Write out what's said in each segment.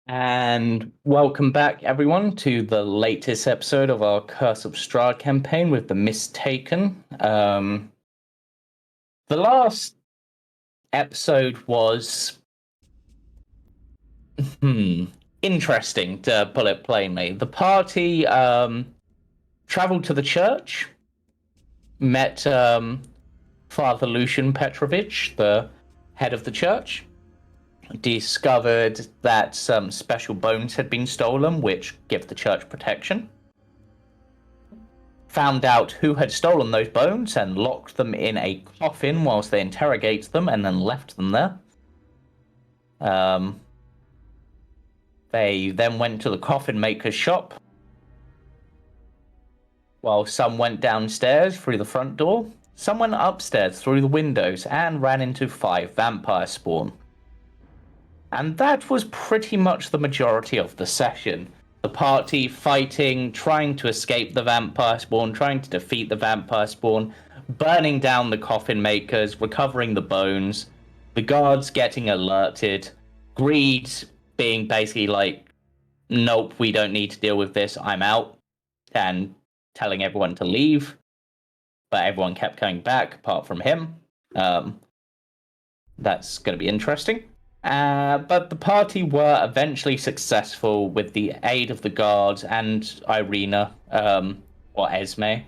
And welcome back, everyone, to the latest episode of our Curse of Strahd campaign with the Mistaken. The last episode was interesting, to put it plainly. The party traveled to the church, met Father Lucian Petrovich, the head of the church, discovered that some special bones had been stolen, which give the church protection. Found out who had stolen those bones and locked them in a coffin whilst they interrogated them, and then left them there. They then went to the coffin maker's shop, while some went downstairs through the front door. Some went upstairs through the windows and ran into 5 vampire spawn. And that was pretty much the majority of the session. The party fighting, trying to escape the vampire spawn, trying to defeat the vampire spawn, burning down the coffin makers, recovering the bones, the guards getting alerted, Greed being basically like, nope, we don't need to deal with this, I'm out, and telling everyone to leave. But everyone kept coming back, apart from him. That's going to be interesting. But the party were eventually successful with the aid of the guards and Irina, or Esme.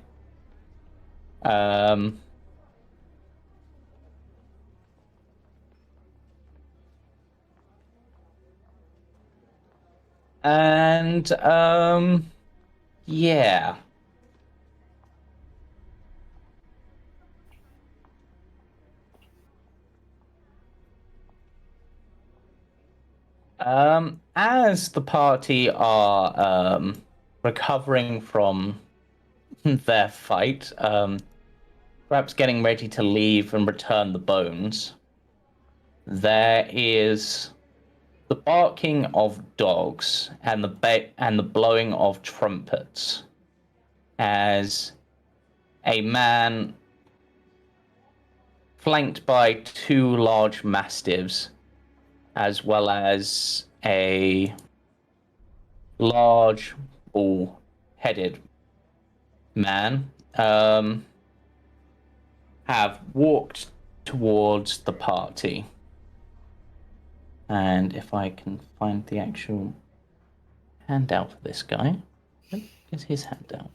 Yeah. As the party are recovering from their fight, perhaps getting ready to leave and return the bones, there is the barking of dogs and the blowing of trumpets as a man flanked by 2 large mastiffs, as well as a large bull-headed man, have walked towards the party. And if I can find the actual handout for this guy, what is his handout?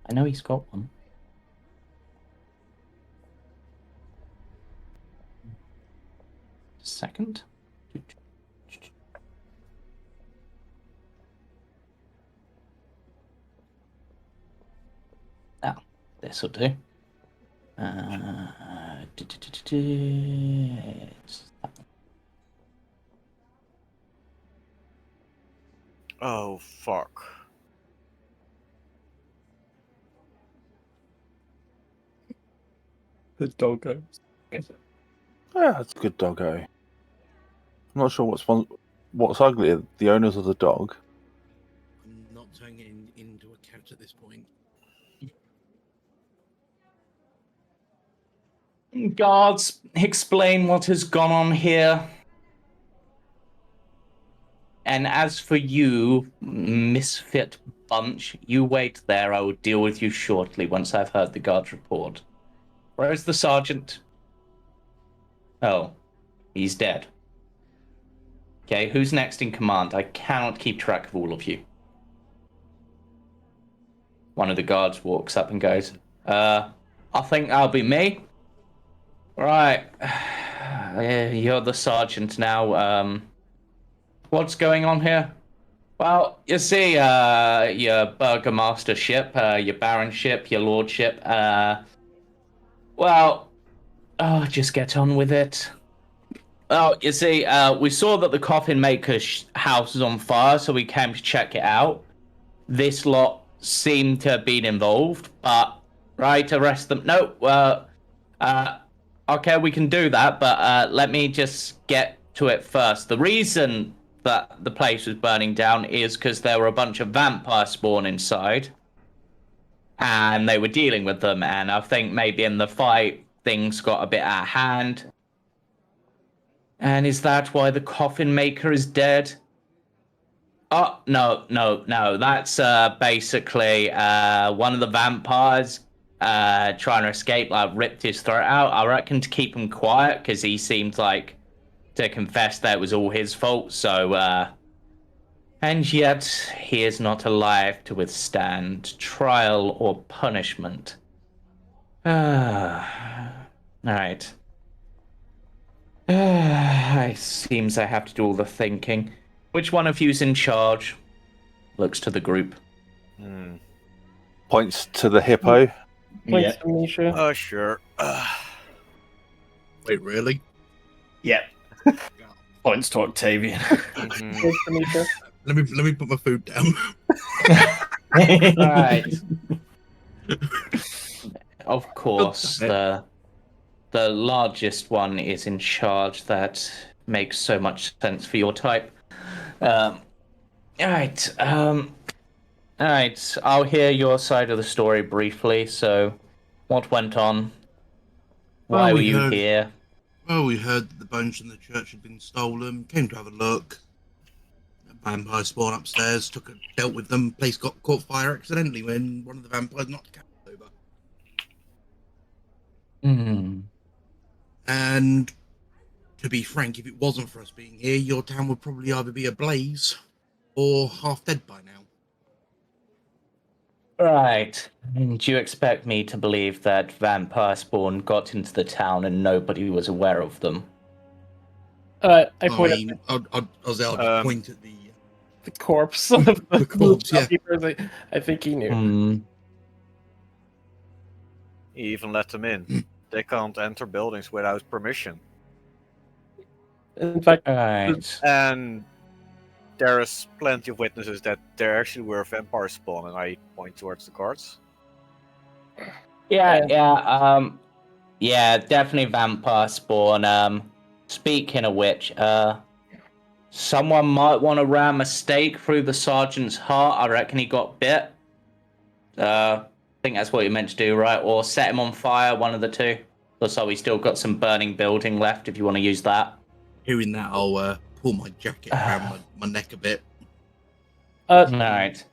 I know he's got one. Second. Ah, this will do. Oh, fuck. The doggo. Yeah, that's a good doggo. I'm not sure what's uglier, the owners of the dog. I'm not turning it into a cat at this point. Guards, explain what has gone on here. And as for you, misfit bunch, you wait there. I will deal with you shortly once I've heard the guard's report. Where is the sergeant? Oh, he's dead. Okay, who's next in command? I cannot keep track of all of you. One of the guards walks up and goes, I think that'll be me. Right. You're the sergeant now. What's going on here? Well, you see, your burgomastership, your baronship, your lordship, just get on with it. Oh, you see, we saw that the coffin maker's house is on fire, so we came to check it out. This lot seemed to have been involved, but, right, arrest them. No, okay, we can do that, but let me just get to it first. The reason that the place was burning down is because there were a bunch of vampire spawn inside, and they were dealing with them, and I think maybe in the fight, things got a bit out of hand. And is that why the coffin maker is dead? Oh, no. That's basically one of the vampires trying to escape, like, ripped his throat out. I reckon to keep him quiet, because he seemed like to confess that it was all his fault. So, and yet he is not alive to withstand trial or punishment. All right. It seems I have to do all the thinking. Which one of you's in charge? Looks to the group. Points to the hippo. Points to Misha. Oh, sure. Wait, really? Yeah. Points to Octavian. Mhm. Points to Misha. Let me put my food down. Right. Of course, the largest one is in charge. That makes so much sense for your type. All right. All right. I'll hear your side of the story briefly. So, what went on? Why were you here? Well, we heard that the bones from the church had been stolen. Came to have a look. A vampire spawned upstairs. Dealt with them. Place got caught fire accidentally when one of the vampires knocked the candle over. And to be frank, if it wasn't for us being here, your town would probably either be ablaze or half dead by now. Right. Do you expect me to believe that vampire spawn got into the town and nobody was aware of them? I point at I'll point at the corpse of the corpse, yeah. shopkeepers. I think he knew. He even let them in. They can't enter buildings without permission. In fact, Right. And there is plenty of witnesses that there actually were vampire spawn, and I point towards the guards. Yeah, definitely vampire spawn. Speaking of which, someone might want to ram a stake through the sergeant's heart. I reckon he got bit. I think that's what you're meant to do, right? Or set him on fire, one of the two. Looks like we still got some burning building left if you want to use that. Hearing that, I'll pull my jacket around my neck a bit. Alright.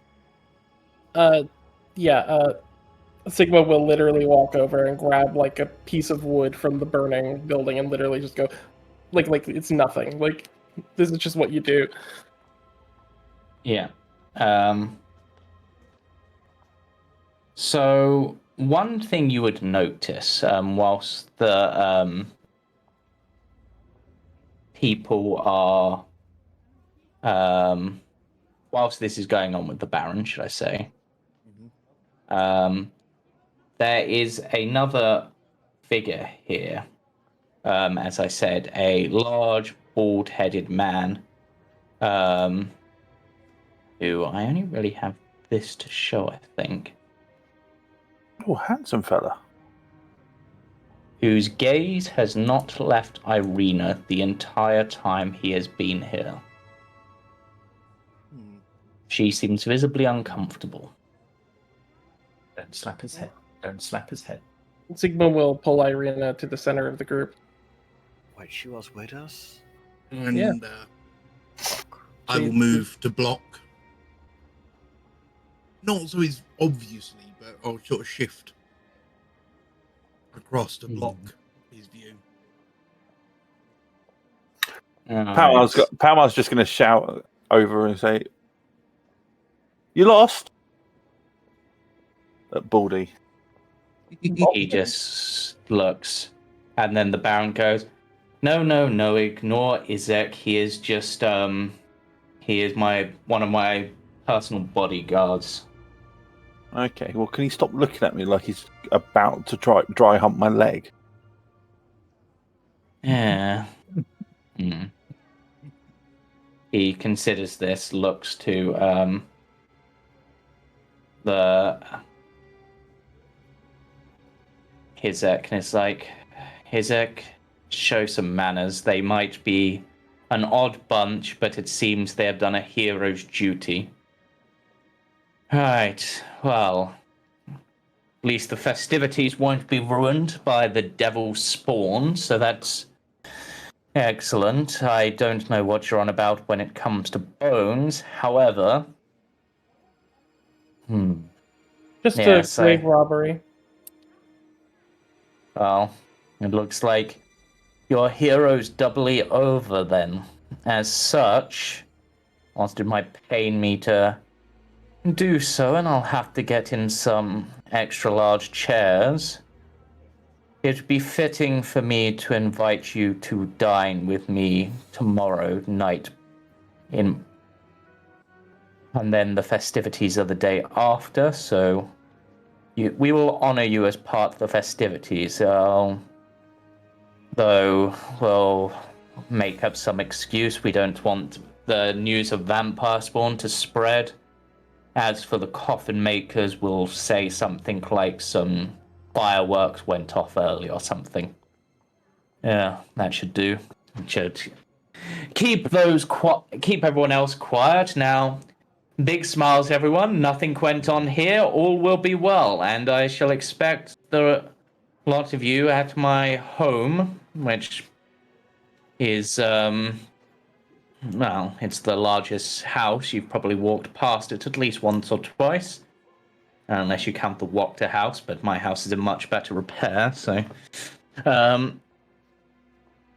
Sigma will literally walk over and grab like a piece of wood from the burning building and literally just go, like it's nothing. Like this is just what you do. Yeah. So one thing you would notice, whilst the people are, whilst this is going on with the Baron, should I say, there is another figure here. As I said, a large, bald-headed man, who I only really have this to show, I think. Oh, handsome fella. Whose gaze has not left Irina the entire time he has been here. She seems visibly uncomfortable. Don't slap his head. Don't slap his head. Sigma will pull Irina to the center of the group. Wait, she was with us? And I will move to block. Not so it's obviously, but I'll sort of shift across to block his view. Palmar's just going to shout over and say, "You lost?" At Baldy. He just looks, and then the Baron goes, No, ignore Izek. He is just, he is one of my personal bodyguards. Okay, well, can he stop looking at me like he's about to dry hump my leg? Yeah. He considers this, looks to, Hizek, and it's like, Hizek, show some manners. They might be an odd bunch, but it seems they have done a hero's duty. Right, well, at least the festivities won't be ruined by the devil's spawn, so that's Excellent. I don't know what you're on about when it comes to bones. However, Just Yes, a grave robbery. well, it looks like your hero's doubly over then. As such, whilst it might pain me to do so, and I'll have to get in some extra large chairs, it'd be fitting for me to invite you to dine with me tomorrow night in and then the festivities of the day after, so we will honor you as part of the festivities, though we'll make up some excuse. We don't want the news of vampire spawn to spread. As for the coffin makers, we'll say something like some fireworks went off early or something. Yeah, that should do. Should keep keep everyone else quiet. Now, big smiles, everyone. Nothing went on here. All will be well, and I shall expect the lot of you at my home, which is well, it's the largest house. You've probably walked past it at least once or twice, unless you count the Wachter house. But my house is in much better repair, so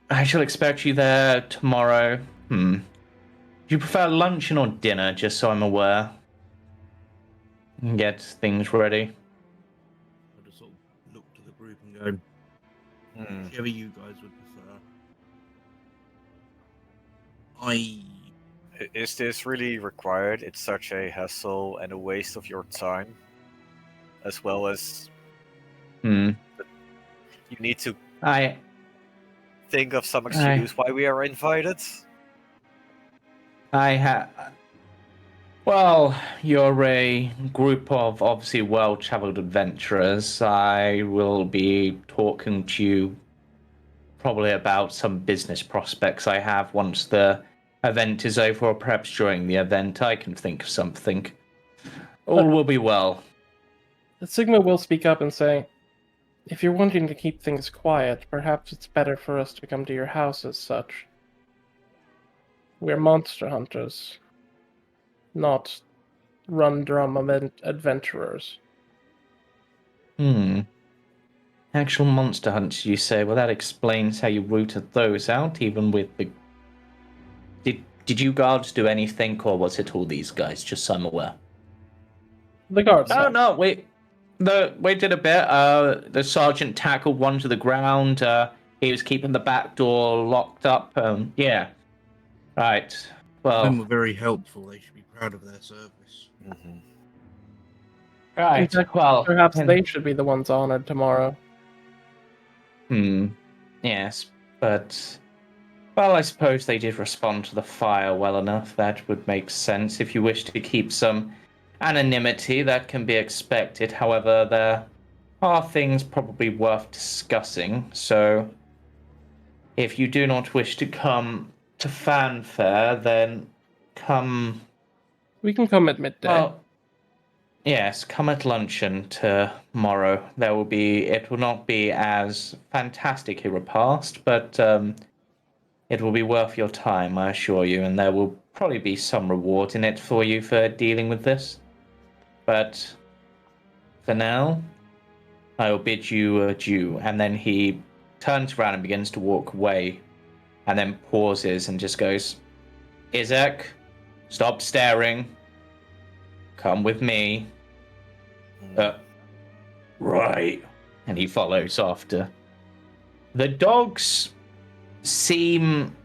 I shall expect you there tomorrow. Do you prefer luncheon or dinner, just so I'm aware? And get things ready. I just sort of look to the group and go, whichever you guys would prefer. Is this really required? It's such a hassle and a waste of your time, as well as you need to think of some excuse why we are invited. Well, you're a group of obviously well-traveled adventurers. I will be talking to you probably about some business prospects I have once the event is over, or perhaps during the event. I can think of something. All will be well. Sigma will speak up and say, if you're wanting to keep things quiet, perhaps it's better for us to come to your house as such. We're monster hunters, not run-drum adventurers. Actual monster hunts, you say? Well, that explains how you rooted those out, even with the... Did you guards do anything, or was it all these guys, just so I'm aware? The guards. Oh, no, we did a bit. The sergeant tackled one to the ground. He was keeping the back door locked up. Yeah. Right. Well... Men were very helpful. They should be proud of their service. Right, In fact, well... perhaps they should be the ones honored tomorrow. Yes, but... Well, I suppose they did respond to the fire well enough. That would make sense. If you wish to keep some anonymity, that can be expected. However, there are things probably worth discussing. So, if you do not wish to come to fanfare, then come... We can come at midday. Well, yes, come at luncheon tomorrow. It will not be as fantastic a repast, but it will be worth your time, I assure you, and there will probably be some reward in it for you for dealing with this. But for now, I will bid you adieu. And then he turns around and begins to walk away, and then pauses and just goes, Izek, stop staring. Come with me. Right. And he follows after. The dogs seem...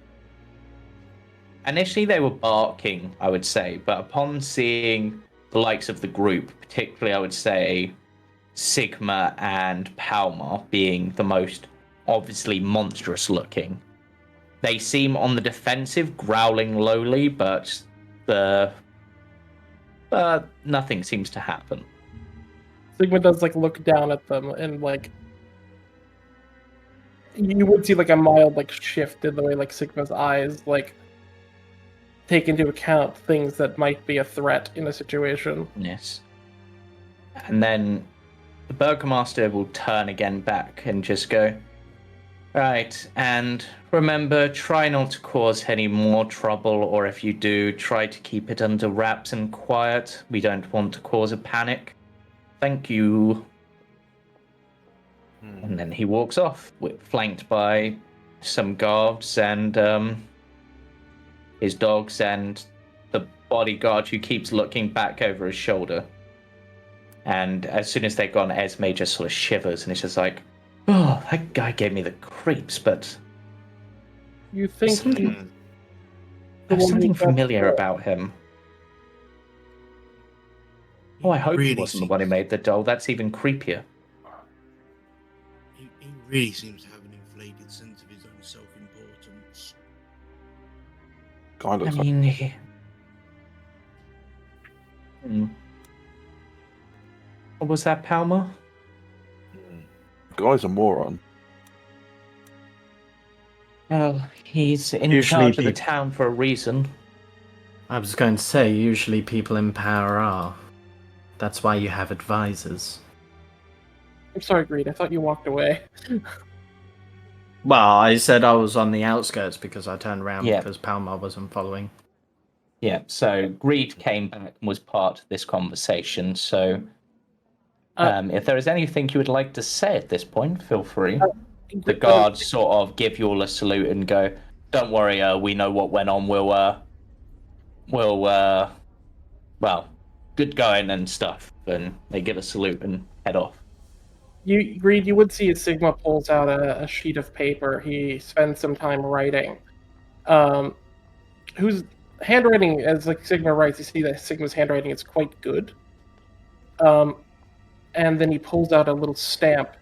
Initially they were barking, I would say, but upon seeing the likes of the group, particularly I would say Sigma and Palmar being the most obviously monstrous looking, they seem on the defensive, growling lowly, but nothing seems to happen. Sigma does look down at them and you would see a mild shift in the way Sigma's eyes take into account things that might be a threat in a situation. Yes. And then the Burgomaster will turn again back and just go, Right, and remember, try not to cause any more trouble, or if you do, try to keep it under wraps and quiet. We don't want to cause a panic. Thank you. And then he walks off, flanked by some guards and his dogs and the bodyguard who keeps looking back over his shoulder. And as soon as they're gone, Esme just sort of shivers and it's just like, oh, that guy gave me the creeps, but You think there's something familiar about him. Oh, I hope he wasn't the one who made the doll. That's even creepier. He really seems to have an inflated sense of his own self-importance. Guy looks I mean, What was that, Palmar? Guy's a moron. Well, he's in Usually charge of the town for a reason. I was going to say, usually people in power are. That's why you have advisors. I'm sorry, Greed. I thought you walked away. Well, I said I was on the outskirts because I turned around Yeah. because Palmar wasn't following. Yeah, so Greed came back and was part of this conversation, so if there is anything you would like to say at this point, feel free. The guards sort of give you all a salute and go, don't worry, we know what went on, well, good going and stuff. And they give a salute and head off. Greed, you would see as Sigma pulls out a sheet of paper. He spends some time writing. Whose handwriting, as like Sigma writes, you see that Sigma's handwriting is quite good. And then he pulls out a little stamp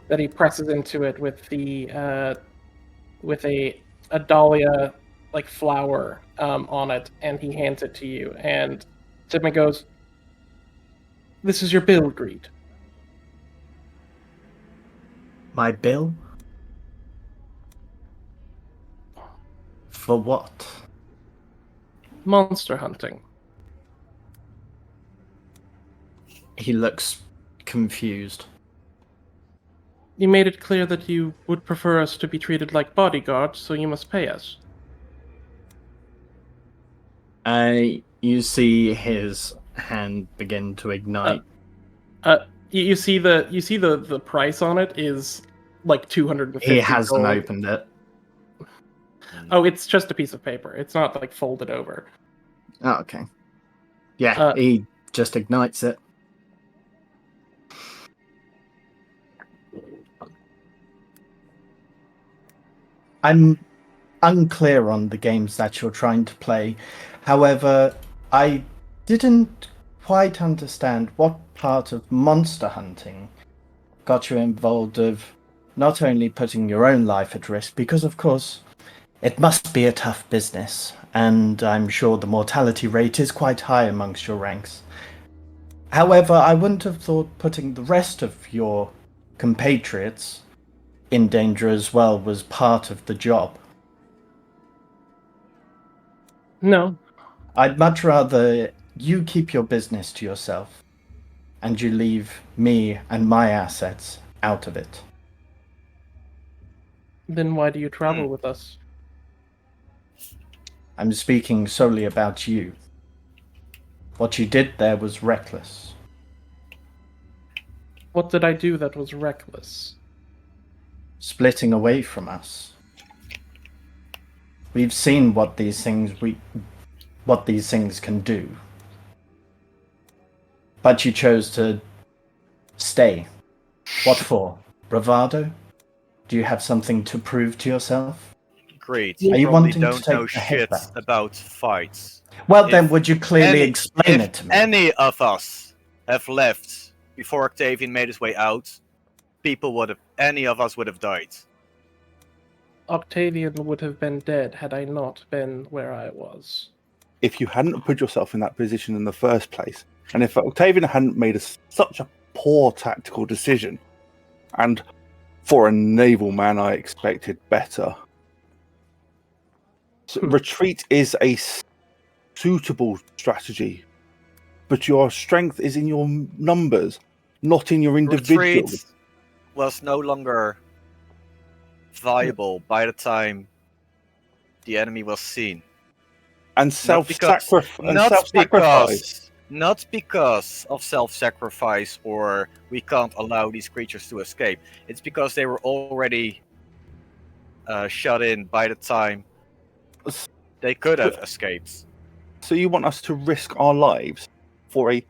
that he presses into it with the with a dahlia like flower on it, and he hands it to you. And Sigma goes, "This is your bill, Greed." My bill? For what? Monster hunting. He looks confused. You made it clear that you would prefer us to be treated like bodyguards, so you must pay us. You see his hand begin to ignite. You see the price on it is like 250. He hasn't gold. opened it. Oh, it's just a piece of paper. It's not like folded over. Oh, okay. Yeah, he just ignites it. I'm unclear on the games that you're trying to play. However, I didn't quite understand what part of monster hunting got you involved of not only putting your own life at risk, because of course it must be a tough business, and I'm sure the mortality rate is quite high amongst your ranks. However, I wouldn't have thought putting the rest of your compatriots in danger as well was part of the job. No. I'd much rather you keep your business to yourself and you leave me and my assets out of it. Then why do you travel with us? I'm speaking solely about you. What you did there was reckless. What did I do that was reckless? Splitting away from us. We've seen what these things can do. But you chose to stay. What for? Bravado? Do you have something to prove to yourself? Great. Are you probably wanting to don't take know the head shit back? about fights. Well, If then would you clearly explain it to me? If any of us have left before Octavian made his way out, any of us would have died. Octavian would have been dead had I not been where I was. If you hadn't put yourself in that position in the first place, and if Octavian hadn't made such a poor tactical decision, and for a naval man I expected better. So retreat is a suitable strategy, but your strength is in your numbers, not in your individual. Retreat was no longer viable by the time the enemy was seen. And Not because of self-sacrifice or we can't allow these creatures to escape. It's because they were already shut in by the time they could have escaped. So you want us to risk our lives for a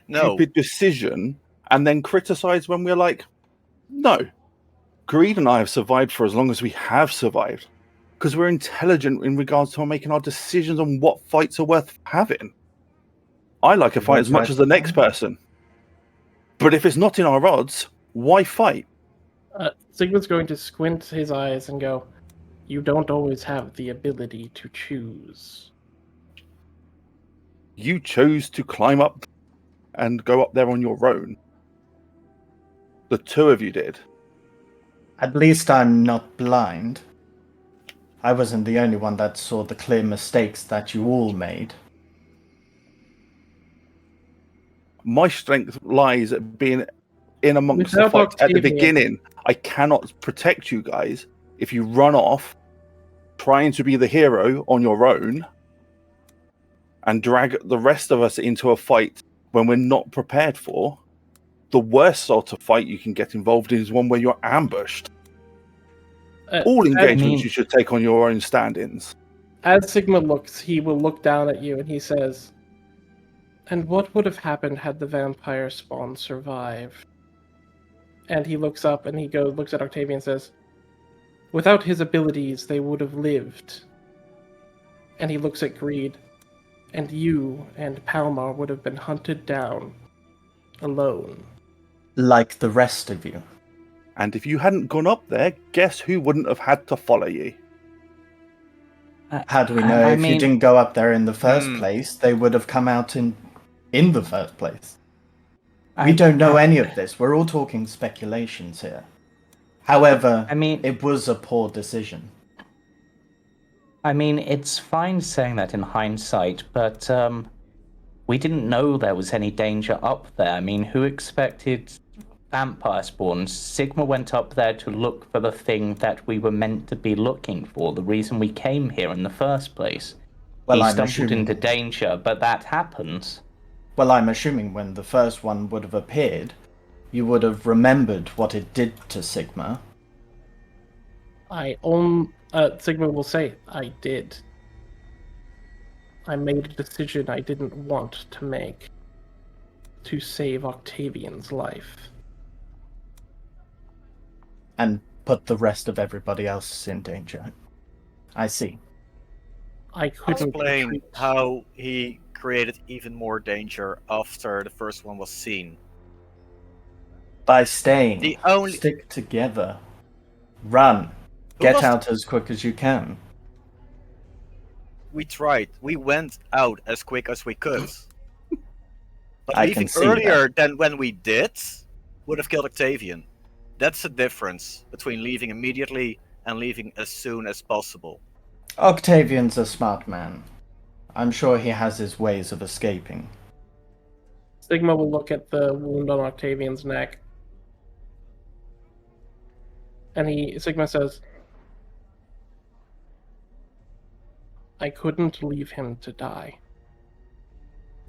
stupid decision and then criticize when we're like, no. Greed and I have survived for as long as we have survived. Because we're intelligent in regards to making our decisions on what fights are worth having. I like a fight as much as the next person. But if it's not in our odds, why fight? Sigma's going to squint his eyes and go, you don't always have the ability to choose. You chose to climb up and go up there on your own. The two of you did. At least I'm not blind. I wasn't the only one that saw the clear mistakes that you all made. My strength lies at being in amongst the fight at the beginning. I cannot protect you guys if you run off trying to be the hero on your own and drag the rest of us into a fight when we're not prepared for. The worst sort of fight you can get involved in is one where you're ambushed. All engagements you should take on your own stand-ins. As Sigma looks, he will look down at you and he says, and what would have happened had the vampire spawn survived? And he looks up and he looks at Octavian and says, without his abilities, they would have lived. And he looks at Greed, and you and Palmar would have been hunted down alone. Like the rest of you. And if you hadn't gone up there, guess who wouldn't have had to follow you? How do we know if you didn't go up there in the first place, they would have come out in the first place? We don't know any of this. We're all talking speculations here. However, it was a poor decision. I mean, it's fine saying that in hindsight, but we didn't know there was any danger up there. I mean, who expected vampire spawns? Sigma went up there to look for the thing that we were meant to be looking for, the reason we came here in the first place. Well, he stumbled into danger, but that happens. Well, I'm assuming when the first one would have appeared, you would have remembered what it did to Sigma. Sigma will say, I did. I made a decision I didn't want to make to save Octavian's life. And put the rest of everybody else in danger. I see. I couldn't explain how he created even more danger after the first one was seen. By staying. Stick together. Run. Get out as quick as you can. We tried. We went out as quick as we could. But I leaving earlier than when we did would have killed Octavian. That's the difference between leaving immediately and leaving as soon as possible. Octavian's a smart man. I'm sure he has his ways of escaping. Sigma will look at the wound on Octavian's neck. And Sigma says, I couldn't leave him to die.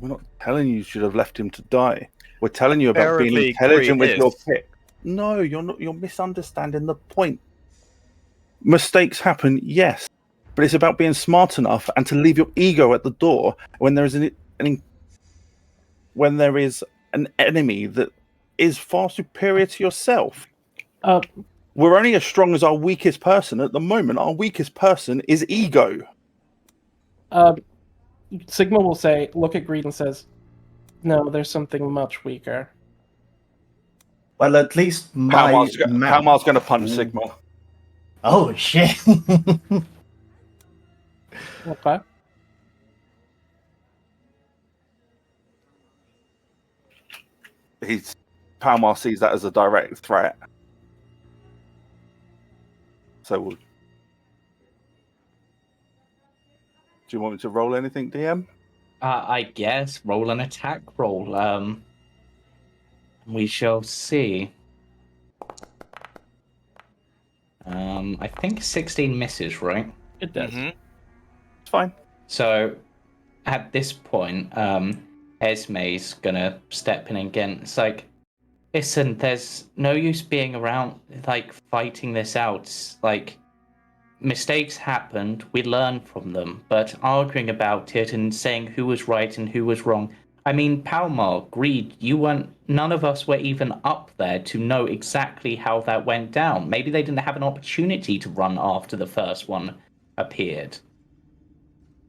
We're not telling you should have left him to die. We're telling you about being intelligent with your pick. No, you're not. You're misunderstanding the point. Mistakes happen, yes, but it's about being smart enough and to leave your ego at the door when there is when there is an enemy that is far superior to yourself. We're only as strong as our weakest person. At the moment, our weakest person is ego. Sigma will look at Greed and says, no, there's something much weaker. Well, at least Palmar's going to punch Sigma. Oh, shit. Okay. Palmar sees that as a direct threat. So do you want me to roll anything, DM? I guess. Roll an attack roll. We shall see. I think 16 misses, right? It does. Mhm. It's fine. So at this point, Esme's gonna step in again. It's like, listen, there's no use being around, like, fighting this out. Like, mistakes happened, we learn from them, but arguing about it and saying who was right and who was wrong. I mean, Palmar, Greed, none of us were even up there to know exactly how that went down. Maybe they didn't have an opportunity to run after the first one appeared.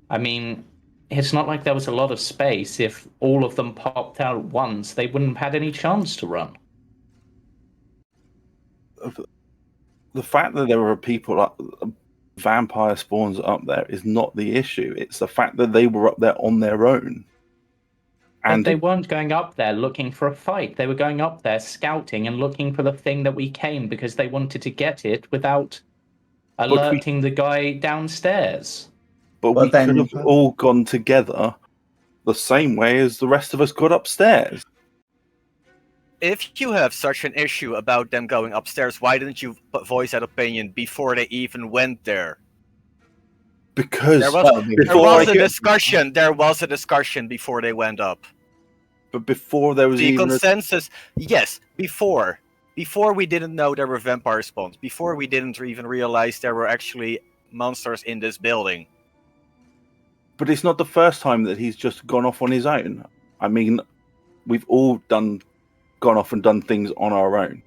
I mean, it's not like there was a lot of space. If all of them popped out at once, they wouldn't have had any chance to run. The fact that there were people, vampire spawns up there, is not the issue. It's the fact that they were up there on their own. And they weren't going up there looking for a fight. They were going up there scouting and looking for the thing that we came because they wanted to get it without alerting the guy downstairs. But we could have all gone together the same way as the rest of us got upstairs. If you have such an issue about them going upstairs, why didn't you voice that opinion before they even went there? Because there was a discussion before they went up. But before there was the even consensus, yes, before we didn't know there were vampire spawns, before we didn't even realize there were actually monsters in this building. But it's not the first time that he's just gone off on his own. I mean, we've all gone off and done things on our own.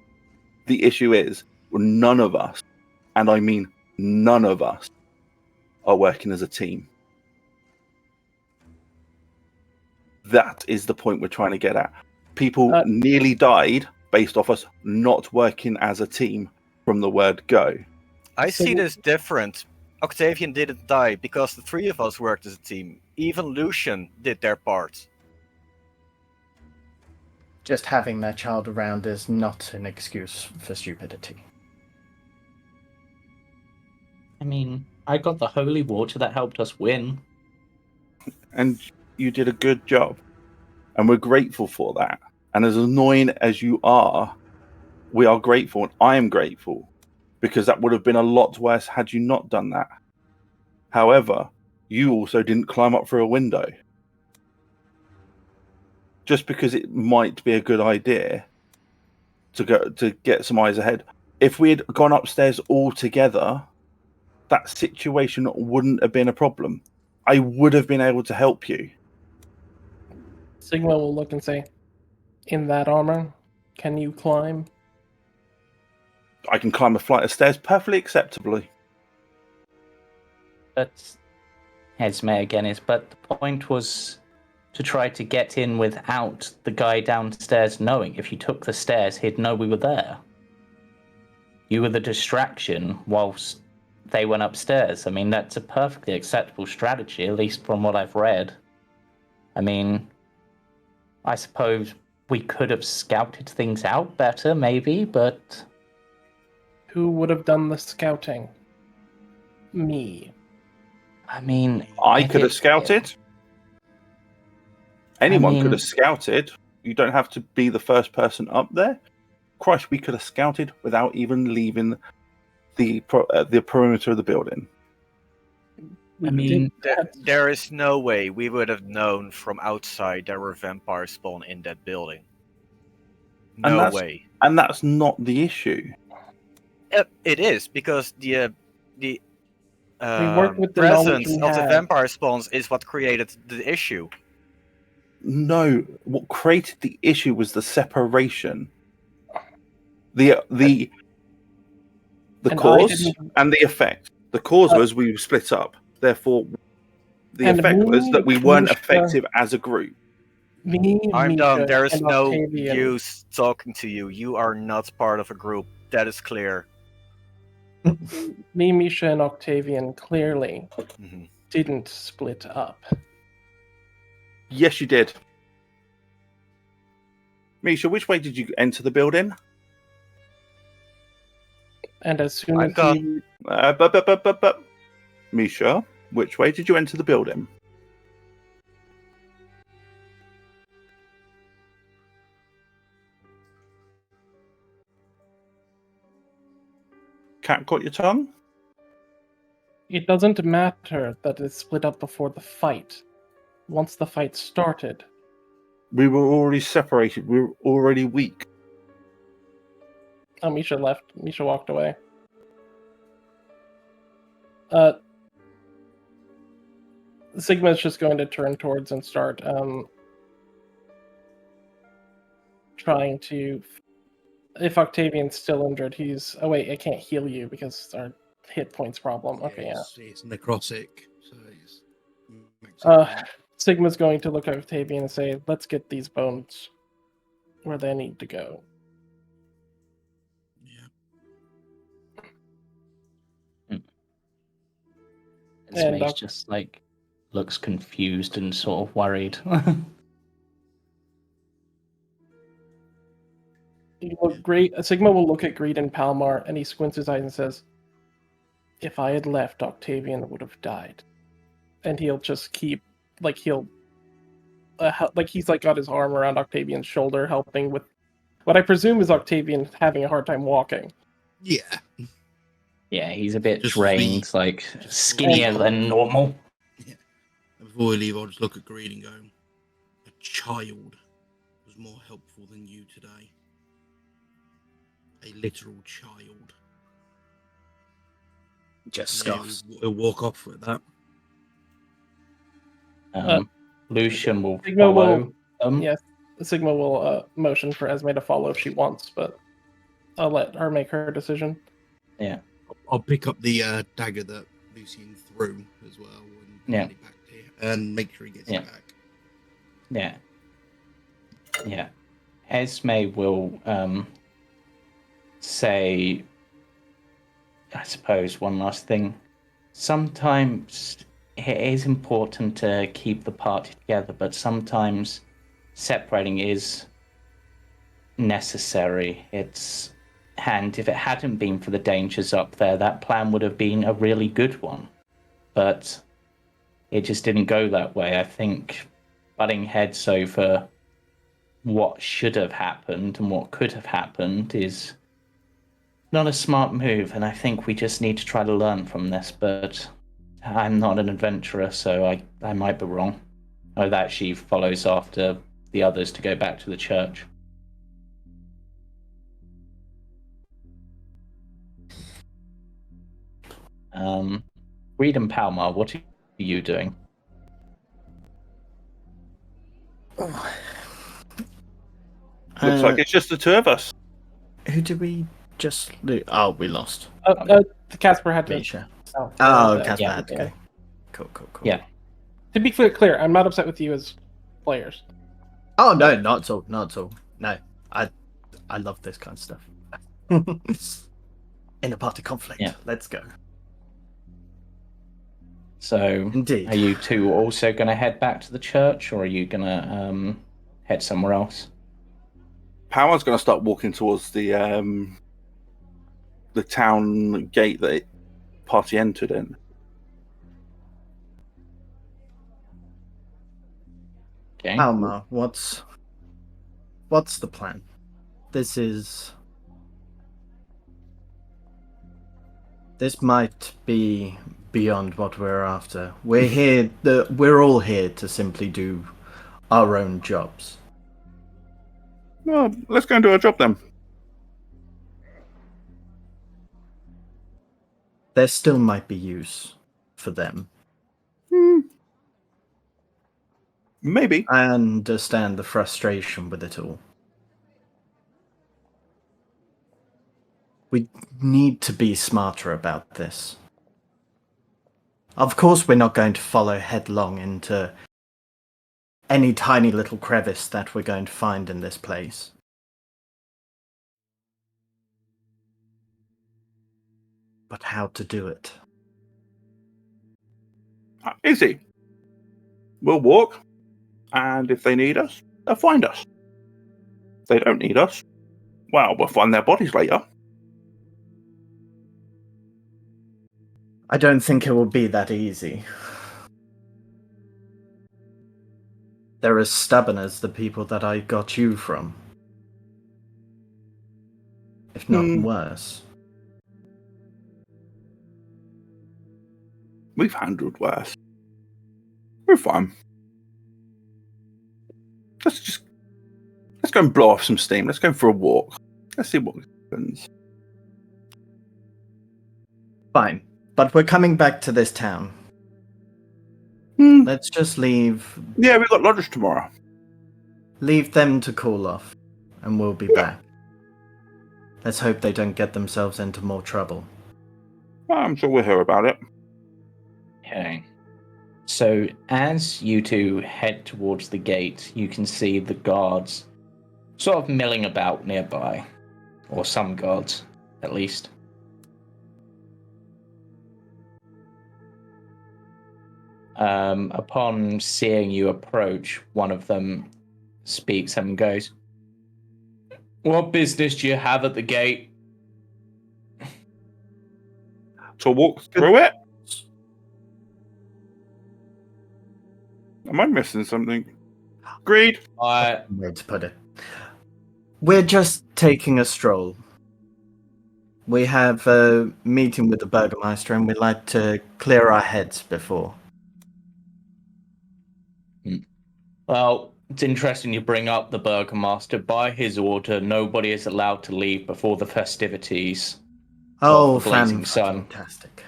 The issue is, none of us, and I mean none of us, are working as a team. That is the point we're trying to get at. People nearly died based off us not working as a team from the word go. I see this different. Octavian didn't die because the three of us worked as a team. Even Lucian did their part. Just having their child around is not an excuse for stupidity. I mean, I got the holy water that helped us win. And you did a good job. And we're grateful for that. And as annoying as you are, we are grateful. And I am grateful. Because that would have been a lot worse had you not done that. However, you also didn't climb up through a window. Just because it might be a good idea to get some eyes ahead. If we had gone upstairs all together, that situation wouldn't have been a problem. I would have been able to help you. Sigma will look and say, in that armor, can you climb? I can climb a flight of stairs perfectly acceptably. But Esme again is, but the point was to try to get in without the guy downstairs knowing. If you took the stairs, he'd know we were there. You were the distraction whilst they went upstairs. I mean, that's a perfectly acceptable strategy, at least from what I've read. I mean, I suppose we could have scouted things out better, maybe, but... Who would have done the scouting? Me. I mean... I could have scouted. Anyone could have scouted. You don't have to be the first person up there. Christ, we could have scouted without even leaving the perimeter of the building. I mean, there is no way we would have known from outside there were vampire spawn in that building. No way. And that's not the issue. It is, because the work with the presence of the vampire spawns is what created the issue. No, what created the issue was the separation. The cause and the effect. The cause was we were split up. Therefore, the effect was that we weren't effective as a group. I'm done. There is no use talking to you. You are not part of a group. That is clear. Me, Misha, and Octavian clearly didn't split up. Yes, you did. Misha, which way did you enter the building? And as soon as you... Misha, which way did you enter the building? cat got your tongue? It doesn't matter that it split up before the fight. Once the fight started. We were already separated. We were already weak. Oh, Misha left. Misha walked away. Sigma's just going to turn towards and start trying to... If Octavian's still injured, he's... Oh wait, I can't heal you because our hit points problem. Okay, yeah. It's necrotic, so it's... Sigma's going to look at Octavian and say, let's get these bones where they need to go. Yeah. And Smash just like looks confused and sort of worried. Sigma will look at Greed and Palmar, and he squints his eyes and says, if I had left, Octavian would have died. And he'll just keep, like, he's like got his arm around Octavian's shoulder, helping with what I presume is Octavian having a hard time walking. Yeah. Yeah, he's a bit drained, like skinnier than normal. Yeah. Before we leave, I'll just look at Greed and go, a child was more helpful than you today. A literal child. Just scoffs. We'll walk off with that. Lucian will Sigma follow. Yes, Sigma will motion for Esme to follow if she wants, but I'll let her make her decision. Yeah. I'll pick up the dagger that Lucian threw as well and hand it back to you, and make sure he gets it back. Yeah. Yeah. Esme will say, I suppose, one last thing. Sometimes it is important to keep the party together, but sometimes separating is necessary. And if it hadn't been for the dangers up there, that plan would have been a really good one. But it just didn't go that way. I think butting heads over what should have happened and what could have happened is not a smart move, and I think we just need to try to learn from this, but I'm not an adventurer, so I might be wrong. Oh, that she follows after the others to go back to the church. Reed and Palmar, what are you doing? Looks like it's just the two of us. Who did we just lose? Oh, we lost. Casper had to... Misha. Casper had to go. Cool. Yeah. To be clear, I'm not upset with you as players. Oh, no, not at all. No, I love this kind of stuff. Inter-party conflict. Yeah. Let's go. So, Indeed. Are you two also going to head back to the church, or are you going to head somewhere else? Power's going to start walking towards the town gate that the party entered in. Okay. Palmar, what's the plan? This might be beyond what we're after. We're here. We're all here to simply do our own jobs. Well, let's go and do our job then. There still might be use for them. Maybe. I understand the frustration with it all. We need to be smarter about this. Of course, we're not going to follow headlong into any tiny little crevice that we're going to find in this place. But how to do it? Easy. We'll walk, and if they need us, they'll find us. If they don't need us, well, we'll find their bodies later. I don't think it will be that easy. They're as stubborn as the people that I got you from. If not worse. We've handled worse. We're fine. Let's go and blow off some steam. Let's go for a walk. Let's see what happens. Fine. But we're coming back to this town. Hmm. Let's just leave. Yeah, we've got lodgers tomorrow. Leave them to cool off, and we'll be back. Let's hope they don't get themselves into more trouble. I'm sure we'll hear about it. Okay. So as you two head towards the gate, you can see the guards sort of milling about nearby. Or some guards, at least. Upon seeing you approach, one of them speaks and goes, "What business do you have at the gate?" To walk through it? Am I missing something? Agreed. Way to put it. We're just taking a stroll. We have a meeting with the Burgomaster, and we'd like to clear our heads before. Well, it's interesting you bring up the Burgomaster. By his order, nobody is allowed to leave before the festivities Oh, of the Blazing Sun. Fantastic.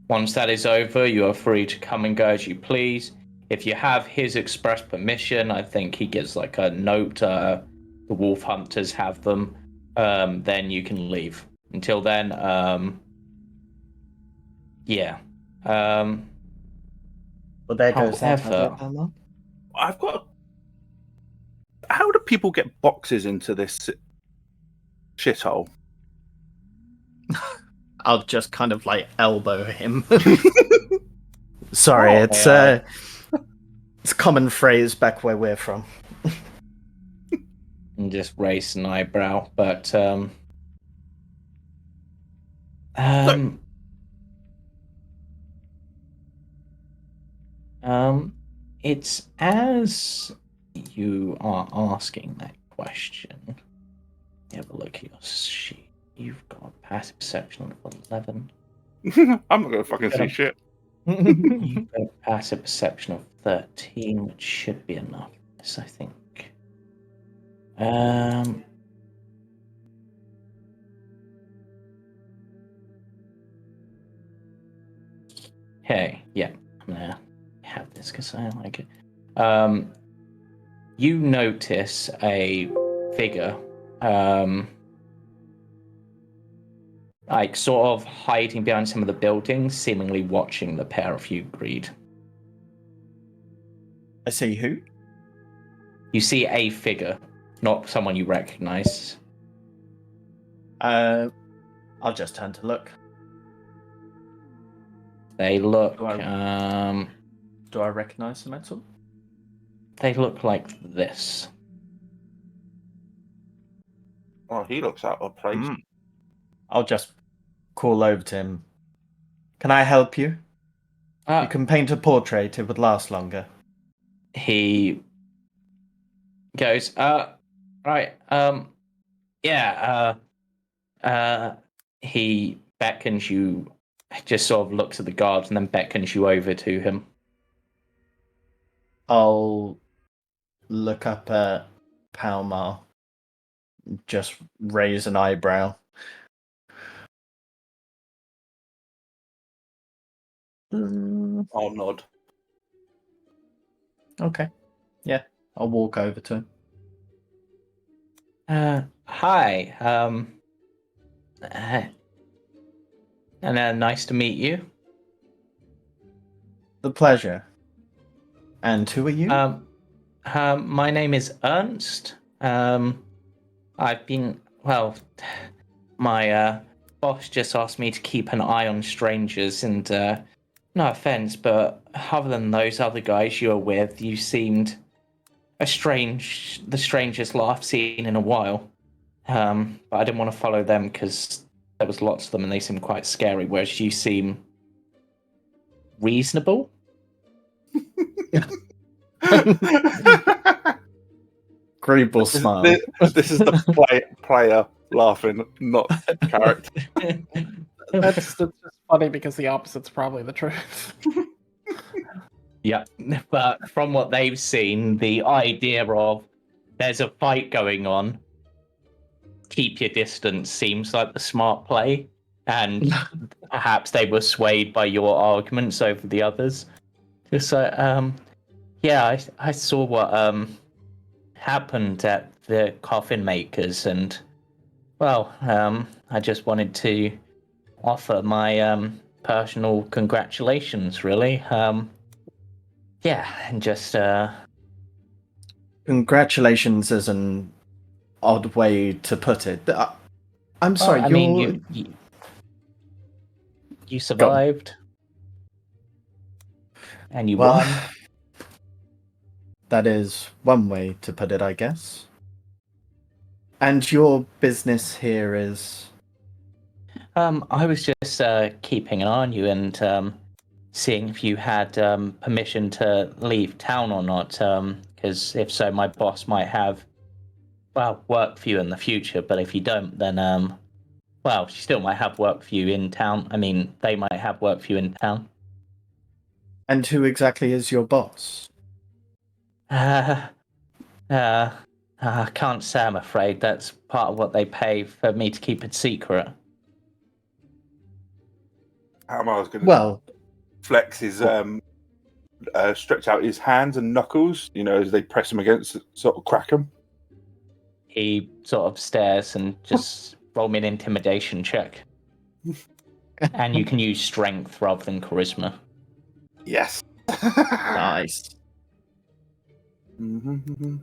Once that is over, you are free to come and go as you please. If you have his express permission, I think he gives like a note, the wolf hunters have them, then you can leave. Until then, yeah. Well, there goes that. However, I've got. How do people get boxes into this shithole? I'll just kind of like elbow him. Sorry, it's a common phrase back where we're from. And just raise an eyebrow, but it's as you are asking that question. You have a look at your sheet. You've got a passive perception of 11. I'm not gonna fucking see shit. You've got a passive perception of 13, which should be enough. Yes, I think. Okay, yeah, I'm gonna have this because I like it. You notice a figure, like sort of hiding behind some of the buildings, seemingly watching the pair of you greed. I see who? You see a figure, not someone you recognize. I'll just turn to look. They look. Do I recognize them at all? They look like this. Oh, he looks out of place. I'll just call over to him. Can I help you? You can paint a portrait. It would last longer. He goes, right, he beckons you, just sort of looks at the guards and then beckons you over to him. I'll look up at Palmar, just raise an eyebrow. I'll nod. Okay. Yeah, I'll walk over to him. Hi, and nice to meet you. The pleasure. And who are you? My name is Ernst. I've been, well, my boss just asked me to keep an eye on strangers, and no offense, but other than those other guys you were with, you seemed the strangest lot I've seen in a while. But I didn't want to follow them because there was lots of them and they seemed quite scary, whereas you seem reasonable. Creeple smile. This is the player laughing, not character. That's just funny because the opposite's probably the truth. Yeah, but from what they've seen, the idea of there's a fight going on, keep your distance seems like the smart play, and perhaps they were swayed by your arguments over the others. Just yeah, I saw what happened at the coffin makers, and well, I just wanted to offer my personal congratulations, really. Yeah, and just Congratulations is an odd way to put it. I'm sorry, I mean, you survived, and you won. That is one way to put it, I guess. And your business here is? I was just keeping an eye on you and seeing if you had permission to leave town or not. Because if so, my boss might have work for you in the future. But if you don't, then she still might have work for you in town. I mean, they might have work for you in town. And who exactly is your boss? I can't say, I'm afraid. That's part of what they pay for me to keep it secret. Palmar's going to flex his, stretch out his hands and knuckles, as they press him against, sort of crack him. He sort of stares and just roll me an intimidation check. And you can use strength rather than charisma. Yes. Nice. Mm-hmm.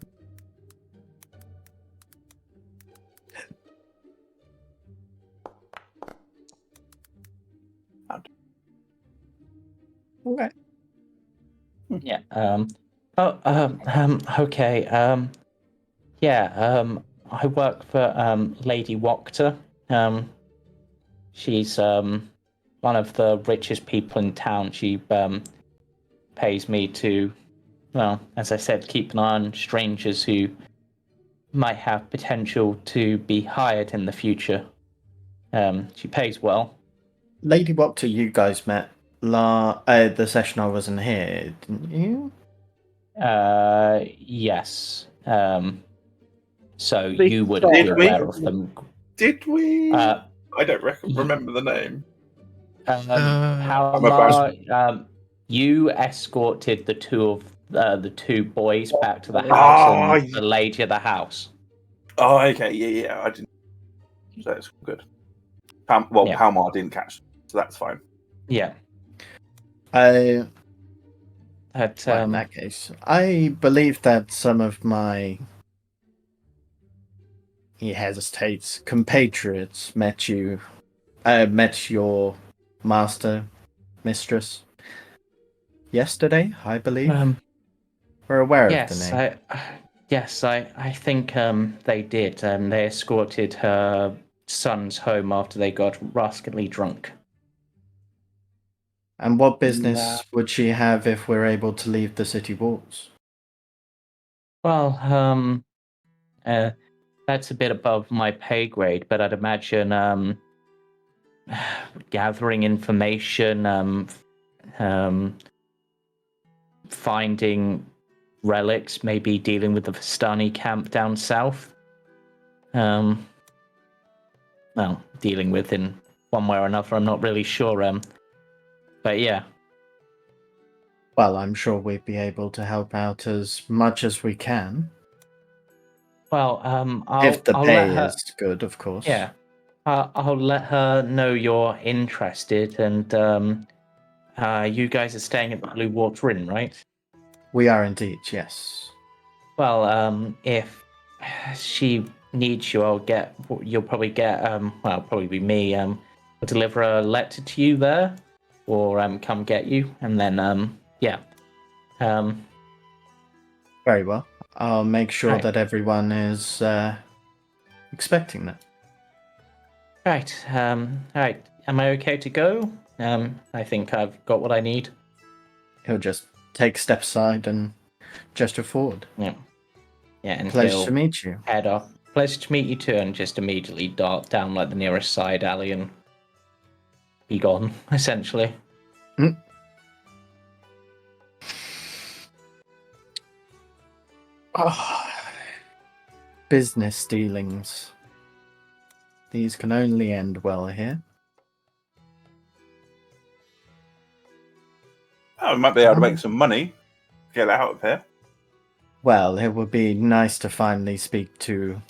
Okay. Yeah. Okay. I work for Lady Wachter. She's one of the richest people in town. She pays me to, as I said, keep an eye on strangers who might have potential to be hired in the future. She pays well. Lady Wachter, you guys met the session I wasn't here, didn't you? Yes. So you would be aware of them. Did we? I don't remember the name. Palmar, you escorted the two boys back to the house and the lady of the house. Oh, okay, yeah, I didn't. So it's good. Palmar didn't catch, so that's fine. Yeah. In that case, I believe that some of my, he hesitates, compatriots met your master, mistress, yesterday, I believe. We're aware of the name. I think they did. They escorted her sons home after they got rascally drunk. And what business would she have if we're able to leave the city walls? Well, that's a bit above my pay grade, but I'd imagine gathering information, finding relics, maybe dealing with the Vistani camp down south. Dealing with in one way or another, I'm not really sure. But yeah. Well, I'm sure we'd be able to help out as much as we can. Well, if the pay is good, of course. Yeah, I'll let her know you're interested, and you guys are staying at the Blue Water Inn, right? We are indeed, yes. Well, if she needs you, you'll probably get, probably be me. I'll deliver a letter to you there, or come get you, and then Very well. I'll make sure that everyone is expecting that. Right. Right. Am I okay to go? I think I've got what I need. He'll just take a step aside and gesture forward. Yeah. Yeah. And pleasure to meet you. Head off. Pleasure to meet you too, and just immediately dart down like the nearest side alley and be gone, essentially. Business dealings. These can only end well here. Oh, we might be able to make some money. Get out of here. Well, it would be nice to finally speak to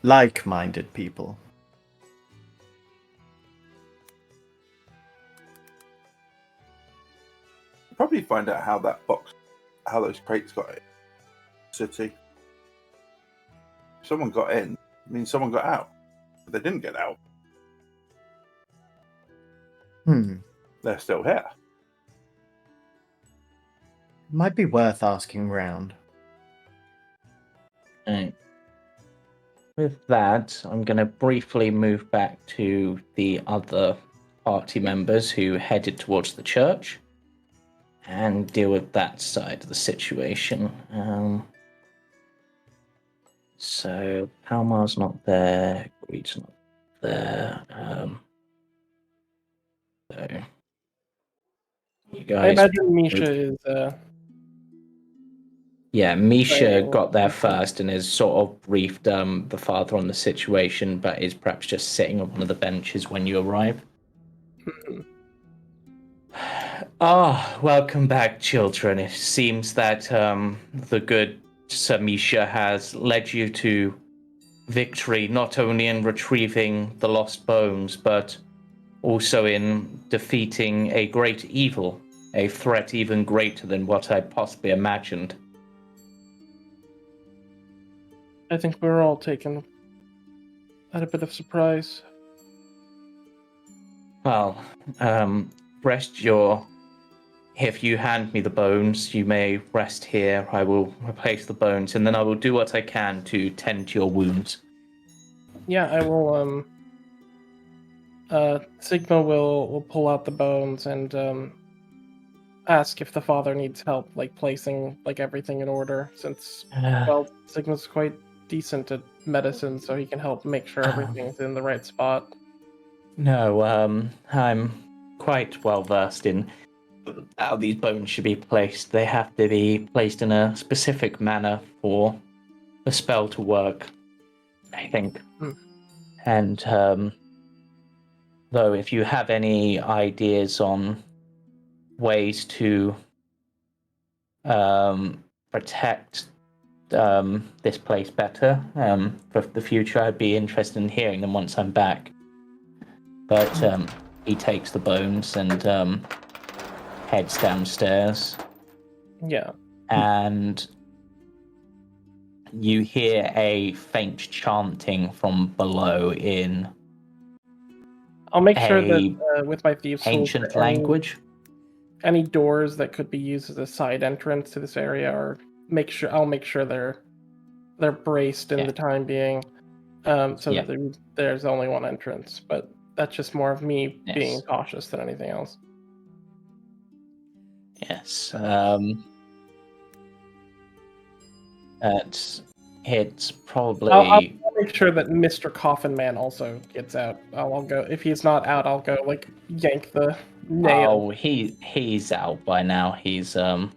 like-minded people. Probably find out how those crates got in. City. Someone got in. I mean, someone got out. But they didn't get out. They're still here. Might be worth asking round. Right. With that, I'm going to briefly move back to the other party members who headed towards the church and deal with that side of the situation. So Palmar's not there, Greed's not there. So you guys, I imagine Misha is. Yeah, Misha Right. got there first and has sort of briefed the father on the situation, but is perhaps just sitting on one of the benches when you arrive. Welcome back, children. It seems that the good Sir Misha has led you to victory, not only in retrieving the lost bones, but also in defeating a great evil, a threat even greater than what I possibly imagined. I think we're all taken at a bit of surprise. Well, if you hand me the bones, you may rest here. I will replace the bones, and then I will do what I can to tend to your wounds. Yeah, I will. Sigma will pull out the bones and ask if the father needs help, like placing like everything in order. Since Sigma's quite decent at medicine, so he can help make sure everything's in the right spot. No, I'm quite well versed in how these bones should be placed. They have to be placed in a specific manner for the spell to work, I think. And though, if you have any ideas on ways to protect this place better for the future, I'd be interested in hearing them once I'm back. But he takes the bones and heads downstairs. Yeah. And you hear a faint chanting from below in I'll make sure that with my thieves' ancient language. Any doors that could be used as a side entrance to this area, or I'll make sure they're braced in the time being, so that there's only one entrance. But that's just more of me being cautious than anything else. Yes. It's probably. I'll make sure that Mr. Coffin Man also gets out. I'll go if he's not out. I'll go like yank the nail. Oh, he's out by now. He's I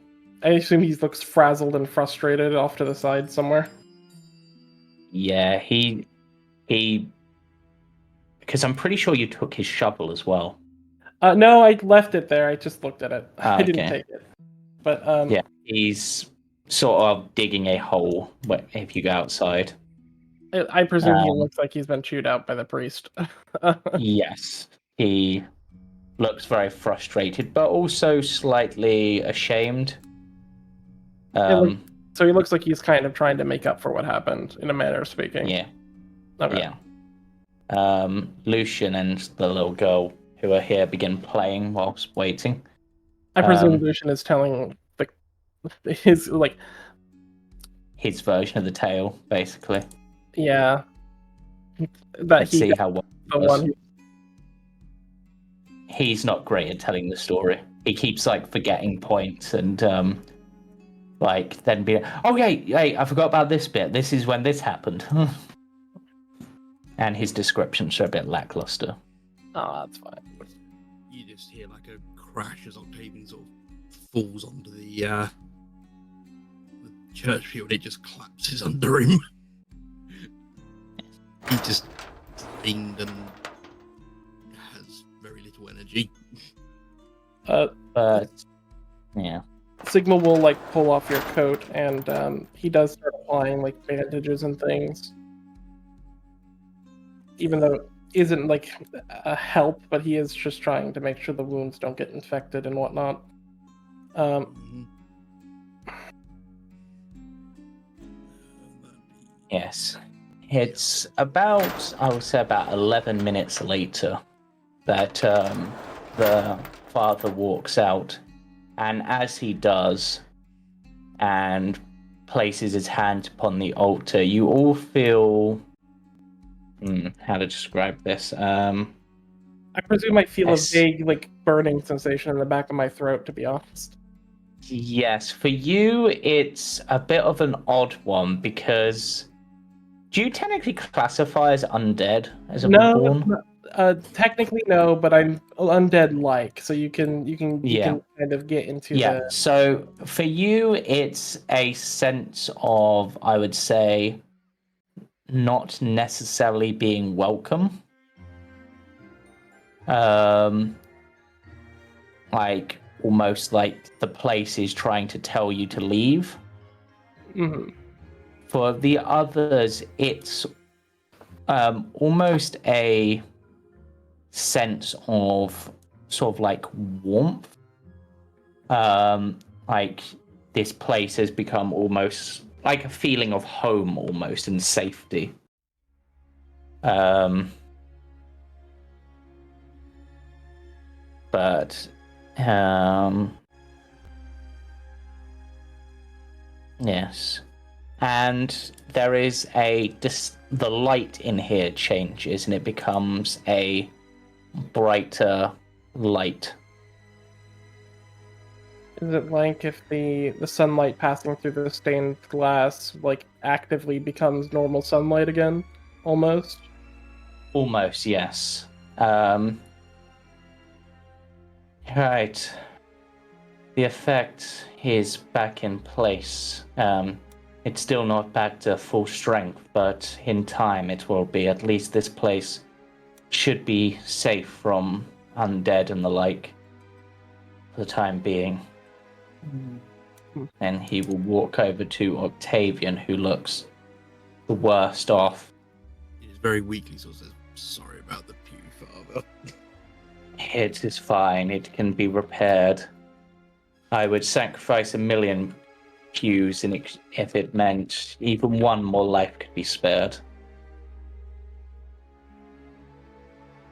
assume he looks frazzled and frustrated off to the side somewhere. Yeah, he because I'm pretty sure you took his shovel as well. No, I left it there. I just looked at it. I didn't take it. But yeah, he's sort of digging a hole if you go outside. I presume he looks like he's been chewed out by the priest. Yes, he looks very frustrated, but also slightly ashamed. So he looks like he's kind of trying to make up for what happened, in a manner of speaking. Yeah. Okay. Yeah. Lucian and the little girl who are here begin playing whilst waiting. I presume Lucian is telling his version of the tale, basically. Yeah. Let's see how well the one. He's not great at telling the story. He keeps forgetting points and then being, oh hey, I forgot about this bit. This is when this happened. And his descriptions are a bit lackluster. Oh, that's fine. you just hear like a crash as Octavian sort of falls onto the church pew and it just collapses under him. He just drained and has very little energy. But yeah. Sigma will like pull off your coat, and he does start applying like bandages and things. Even though it isn't like a help, but he is just trying to make sure the wounds don't get infected and whatnot. Yes. It's about, I would say, about 11 minutes later that the father walks out, and as he does and places his hand upon the altar, you all feel how to describe this. I presume I feel a vague like burning sensation in the back of my throat, to be honest. Yes, for you it's a bit of an odd one, because do you technically classify as undead as a reborn? Technically no, but I'm undead-like, so you can kind of get into the. So for you, it's a sense of, I would say, not necessarily being welcome. Like almost like the place is trying to tell you to leave. Mm-hmm. For the others, it's almost a sense of sort of like warmth. Like this place has become almost like a feeling of home, almost, and safety. But yes. And there is the light in here changes and it becomes a brighter light. Is it like if the sunlight passing through the stained glass like actively becomes normal sunlight again? Almost? Almost, yes. Right. The effect is back in place. It's still not back to full strength, but in time it will be. At least this place should be safe from undead and the like for the time being. And he will walk over to Octavian, who looks the worst off. He is very weakly sort of says, "Sorry about the pew, Father." It is fine. It can be repaired. I would sacrifice 1,000,000 pews if it meant even one more life could be spared.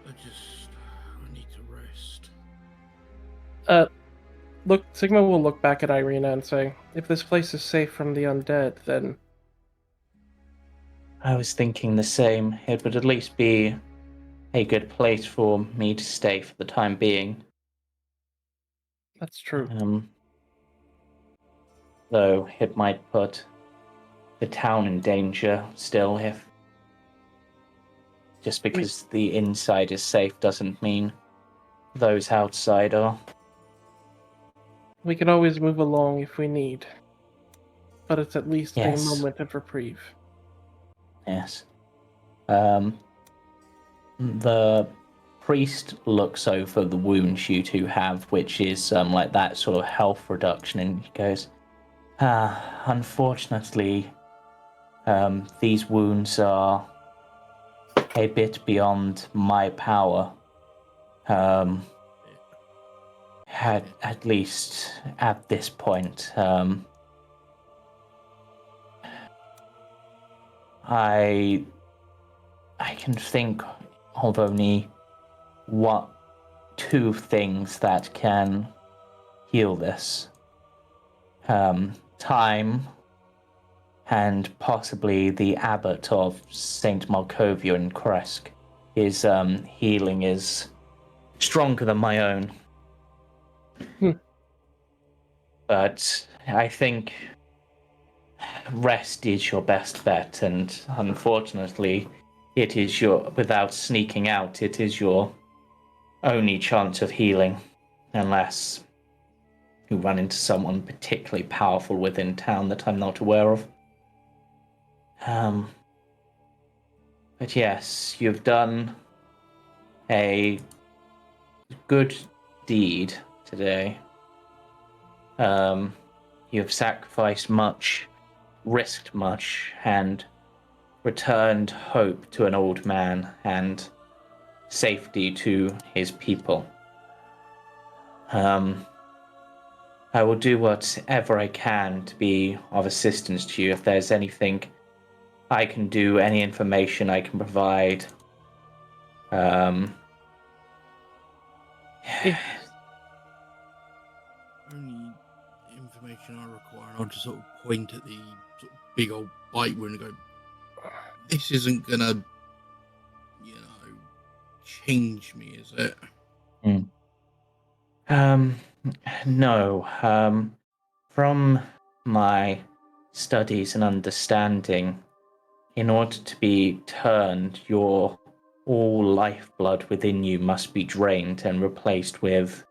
I need to rest. Look, Sigma will look back at Irina and say, if this place is safe from the undead, then... I was thinking the same. It would at least be a good place for me to stay for the time being. That's true. Though it might put the town in danger still, if just because the inside is safe doesn't mean those outside are. We can always move along if we need, but it's at least a moment of reprieve. Yes. The priest looks over the wounds you two have, which is like that sort of health reduction, and he goes, unfortunately, these wounds are a bit beyond my power. At least at this point. I can think of only two things that can heal this. Time and possibly the abbot of St. Malkovia in Kresk. His healing is stronger than my own. But I think rest is your best bet, and unfortunately, it is without sneaking out, it is your only chance of healing, unless you run into someone particularly powerful within town that I'm not aware of. But yes, you've done a good deed today. You've sacrificed much, risked much, and returned hope to an old man and safety to his people. I will do whatever I can to be of assistance to you. If there's anything I can do, any information I can provide. Only information I require, I'll just sort of point at the sort of big old bite wound and go, this isn't gonna, change me, is it? No. From my studies and understanding, in order to be turned, your all lifeblood within you must be drained and replaced with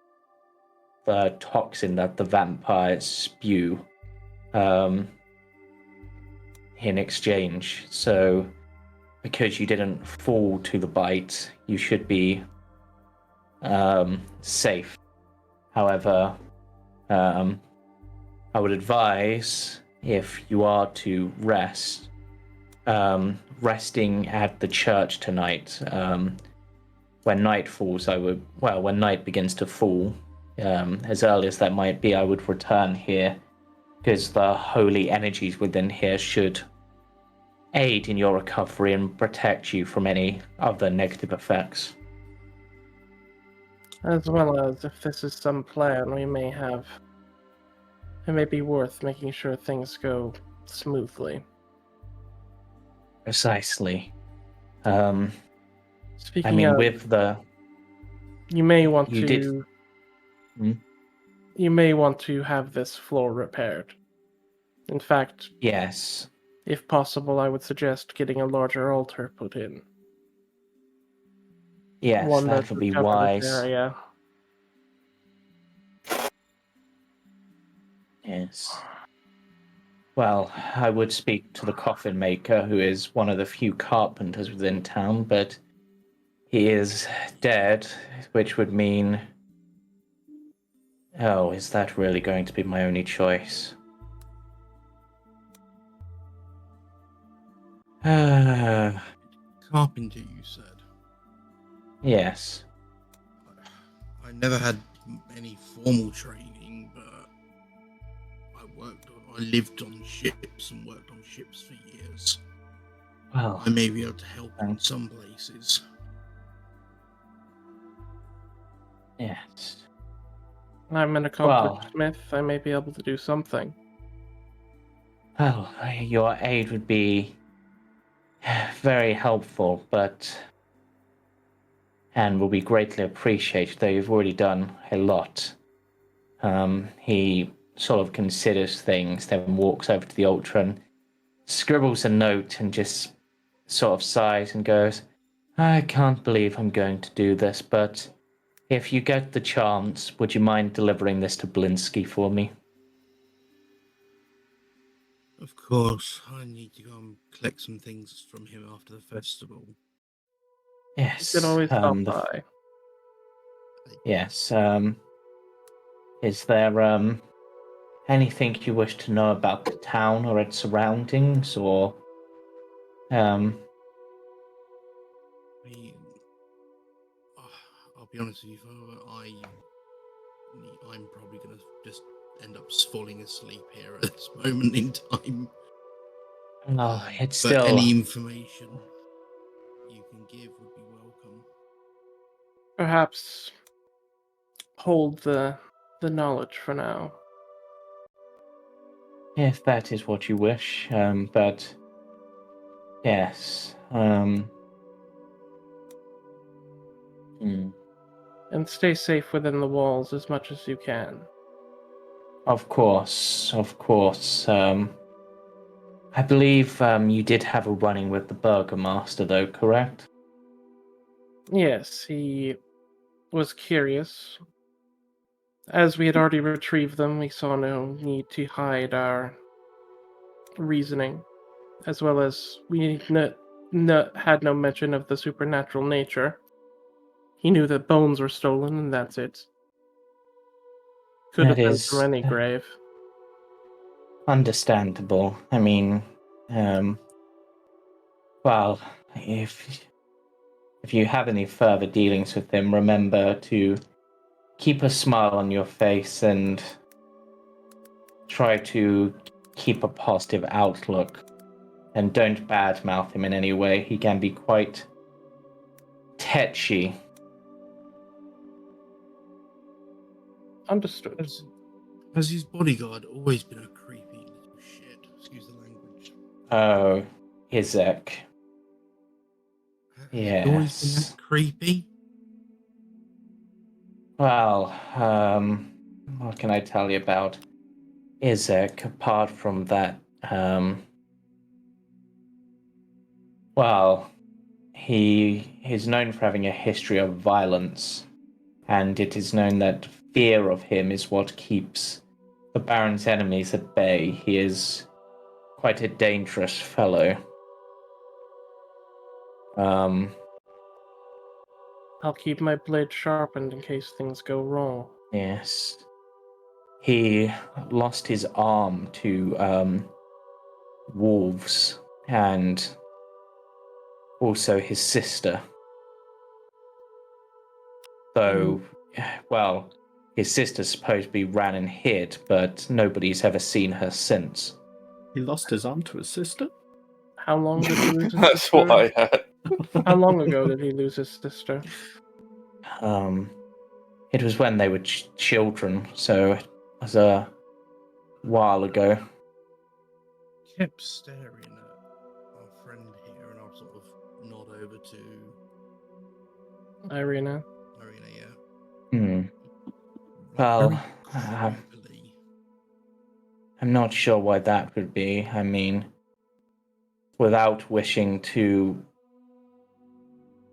the toxin that the vampires spew in exchange. So, because you didn't fall to the bite, you should be safe. However, I would advise, if you are to rest, resting at the church tonight. When night falls, when night begins to fall, as early as that might be, I would return here, because the holy energies within here should aid in your recovery and protect you from any other negative effects. As well as, if this is some plan we may have, it may be worth making sure things go smoothly. Precisely. Speaking of, with the... You may want you to... did... You may want to have this floor repaired. In fact... Yes. If possible, I would suggest getting a larger altar put in. Yes, One that would be cover wise. This area. Yes. Well, I would speak to the coffin maker, who is one of the few carpenters within town, but he is dead, which would mean... Oh, is that really going to be my only choice? Carpenter, you said? Yes. I never had any formal training, but I lived on ships and worked on ships for years. Well, I may be able to help in some places. Yes. I'm an accomplished smith. I may be able to do something. Well, your aid would be very helpful, and will be greatly appreciated, though you've already done a lot. He sort of considers things, then walks over to the altar and scribbles a note and just sort of sighs and goes, I can't believe I'm going to do this, but if you get the chance, would you mind delivering this to Blinsky for me? Of course, I need to go and collect some things from him after the festival. Yes. You can always stop by. Yes. Is there anything you wish to know about the town or its surroundings, or I'll be honest with you, Father, I'm probably going to just end up falling asleep here at this moment in time. No, it's but still... any information you can give would be welcome. Perhaps hold the knowledge for now. If that is what you wish, but yes. And stay safe within the walls as much as you can. Of course, of course. I believe you did have a run-in with the Burgomaster, though, correct? Yes, he was curious. As we had already retrieved them, we saw no need to hide our reasoning, as well as we had no mention of the supernatural nature. He knew that bones were stolen, and that's it. Could have That been is from any grave. understandable. I mean, well, if you have any further dealings with him, remember to keep a smile on your face and try to keep a positive outlook. And don't badmouth him in any way. He can be quite tetchy. Understood. Has his bodyguard always been a creepy little shit? Excuse the language. Oh, Izek. Has he always been Yes. that creepy? Well, what can I tell you about Izek, apart from that, well, he is known for having a history of violence, and it is known that fear of him is what keeps the Baron's enemies at bay. He is quite a dangerous fellow. I'll keep my blade sharpened in case things go wrong. Yes. He lost his arm to wolves and also his sister. So, well, his sister supposedly ran and hid, but nobody's ever seen her since. He lost his arm to his sister? How long did he lose his That's sister? what I heard. How long ago did he lose his sister? It was when they were children, so it was a while ago. Kept staring at our friend here, and I'll sort of nod over to Irina. yeah. Well, Very creepily. I'm not sure why that would be. I mean, without wishing to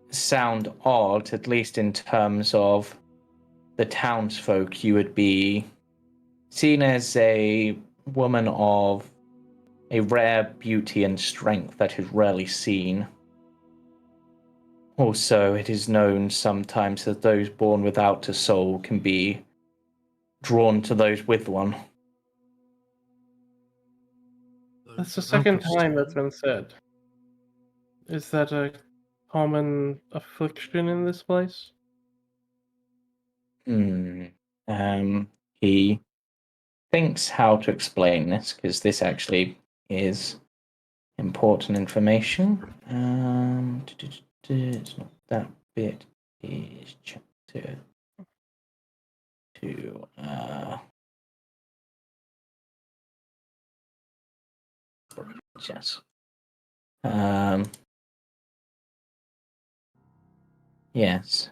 sound odd, at least in terms of the townsfolk, you would be seen as a woman of a rare beauty and strength that is rarely seen. Also, it is known sometimes that those born without a soul can be drawn to those with one. That's the second time that's been said. Is that a common affliction in this place? He thinks how to explain this, because this actually is important information. It's not that bit. Is chapter 2. Yes. Yes.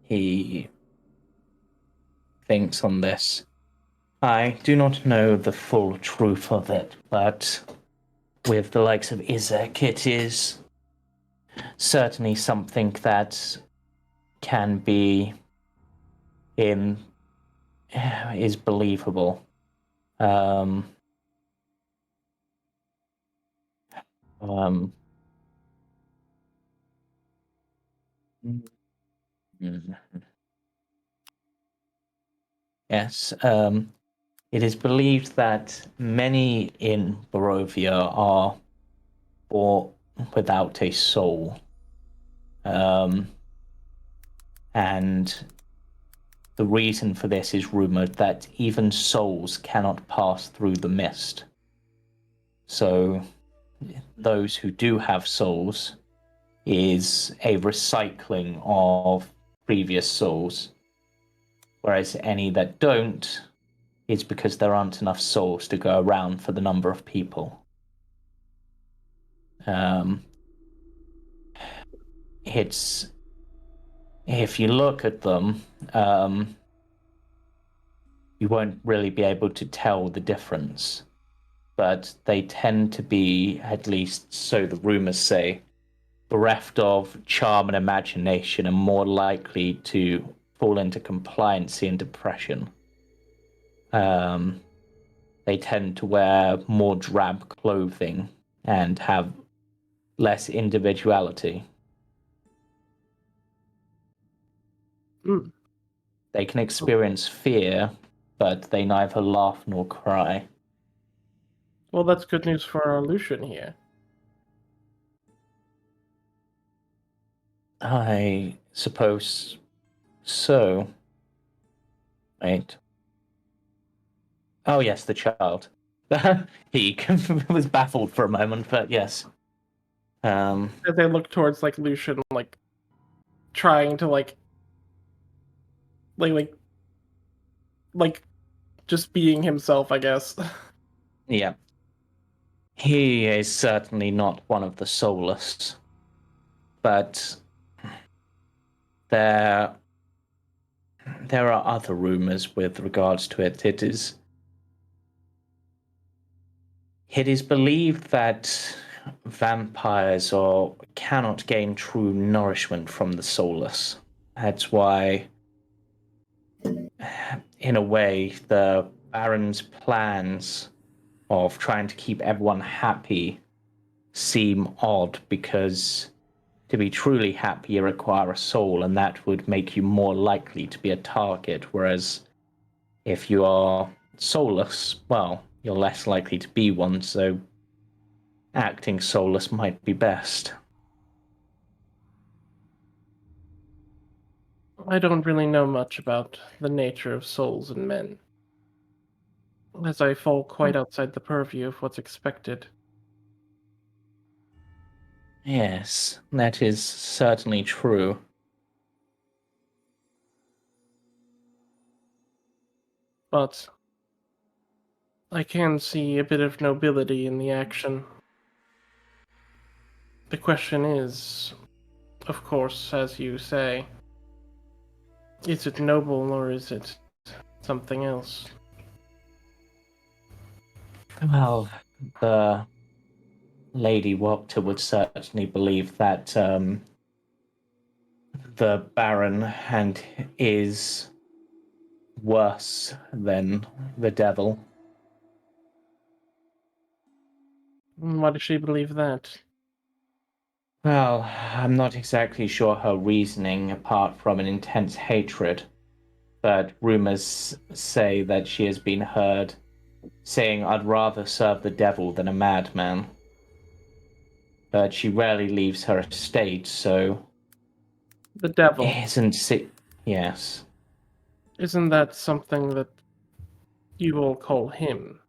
He thinks on this. I do not know the full truth of it, but with the likes of Izek, it is certainly something that can be is believable. Yes, it is believed that many in Barovia are born without a soul. And the reason for this is rumored that even souls cannot pass through the mist. So those who do have souls is a recycling of previous souls, whereas any that don't is because there aren't enough souls to go around for the number of people. It's, if you look at them, you won't really be able to tell the difference. but they tend to be, at least so the rumors say, bereft of charm and imagination and more likely to fall into compliancy and depression. They tend to wear more drab clothing and have less individuality. Mm. They can experience fear, but they neither laugh nor cry. Well, that's good news for our Lucian here. I suppose so. Right. Oh, yes, the child. He was baffled for a moment, but yes. As they look towards like Lucian, like trying to like just being himself, I guess. Yeah. He is certainly not one of the soulless, but there are other rumors with regards to it. It is believed that vampires cannot gain true nourishment from the soulless. That's why, in a way, the Baron's plans of trying to keep everyone happy seem odd, because to be truly happy you require a soul, and that would make you more likely to be a target, whereas if you are soulless, well, you're less likely to be one, so acting soulless might be best. I don't really know much about the nature of souls in men, as I fall quite outside the purview of what's expected. Yes, that is certainly true. But I can see a bit of nobility in the action. The question is, of course, as you say, is it noble or is it something else? Well, the Lady Wachter would certainly believe that the Baron is worse than the devil. Why does she believe that? Well, I'm not exactly sure her reasoning apart from an intense hatred, but rumors say that she has been heard saying, "I'd rather serve the devil than a madman." But she rarely leaves her estate, so The devil. Yes. Isn't that something that you all call him?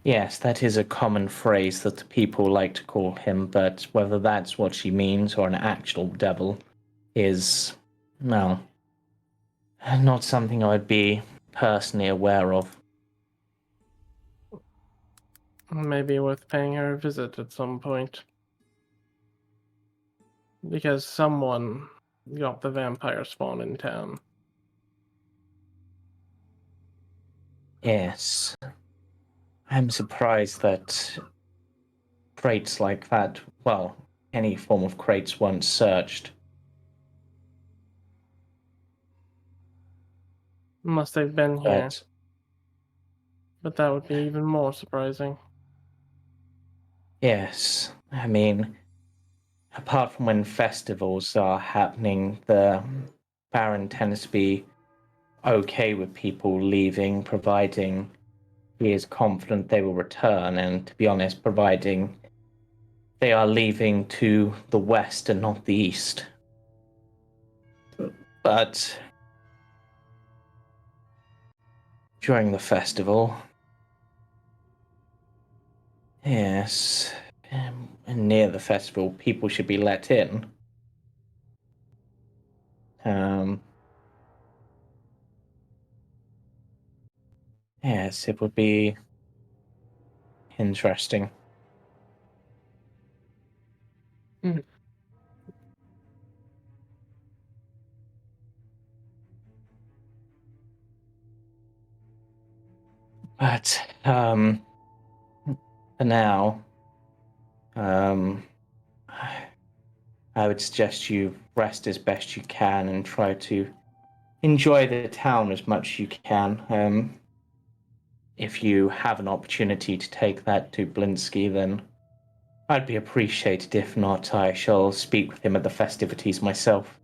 Yes, that is a common phrase that the people like to call him, but whether that's what she means or an actual devil is, no, not something I'd be personally aware of. Maybe worth paying her a visit at some point. Because someone got the vampire spawn in town. Yes. I'm surprised that crates like that, well, any form of crates weren't searched. Must have been here. But But that would be even more surprising. yes, I mean, apart from when festivals are happening, the Baron tends to be okay with people leaving, providing he is confident they will return, and to be honest, providing they are leaving to the west and not the east. But during the festival, yes, and near the festival, people should be let in. Yes, it would be interesting. Mm. But for now, I would suggest you rest as best you can and try to enjoy the town as much as you can. If you have an opportunity to take that to Blinsky, then I'd be appreciated. If not, I shall speak with him at the festivities myself.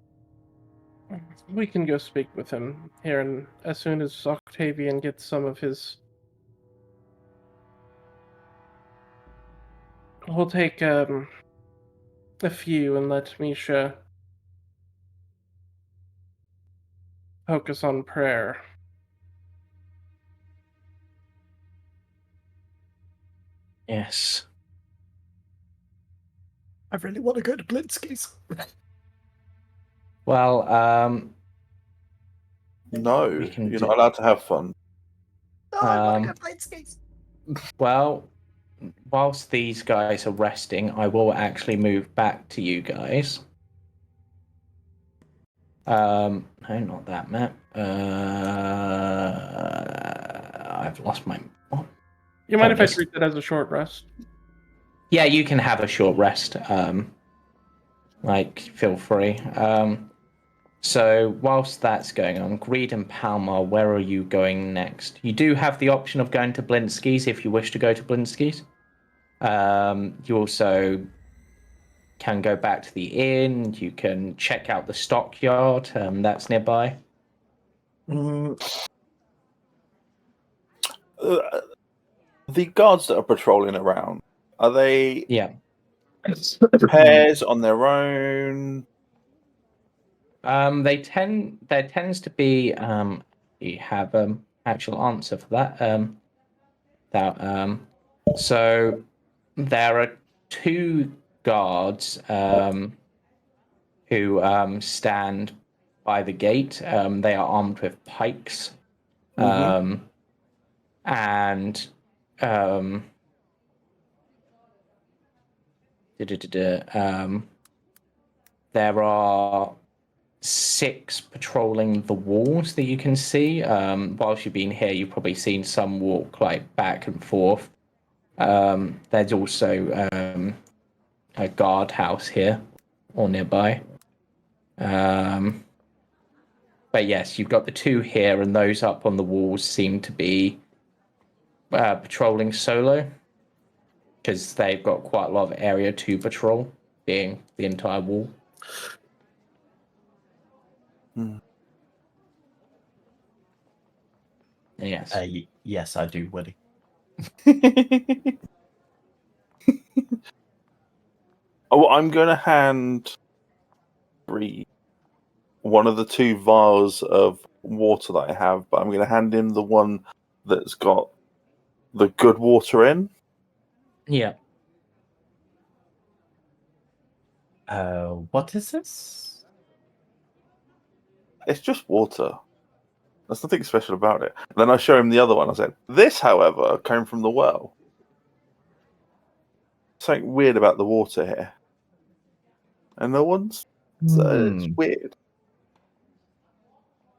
We can go speak with him here, and as soon as Octavian gets some of his... We'll take a few and let Misha focus on prayer. Yes. I really want to go to Blinsky's. Well, No, you're not allowed to have fun. No, I want to go to Blinsky's. Well, whilst these guys are resting, I will actually move back to you guys. No, not that map. I've lost my... What? You mind if I treat that as a short rest? Yeah, you can have a short rest. Feel free. So whilst that's going on, Greed and Palmar, where are you going next? You do have the option of going to Blinsky's if you wish to go to Blinsky's. You also can go back to the inn. You can check out the stockyard that's nearby. The guards that are patrolling around, are they pairs on their own? There tends to be you have actual answer for that. So there are two guards who stand by the gate. They are armed with pikes. And there are 6 patrolling the walls that you can see. Whilst you've been here, you've probably seen some walk back and forth. There's also a guardhouse here or nearby. But yes, you've got the 2 here, and those up on the walls seem to be patrolling solo, because they've got quite a lot of area to patrol, being the entire wall. Yes. Yes, I do, Woody. I'm going to hand Reed one of the 2 vials of water that I have, but I'm going to hand him the one that's got the good water in. Yeah. What is this? It's just water. There's nothing special about it. And then I show him the other one. I said, this, however, came from the well. Something weird about the water here. And no one's... it's weird.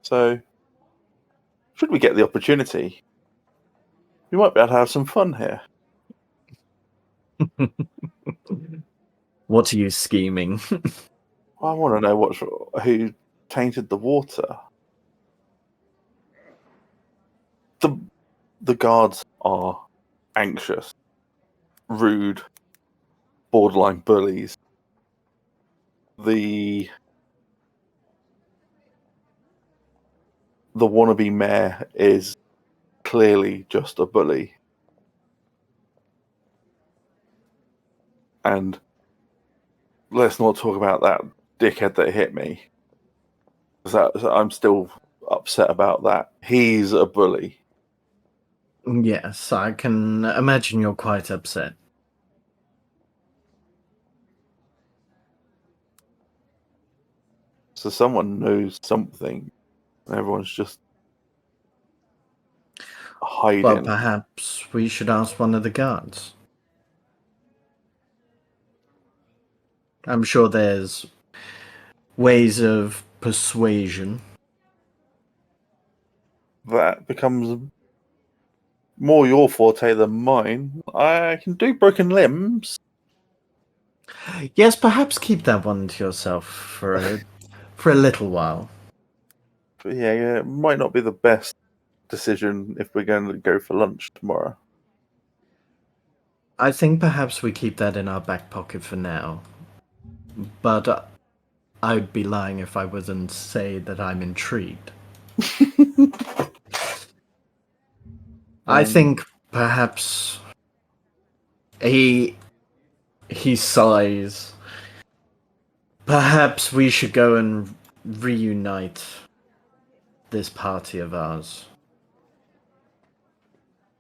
So, should we get the opportunity, we might be able to have some fun here. What are you scheming? I want to know who tainted the water. The guards are anxious, rude, borderline bullies. The wannabe mayor is clearly just a bully. And let's not talk about that dickhead that hit me. I'm still upset about that. He's a bully. Yes, I can imagine you're quite upset. So someone knows something. Everyone's just hiding. Well, perhaps we should ask one of the guards. I'm sure there's ways of persuasion. That becomes more your forte than mine. I can do broken limbs. Yes, perhaps keep that one to yourself for a little while. But yeah, it might not be the best decision if we're going to go for lunch tomorrow. I think perhaps we keep that in our back pocket for now. But I'd be lying if I wouldn't say that I'm intrigued. I think perhaps he sighs. Perhaps we should go and reunite this party of ours.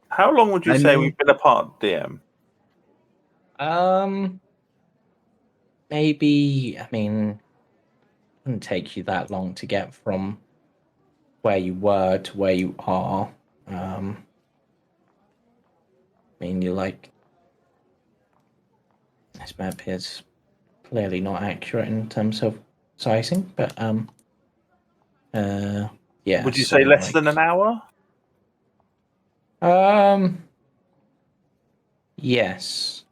How long would you say we've been apart, DM? Maybe, I mean, it wouldn't take you that long to get from where you were to where you are. I mean, you're like, this map is clearly not accurate in terms of sizing, but yeah. Would you say less than an hour? Yes.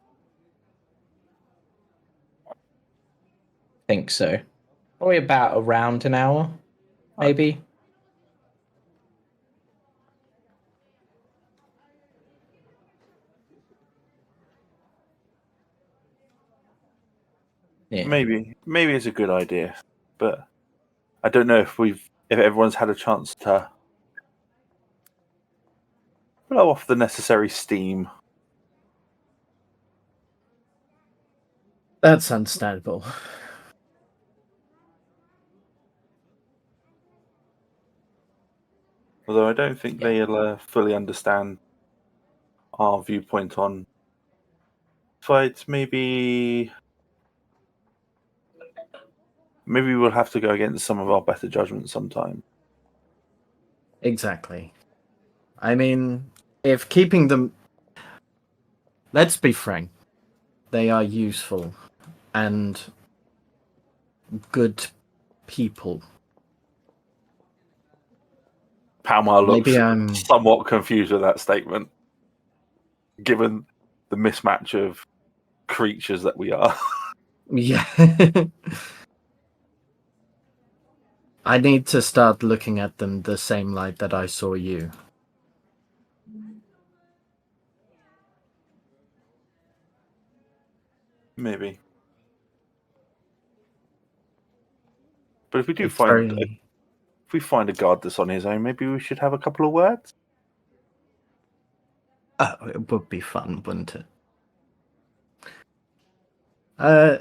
Think so. Probably about around an hour, maybe. Yeah. Maybe it's a good idea, but I don't know if everyone's had a chance to blow off the necessary steam. That's understandable. Although I don't think they'll fully understand our viewpoint on fights. Maybe we'll have to go against some of our better judgment sometime. Exactly. I mean, if keeping them... Let's be frank. They are useful and good people. Palmar looks Maybe I'm somewhat confused with that statement, given the mismatch of creatures that we are. Yeah. I need to start looking at them the same light that I saw you. Maybe. But if we do It's if we find a guard that's on his own, maybe we should have a couple of words. Oh, it would be fun, wouldn't it? There's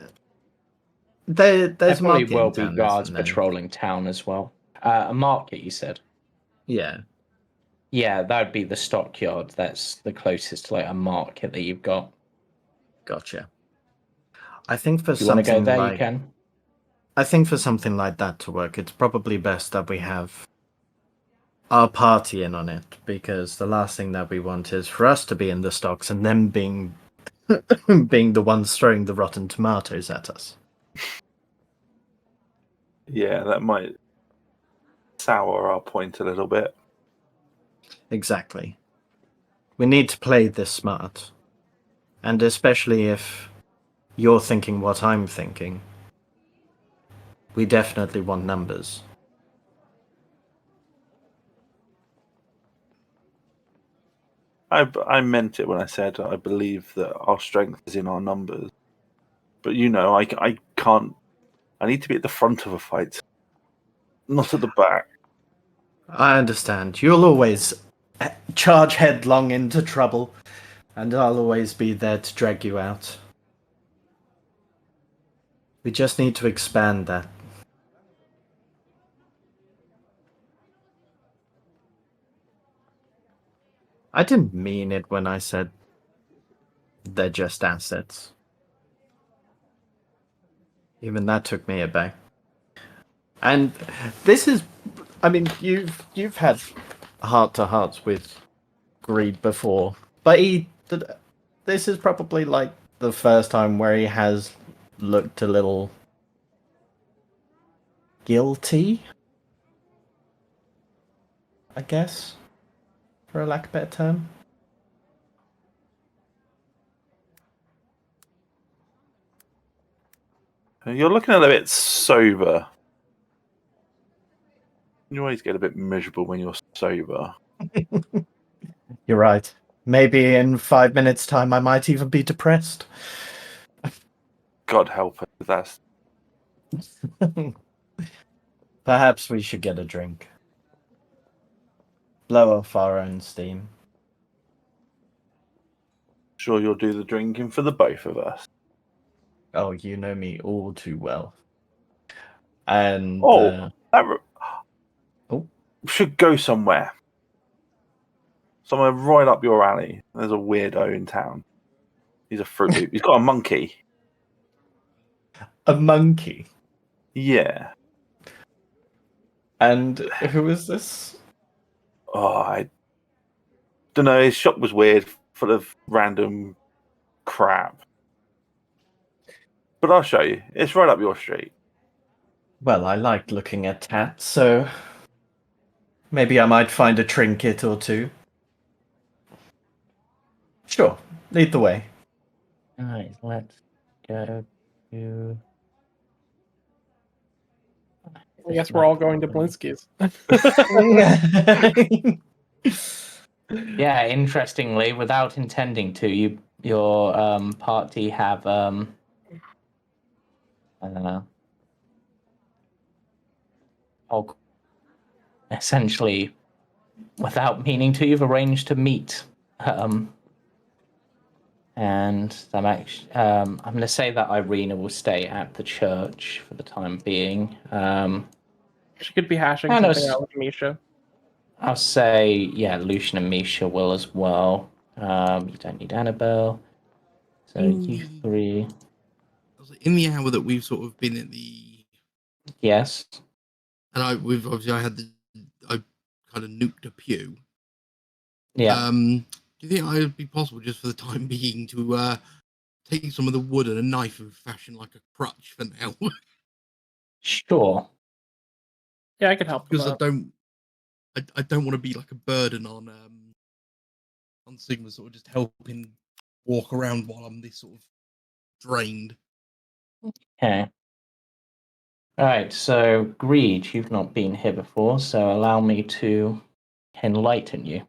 There probably market will in be town, guards isn't there? patrolling town as well. A market, you said? Yeah. Yeah, that would be the stockyard. That's the closest to like a market that you've got. Gotcha. I think for If you want to go something there, like you can. I think for something like that to work, it's probably best that we have our party in on it, because the last thing that we want is for us to be in the stocks and them being being the ones throwing the rotten tomatoes at us. Yeah, that might sour our point a little bit. Exactly. We need to play this smart. And especially if you're thinking what I'm thinking, we definitely want numbers. I meant it when I said I believe that our strength is in our numbers. But I can't. I need to be at the front of a fight, not at the back. I understand. You'll always charge headlong into trouble, and I'll always be there to drag you out. We just need to expand that. I didn't mean it when I said they're just assets. Even that took me aback. And this is, I mean, you've had heart-to-hearts with Greed before, but this is probably like the first time where he has looked a little guilty, I guess, for a lack of a better term. You're looking a little bit sober. You always get a bit miserable when you're sober. You're right. Maybe in 5 minutes' time I might even be depressed. God help us. That's Perhaps we should get a drink. Blow off our own steam. sure you'll do the drinking for the both of us. Oh, you know me all too well. And Oh, oh, should go somewhere. Somewhere right up your alley. There's a weirdo in town. He's a Fruit Loop. He's got a monkey. a monkey. Yeah. And who is this? Oh, I don't know. His shop was weird, full of random crap. But I'll show you. It's right up your street. Well, I like looking at tats, so maybe I might find a trinket or two. Sure, lead the way. Alright, let's go to... I guess we're all going to Blinsky's. Yeah, interestingly, without intending to, your party have I don't know. Essentially, without meaning to, you've arranged to meet. And I'm actually I'm going to say that Irina will stay at the church for the time being. She could be hashing And something out with Misha. I'll say, yeah, Lucian and Misha will as well. You don't need Annabelle. So you three. In the hour that we've sort of been at the... Yes. And I kind of nuked a pew. Yeah. Do you think it would be possible, just for the time being, to take some of the wood and a knife and fashion like a crutch for now? Sure. Yeah, I could help. Because I don't want to be like a burden on Sigma, sort of just helping walk around while I'm this sort of drained. Okay. All right. So, Greed, you've not been here before, so allow me to enlighten you.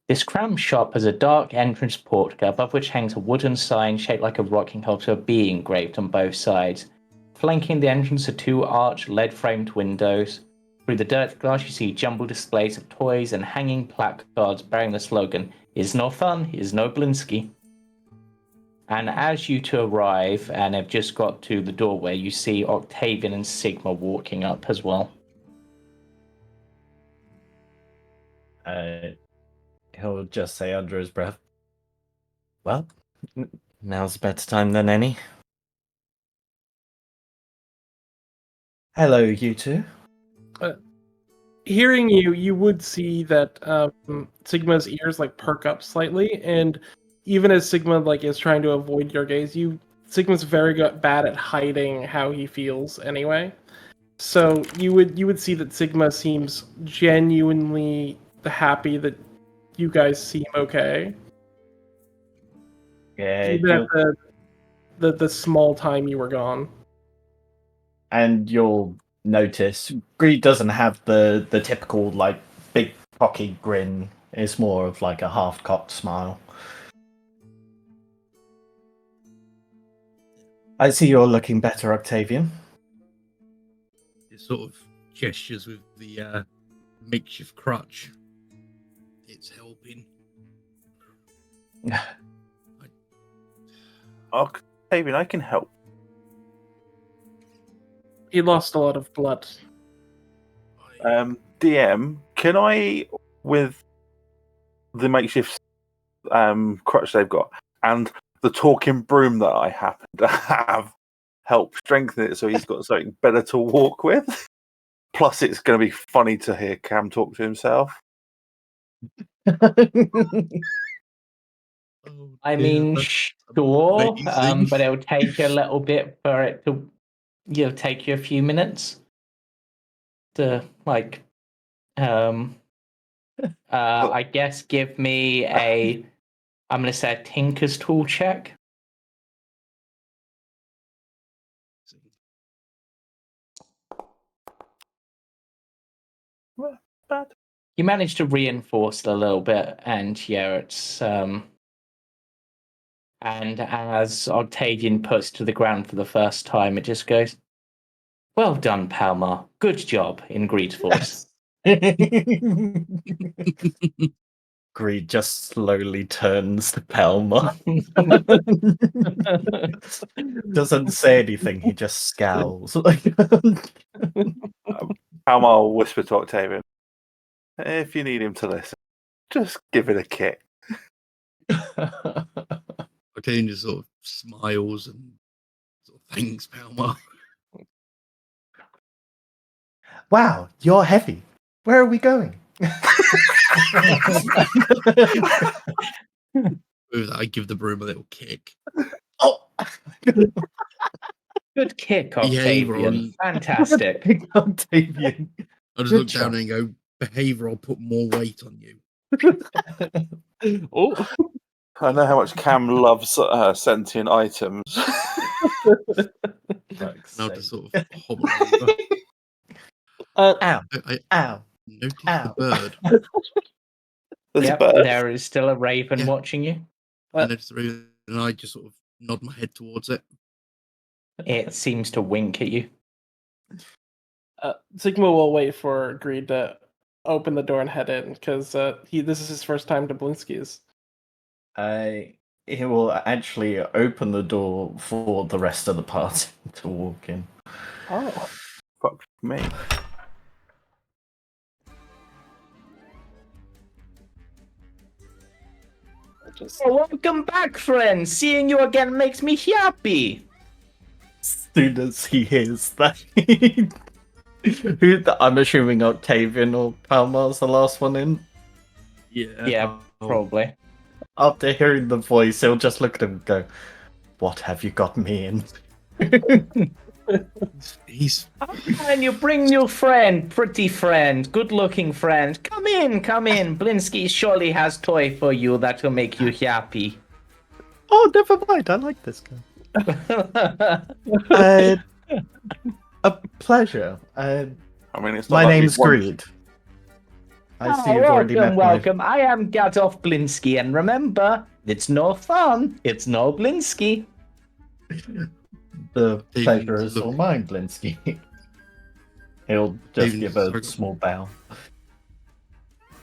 This cramped shop has a dark entrance portico above which hangs a wooden sign shaped like a rocking horse with a bee engraved on both sides. Flanking the entrance are two arched, lead-framed windows. Through the dirt glass you see jumbled displays of toys and hanging placards bearing the slogan, "Is no fun, is no Blinsky." And as you two arrive and have just got to the doorway, you see Octavian and Sigma walking up as well. He'll just say under his breath, well, now's a better time than any. Hello, you two. Hearing you would see that Sigma's ears like perk up slightly, and even as Sigma like is trying to avoid your gaze, Sigma's very bad at hiding how he feels anyway. So you would see that Sigma seems genuinely happy that you guys seem okay. Yeah, even at the small time you were gone. And you'll notice Greed doesn't have the typical like big cocky grin. It's more of like a half-cocked smile. I see you're looking better, Octavian. It sort of gestures with the makeshift crutch. It's helping. Octavian, I can help. He lost a lot of blood. DM, can I, with the makeshift crutch they've got and the talking broom that I happen to have, help strengthen it so he's got something better to walk with? Plus, it's going to be funny to hear Cam talk to himself. I mean, sure, but it'll take you a little bit for it to, take you a few minutes to, I guess give me I'm going to say a Tinker's Tool check. Bad. You managed to reinforce it a little bit, and yeah, it's and as Octavian puts to the ground for the first time, it just goes, "Well done, Palmar. Good job," in Greed's voice. Greed just slowly turns to Palmar. Doesn't say anything, he just scowls. Palmar will whisper to Octavian, if you need him to listen, just give it a kick. Octavian just sort of smiles and sort of thanks Palmar. Wow, you're heavy. Where are we going? With that, I give the broom a little kick. Oh! Good kick, Behave, Octavian. Fantastic. Octavian. I just Good look down and go, behave or I'll put more weight on you. Oh. I know how much Cam loves sentient items. And I'll just sort of hobble over. Ow. I noticed the bird. There's a Yep, bird. there is still a raven Yeah. watching you. I noticed the raven and I just sort of nod my head towards it. It seems to wink at you. Sigma will wait for Greed to open the door and head in, because this is his first time to Blinsky's. He will actually open the door for the rest of the party to walk in. Oh. Fuck me. Oh, welcome back, friends. Seeing you again makes me happy. As soon as he hears that, I'm assuming Octavian or Palmar's the last one in. Yeah, probably. After hearing the voice, he'll just look at him and go, "What have you got me in?" He's And you bring your friend, pretty friend, good-looking friend. Come in, come in. Blinsky surely has toy for you that will make you happy. Oh, never mind. I like this guy. A pleasure. I mean, it's not My like name's we want- Greed. I see you've already met welcome. I am Gadolf Blinsky, and remember, it's no fun. It's no Blinsky. The David, pleasure is look. all mine, Blinsky. He'll just David, give a sorry. small bow.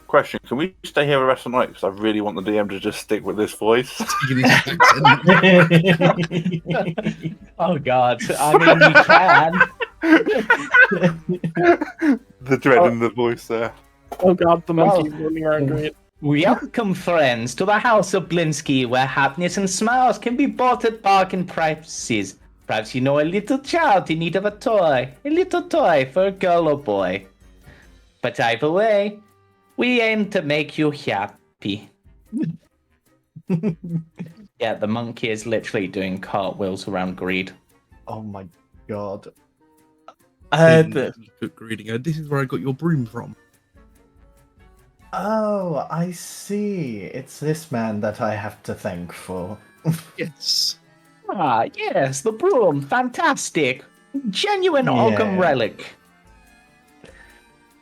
Question, can we stay here the rest of the night? Because I really want the DM to just stick with this voice. speaking this accent. Oh, God. I mean, you can. The dread in the voice there. Oh god, the monkey running around Greed. Welcome, friends, to the House of Blinsky, where happiness and smiles can be bought at bargain prices. Perhaps you know a little child in need of a little toy for a girl or boy. But either way, we aim to make you happy. Yeah, the monkey is literally doing cartwheels around Greed. Oh my god. Good greeting. This is where I got your broom from. Oh, I see. It's this man that I have to thank for. Yes. Ah, yes, the broom. Fantastic. Genuine Ogham relic.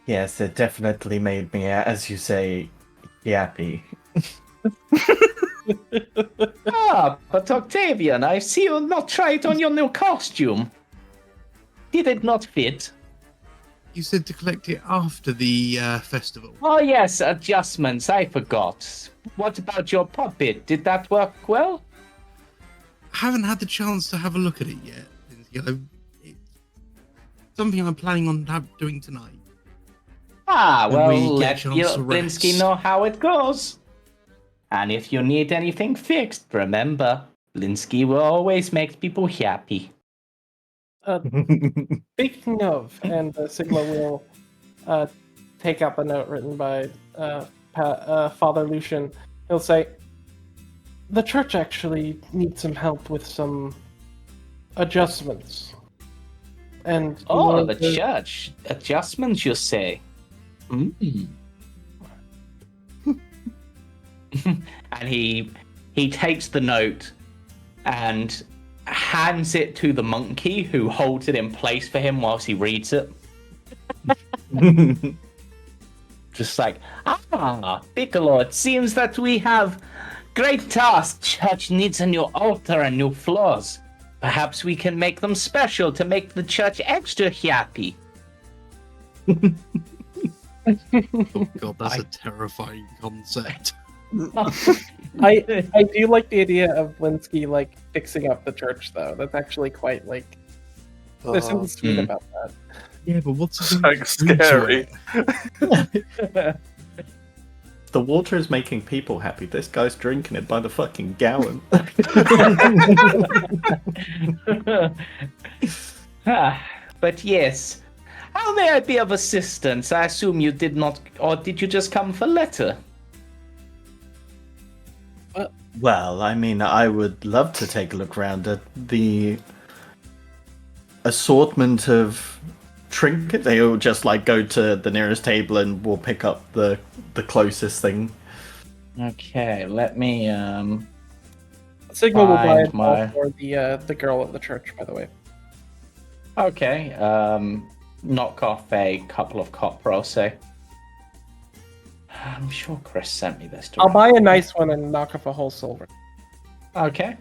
Yes, it definitely made me, as you say, happy. Ah, but Octavian, I see you not try it on your new costume. Did it not fit? You said to collect it after the festival. Oh yes, adjustments, I forgot. What about your puppet? Did that work well? I haven't had the chance to have a look at it yet. It's something I'm planning on doing tonight. Ah, When we well, get a let chance your to Blinsky rest. know how it goes. And if you need anything fixed, remember, Blinsky will always make people happy. Speaking of, and Sigma will take up a note written by Father Lucian. He'll say, the church actually needs some help with some adjustments. And Oh, the church. Adjustments, you say? Mm. And he takes the note and hands it to the monkey, who holds it in place for him whilst he reads it. Just like, Piccolo, it seems that we have great task. Church needs a new altar and new floors. Perhaps we can make them special to make the church extra happy. Oh god, that's a terrifying concept. I do like the idea of Blinsky like fixing up the church though. That's actually quite like there's something sweet about that. Yeah, but what's so scary? The water is making people happy. This guy's drinking it by the fucking gallon. But yes, how may I be of assistance? I assume you did not, or did you just come for letter? Well, I mean, I would love to take a look around at the assortment of trinkets. They all just like go to the nearest table and we'll pick up the closest thing. Okay, let me Sigma will buy it my... for the girl at the church, by the way. Okay, knock off a couple of copper, I'll say. I'm sure Chris sent me this. I'll buy a nice one and knock off a whole silver. Okay.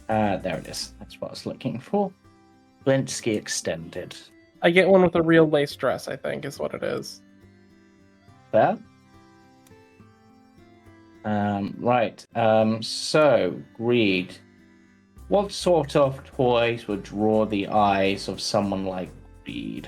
There it is. That's what I was looking for. Blinsky Extended. I get one with a real lace dress, I think, is what it is. There. Right. So, Greed. What sort of toys would draw the eyes of someone like Greed?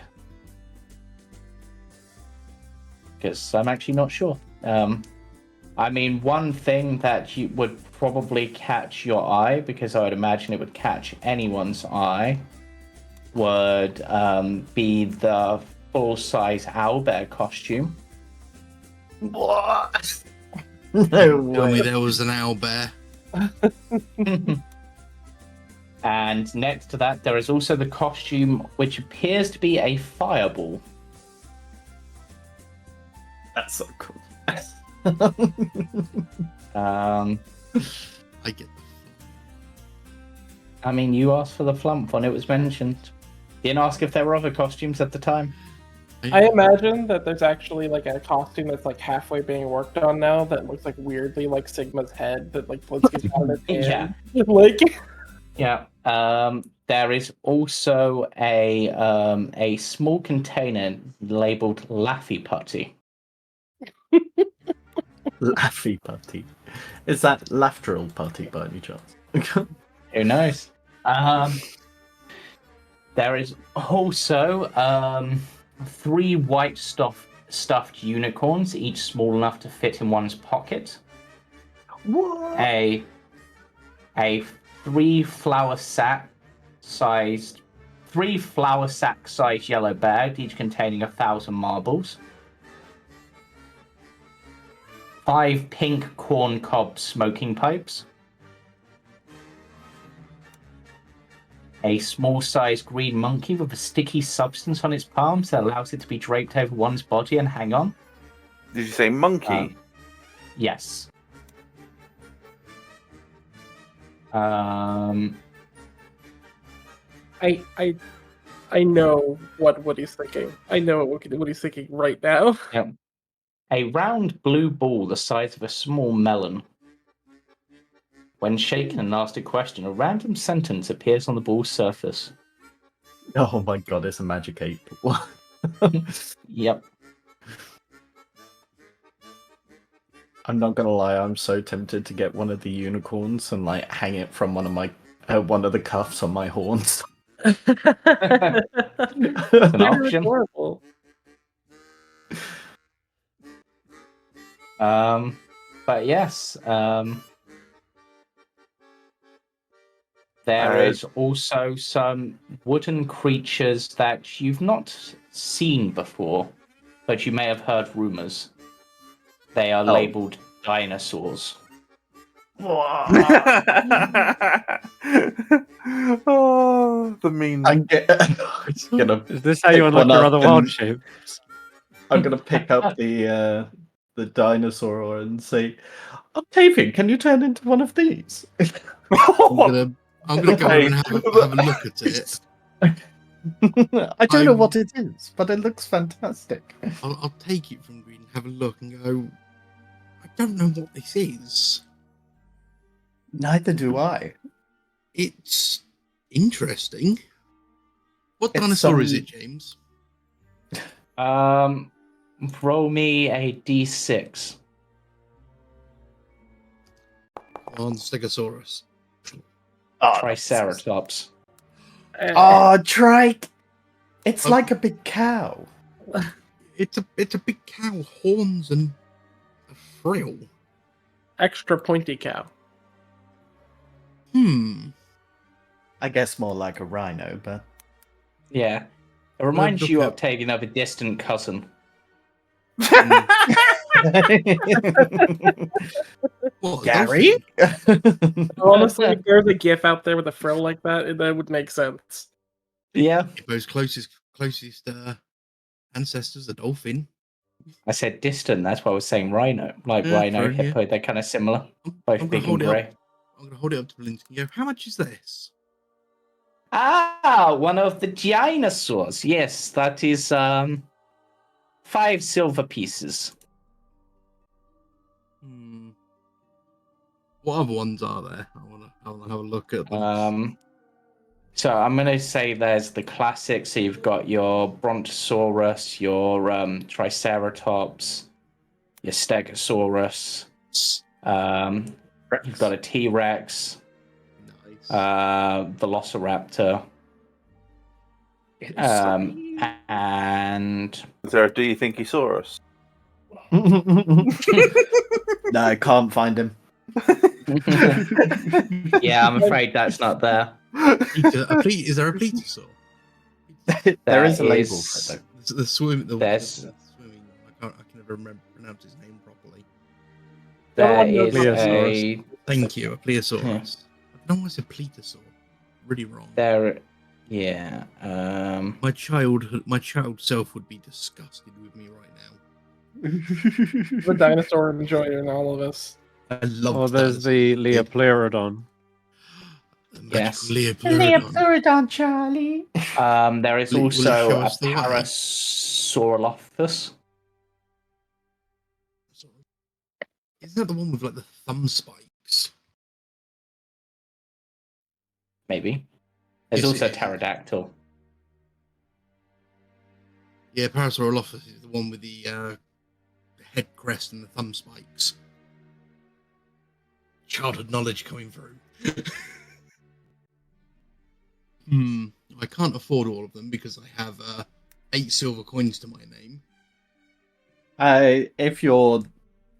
Because I'm actually not sure. I mean, one thing that you would probably catch your eye, because I would imagine it would catch anyone's eye, would be the full-size owlbear costume. What? No Tell me there was an owlbear. And next to that, there is also the costume which appears to be a fireball. That's so cool. I get I mean, you asked for the flump when it was mentioned. Didn't ask if there were other costumes at the time. I imagine that there's actually like a costume that's like halfway being worked on now that looks like weirdly like Sigma's head that like Blinsky's found his hand. Yeah. Like Yeah. There is also a small container labeled Laffy Putty. Laffy Putty. Is that Laughtral Putty by any chance? Who knows? There is also 3 white stuffed unicorns, each small enough to fit in one's pocket. What? A 3 flour sack sized yellow bag, each containing 1,000 marbles. 5 pink corn cob smoking pipes. A small-sized green monkey with a sticky substance on its palms that allows it to be draped over one's body and hang on. Did you say monkey? Yes. I know what he's thinking. I know what he's thinking right now. Yep. A round blue ball the size of a small melon. When shaken and asked a question, a random sentence appears on the ball's surface. Oh my god, it's a magic 8. Yep. I'm not gonna lie, I'm so tempted to get one of the unicorns and like hang it from one of the cuffs on my horns. It's an option. Horrible. But yes, there is also some wooden creatures that you've not seen before, but you may have heard rumors. They are labeled dinosaurs. Oh, the mean. Is this how you unlock your other wild shapes? I'm gonna pick up the the dinosaur and say, Octavian, can you turn into one of these? I'm gonna go over and have a look at it. I don't know what it is, but it looks fantastic. I'll take it from Green, have a look, and go. I don't know what this is. Neither do I. It's interesting. What It's dinosaur is it, James? Roll me a d6. On Stegosaurus. Triceratops. Oh, Drake! It's like a big cow. It's a big cow, horns and a frill. Extra pointy cow. I guess more like a rhino, but Yeah. It reminds look you, up- Octavian, of a distant cousin. What, Gary? Honestly, if there's a GIF out there with a frill like that, that would make sense. Yeah. Those closest ancestors, the dolphin. I said distant, that's why I was saying rhino. Like Yeah, rhino, true, yeah. hippo, they're kind of similar. Both I'm big gonna and grey. I'm gonna hold it up to Blinsky and go, how much is this? Ah, one of the dinosaurs. Yes, that is 5 silver pieces. What other ones are there? I wanna have a look at them. So I'm gonna say there's the classic. So you've got your Brontosaurus, your Triceratops, your Stegosaurus. You've got a T-Rex, Velociraptor, and Is there a Do You Think He Saw Us? No, I can't find him. yeah, I'm afraid that's not there. Is there a plesiosaur? There is a label for it, though. The swimming. There's- Swimming. I can never pronounce his name properly. There is Plesiosaurus. Thank you, a plesiosaurus. I don't want to say plesiosaur. Really wrong. there. Yeah. My child self would be disgusted with me right now. The dinosaur enjoyer in all of us. I love. Oh, there's the Leopleurodon. Yes. Leopterodon, Charlie. There is Will you also show a us the way? Parasaurolophus. Isn't that the one with like the thumb spikes? Maybe. There's Yes, also a it is. pterodactyl. Yeah, Parasaurolophus is the one with the head crest and the thumb spikes. Childhood knowledge coming through. I can't afford all of them because I have 8 silver coins to my name. If you're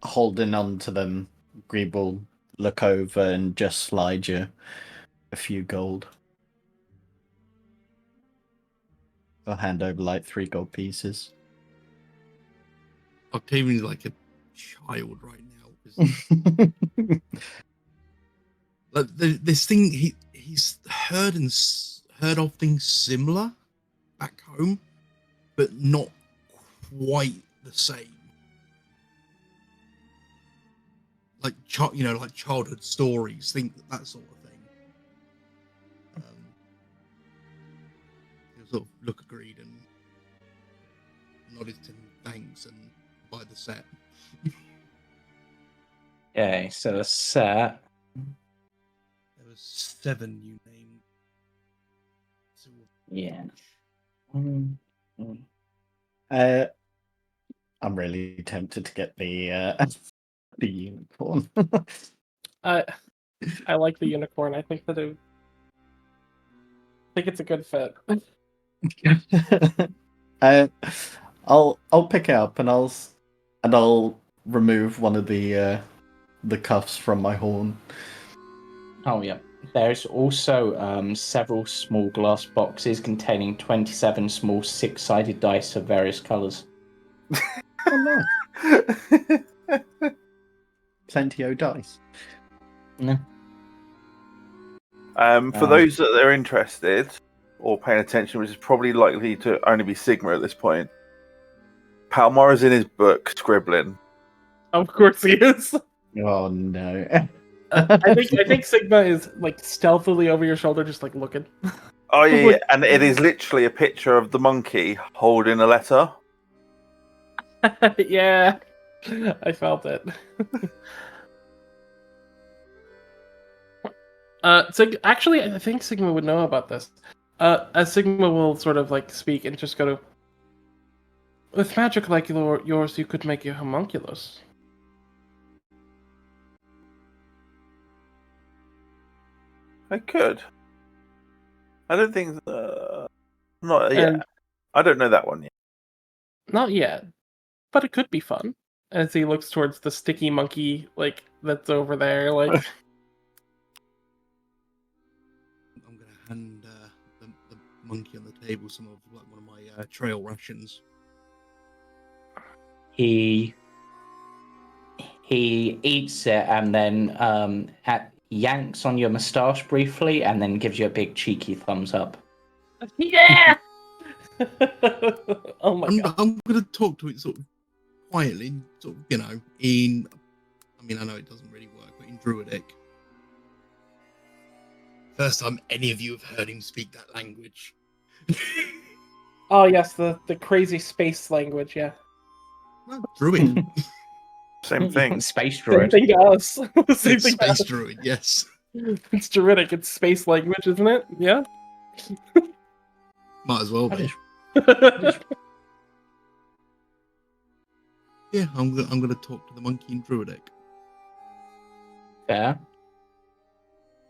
holding on to them, Grebe will look over and just slide you a few gold. I'll hand over like 3 gold pieces. Octavian's like a child right now. 'Cause, like, this thing, he's heard of things similar back home, but not quite the same. Like like childhood stories, that sort of thing. He'll sort of look agreed and nodded to him, thanks, and buy the set. Okay, so the set. There was 7 you named. Yeah. I'm really tempted to get the unicorn. I like the unicorn. I think it's a good fit. I'll pick it up and I'll remove one of the cuffs from my horn. Oh, yeah. There's also several small glass boxes containing 27 small 6-sided dice of various colours. Oh, nice. Plenty of dice. Yeah. For those that are interested or paying attention, which is probably likely to only be Sigma at this point, Palmar is in his book scribbling, Of course he is. Oh no. I think Sigma is like stealthily over your shoulder, just like looking. Oh yeah, and it is literally a picture of the monkey holding a letter. Yeah, I felt it. Actually, I think Sigma would know about this. As Sigma will sort of like speak and just go to, with magic like yours, you could make a homunculus. I could. I don't think. Not yet. And I don't know that one yet. not yet, but it could be fun. As he looks towards the sticky monkey, like that's over there, like. I'm going to hand the monkey on the table some of like one of my trail rations. He eats it and then yanks on your moustache briefly and then gives you a big cheeky thumbs up. Yeah. Oh my god! I'm going to talk to it sort of quietly, sort of, I know it doesn't really work, but in Druidic. First time any of you have heard him speak that language. Oh yes, the crazy space language, yeah. Well, Druid. Same thing. Space Same druid. thing to us. Same It's thing to space us. Druid, yes. It's Druidic, it's space language, isn't it? Yeah? Might as well be. Yeah, I'm gonna talk to the monkey in Druidic. Fair.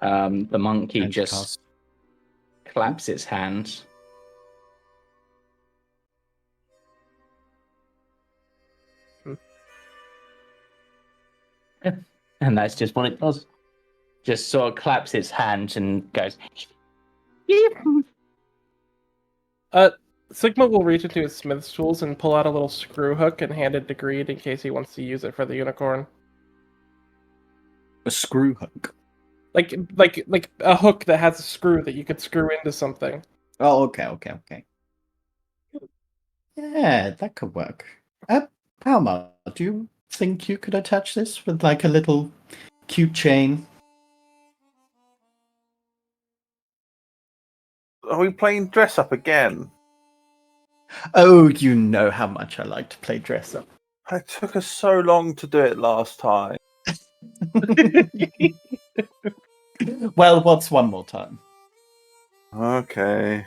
The monkey And just cast. claps its hands. And that's just what it does. Just sort of claps its hands and goes. Sigma will reach into his smith's tools and pull out a little screw hook and hand it to Greed in case he wants to use it for the unicorn. A screw hook. Like a hook that has a screw that you could screw into something. Oh, okay. Yeah, that could work. Palmar, do you think you could attach this with like a little cute chain? Are we playing dress up again? Oh, you know how much I like to play dress up. It took us so long to do it last time. Well, what's one more time? Okay.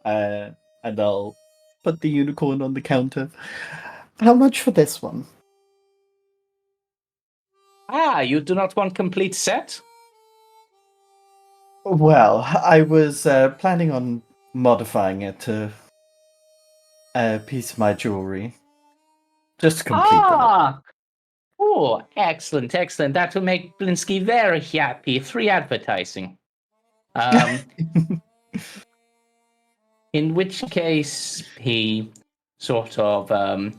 And I'll put the unicorn on the counter. How much for this one? You do not want complete set? Well, I was planning on modifying it to a piece of my jewelry. Just to complete them. Oh, excellent. That will make Blinsky very happy. Free advertising. In which case, he sort of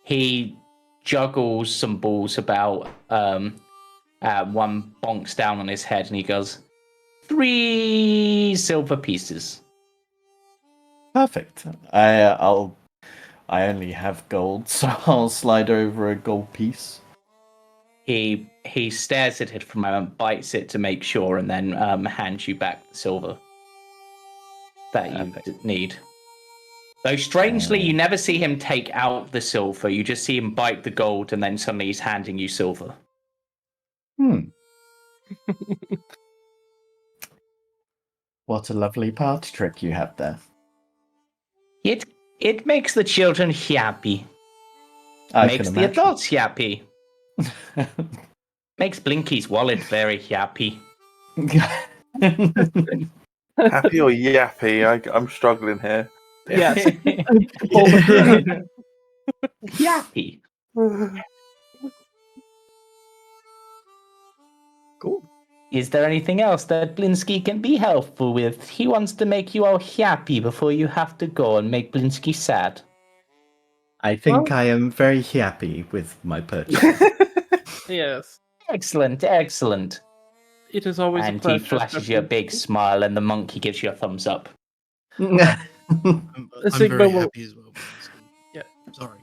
he juggles some balls about. One bonks down on his head, and he goes, 3 silver pieces. Perfect. I only have gold, so I'll slide over a gold piece. He stares at it for a moment, bites it to make sure, and then hands you back the silver that you need. Though strangely, you never see him take out the silver. You just see him bite the gold, and then suddenly he's handing you silver. What a lovely party trick you have there. It makes the children happy. Makes the adults happy. Makes Blinky's wallet very happy. Happy or yappy? I'm struggling here. Yes. Yappy. Cool. Is there anything else that Blinsky can be helpful with? He wants to make you all happy before you have to go and make Blinsky sad. I think I am very happy with my purchase. Yes. Excellent. It is always and a pleasure. he flashes you a big smile, and the monkey gives you a thumbs up. I'm very happy as well. Yeah. Sorry.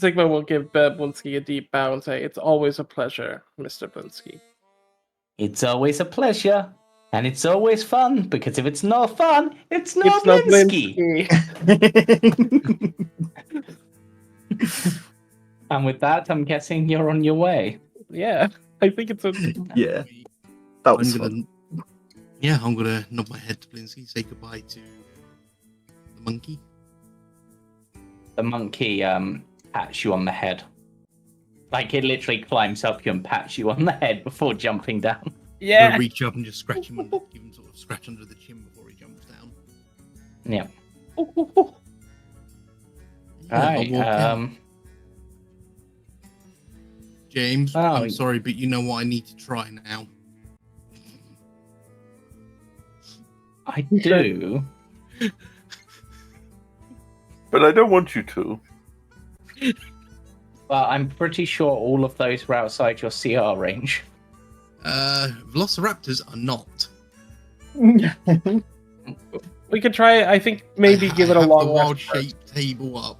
Sigma will give Blinsky a deep bow and say, "It's always a pleasure, Mr. Blinsky." It's always a pleasure, and it's always fun, because if it's not fun, it's not It's not Blinsky. Blinsky. And with that, I'm guessing you're on your way. Yeah, I think it's a. Yeah, that was I'm fun. gonna, yeah, I'm gonna nod my head to Blinsky, say goodbye to the monkey. The monkey pats you on the head. Like, it literally climbs up you and pats you on the head before jumping down. I'm Yeah. gonna reach up and just scratch him and give him sort of scratch under the chin before he jumps down. Yeah. Yeah, I'll Right. walk out. James, Oh, I'm sorry, but you know what? I need to try now. I do. But I don't want you to. But I'm pretty sure all of those were outside your CR range. Velociraptors are not. We could try. I think maybe give it a I have long the wild rest first. shape table up.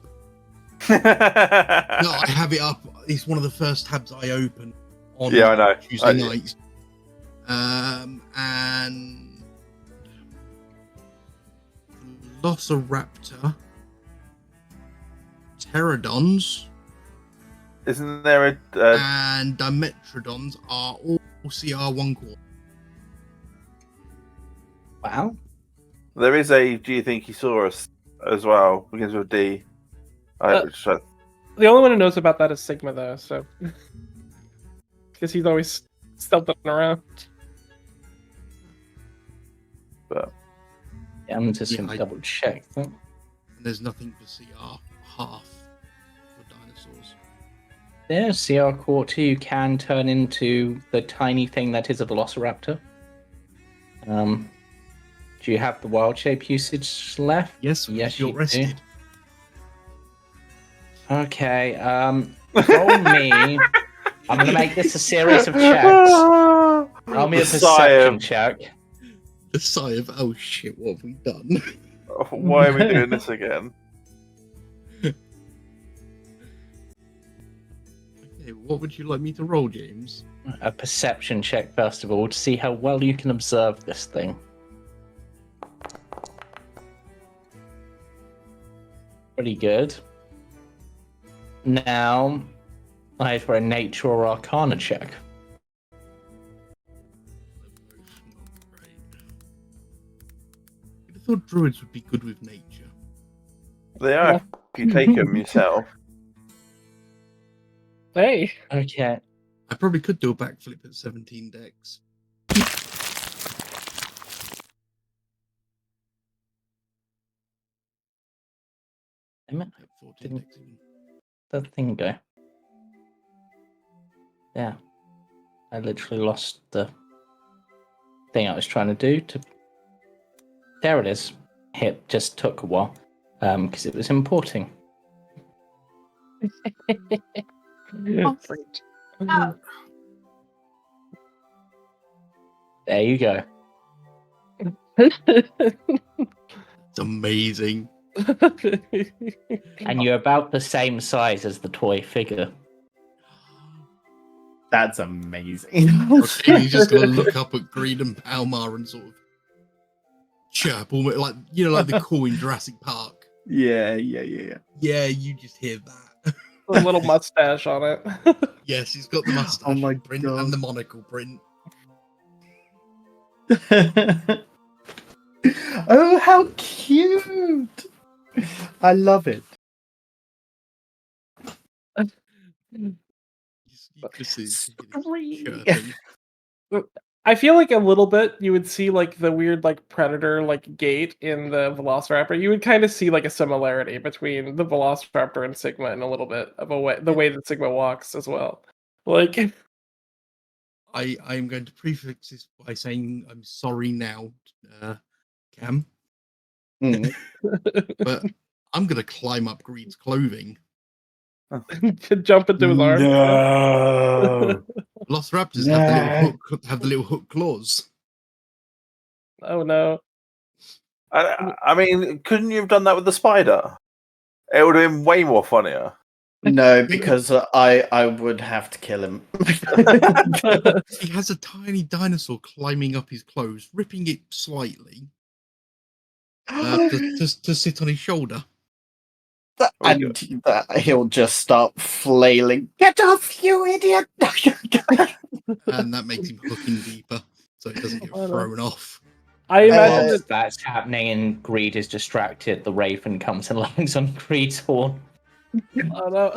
No, I have it up. It's one of the first tabs I open on Yeah, I know. Tuesday nights. And Velociraptor, Pterodons, Isn't there a and Dimetrodons are all CR 1/4. Wow. there is a Geothinkosaurus as well, begins with D. The only one who knows about that is Sigma, though. So, because he's always stealthing around. But Yeah, I'm just Yeah, going to double check that. And there's nothing for CR half for dinosaurs. There, CR Quarter, you can turn into the tiny thing that is a Velociraptor. Do you have the wild shape usage left? Yes, Yes, you're you rested. do. Okay, roll me. I'm going to make this a series of checks. Roll me a The sigh perception of- check. The sigh of, oh shit, what have we done? Why are we doing this again? Okay, what would you like me to roll, James? A perception check, first of all, to see how well you can observe this thing. Pretty good. Now, either a nature or arcana check. I thought druids would be good with nature. They are if you take them yourself. Hey, Okay. I probably could do a backflip at 17 decks. Damn it. At 14 Didn't- decks even. The thing go. Yeah. I literally lost the thing I was trying to do to. There it is. It just took a while. Because it was importing. There you go. It's amazing. And you're about the same size as the toy figure. That's amazing. Okay, he's just gonna look up at Green and Palmar and sort of chirp, almost like like the call in Jurassic Park. Yeah. Yeah, you just hear that. a little mustache on it. Yes, he's got the mustache Oh my print God. and the monocle print. Oh, how cute! I love it. You just see Scream. chirping. I feel like a little bit you would see like the weird like predator like gait in the Velociraptor. You would kind of see like a similarity between the Velociraptor and Sigma in a little bit of a way, the way that Sigma walks as well. Like I am going to prefix this by saying I'm sorry now, Cam, Mm. but I'm gonna climb up Greed's clothing. to jump into his arms. No. Velociraptors No. have the little hook claws. Oh no. I mean, couldn't you have done that with the spider? It would have been way more funnier. No, because I would have to kill him. He has a tiny dinosaur climbing up his clothes, ripping it slightly to sit on his shoulder. And he'll just start flailing. Get off, you idiot! And that makes him hook in deeper, so he doesn't get thrown off. I imagine Whilst that's happening and Greed is distracted, the Raven comes and lands on Greed's horn. Oh no.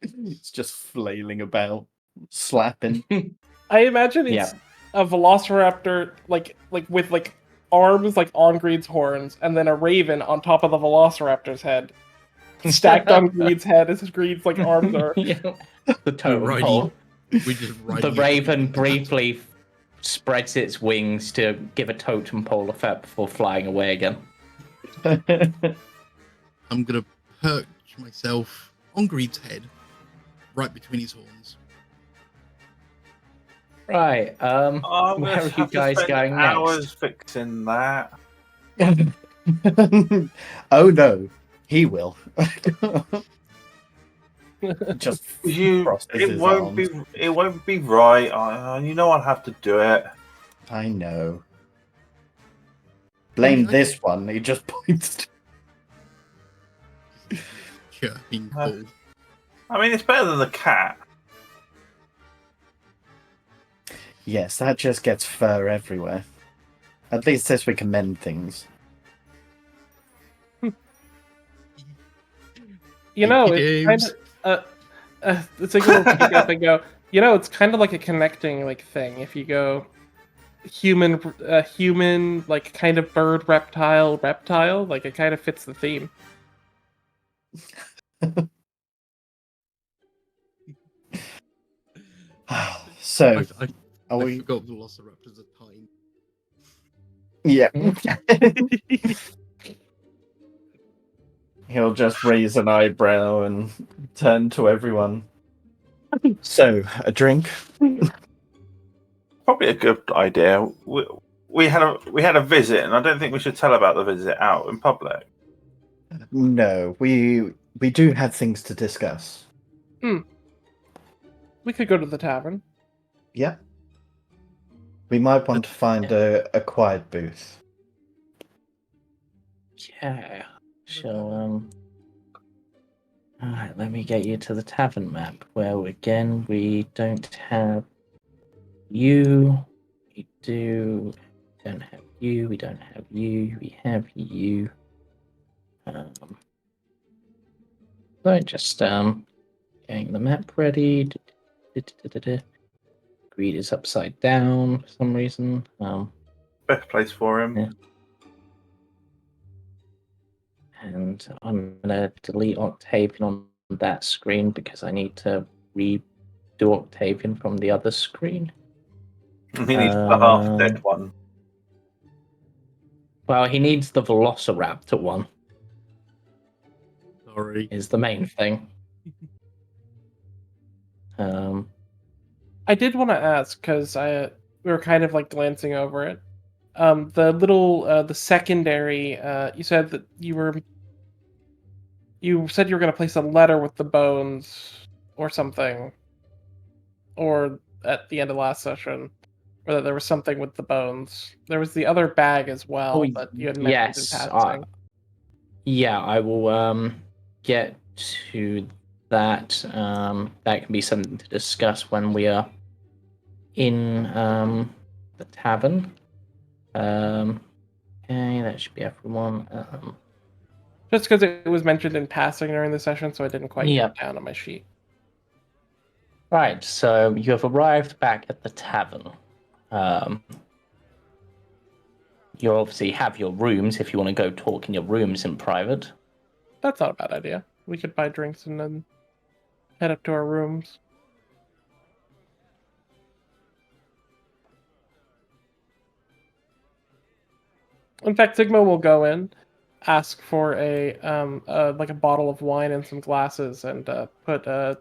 It's just flailing about, slapping. I imagine it's a Velociraptor, like with arms like on Greed's horns, and then a Raven on top of the Velociraptor's head, stacked on Greed's head as Greed's arms are. The totem pole. The Raven briefly spreads its wings to give a totem pole effect before flying away again. I'm gonna perch myself on Greed's head, right between his horns. Right. Where are you guys going hours next? Fixing that. Oh no, he will. Just it won't be right. You know I'll have to do it. I know. Blame this one. He just points. Chirping ball. I mean, it's better than the cat. Yes, that just gets fur everywhere. At least this we can mend things. It's kind of the signal will pick up and go. It's kind of like a connecting thing. If you go human, kind of bird, reptile, it kind of fits the theme. So, I forgot Velociraptors are tiny. Yeah. He'll just raise an eyebrow and turn to everyone. So, a drink? Probably a good idea. We had a visit, and I don't think we should tell about the visit out in public. No, we do have things to discuss. We could go to the tavern. Yeah. We might want to find a quiet booth. Yeah. So, alright, let me get you to the tavern map, where again we don't have you. We don't have you. We don't have you. We have you. So just getting the map ready. Greed is upside down for some reason. Best place for him. Yeah. And I'm gonna delete Octavian on that screen because I need to redo Octavian from the other screen. He needs the half-dead one. Well, he needs the Velociraptor one. Sorry. Is the main thing. I did want to ask, because we were kind of glancing over it. The secondary, you said that you were going to place a letter with the bones or something, or at the end of last session, or that there was something with the bones. There was the other bag as well that you had mentioned in passing. Yeah, I will get to that. That can be something to discuss when we are in the tavern. Okay, that should be everyone. Just because it was mentioned in passing during the session, so I didn't quite get it down on my sheet. Right, so you have arrived back at the tavern. You obviously have your rooms if you want to go talk in your rooms in private. That's not a bad idea. We could buy drinks and then head up to our rooms. In fact, Sigma will go in, ask for a bottle of wine and some glasses, and put some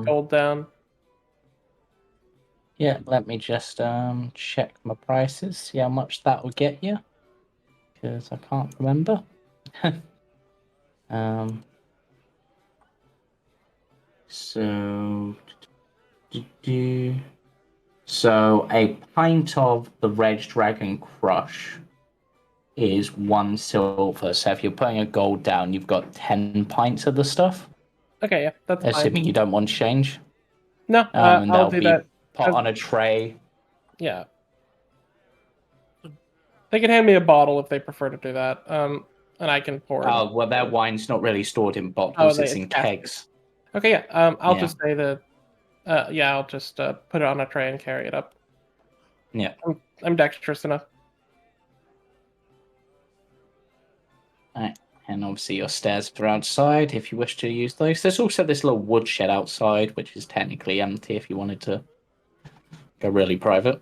gold down. Yeah, let me just check my prices, see how much that will get you. because I can't remember. So, so a pint of the Red Dragon Crush is 1 silver. So if you're putting a gold down, you've got 10 pints of the stuff. Okay, yeah, that's assuming fine. you don't want change. No, and I'll that'll do be that. put on a tray. Yeah. They can hand me a bottle if they prefer to do that. And I can pour it. Oh, well, their wine's not really stored in bottles, it's in kegs. Okay, yeah. I'll Yeah. just say that. I'll just put it on a tray and carry it up. Yeah. I'm dexterous enough. Right. And obviously your stairs are outside if you wish to use those. There's also this little woodshed outside, which is technically empty if you wanted to go really private.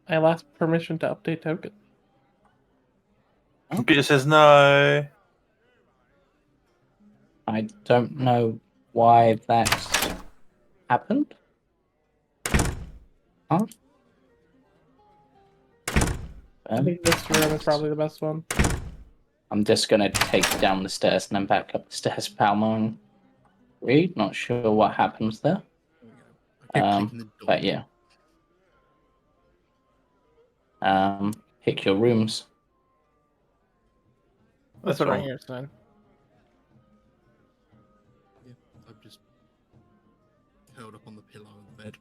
I'll ask permission to update token. Computer says no. I don't know why that's happened. Huh? I think this room is probably the best one. I'm just going to take you down the stairs and then back up the stairs, Palmar, and read. Not sure what happens there. But yeah. Pick your rooms. This one right here is fine. Yeah, I've just curled up on the pillow of the bed.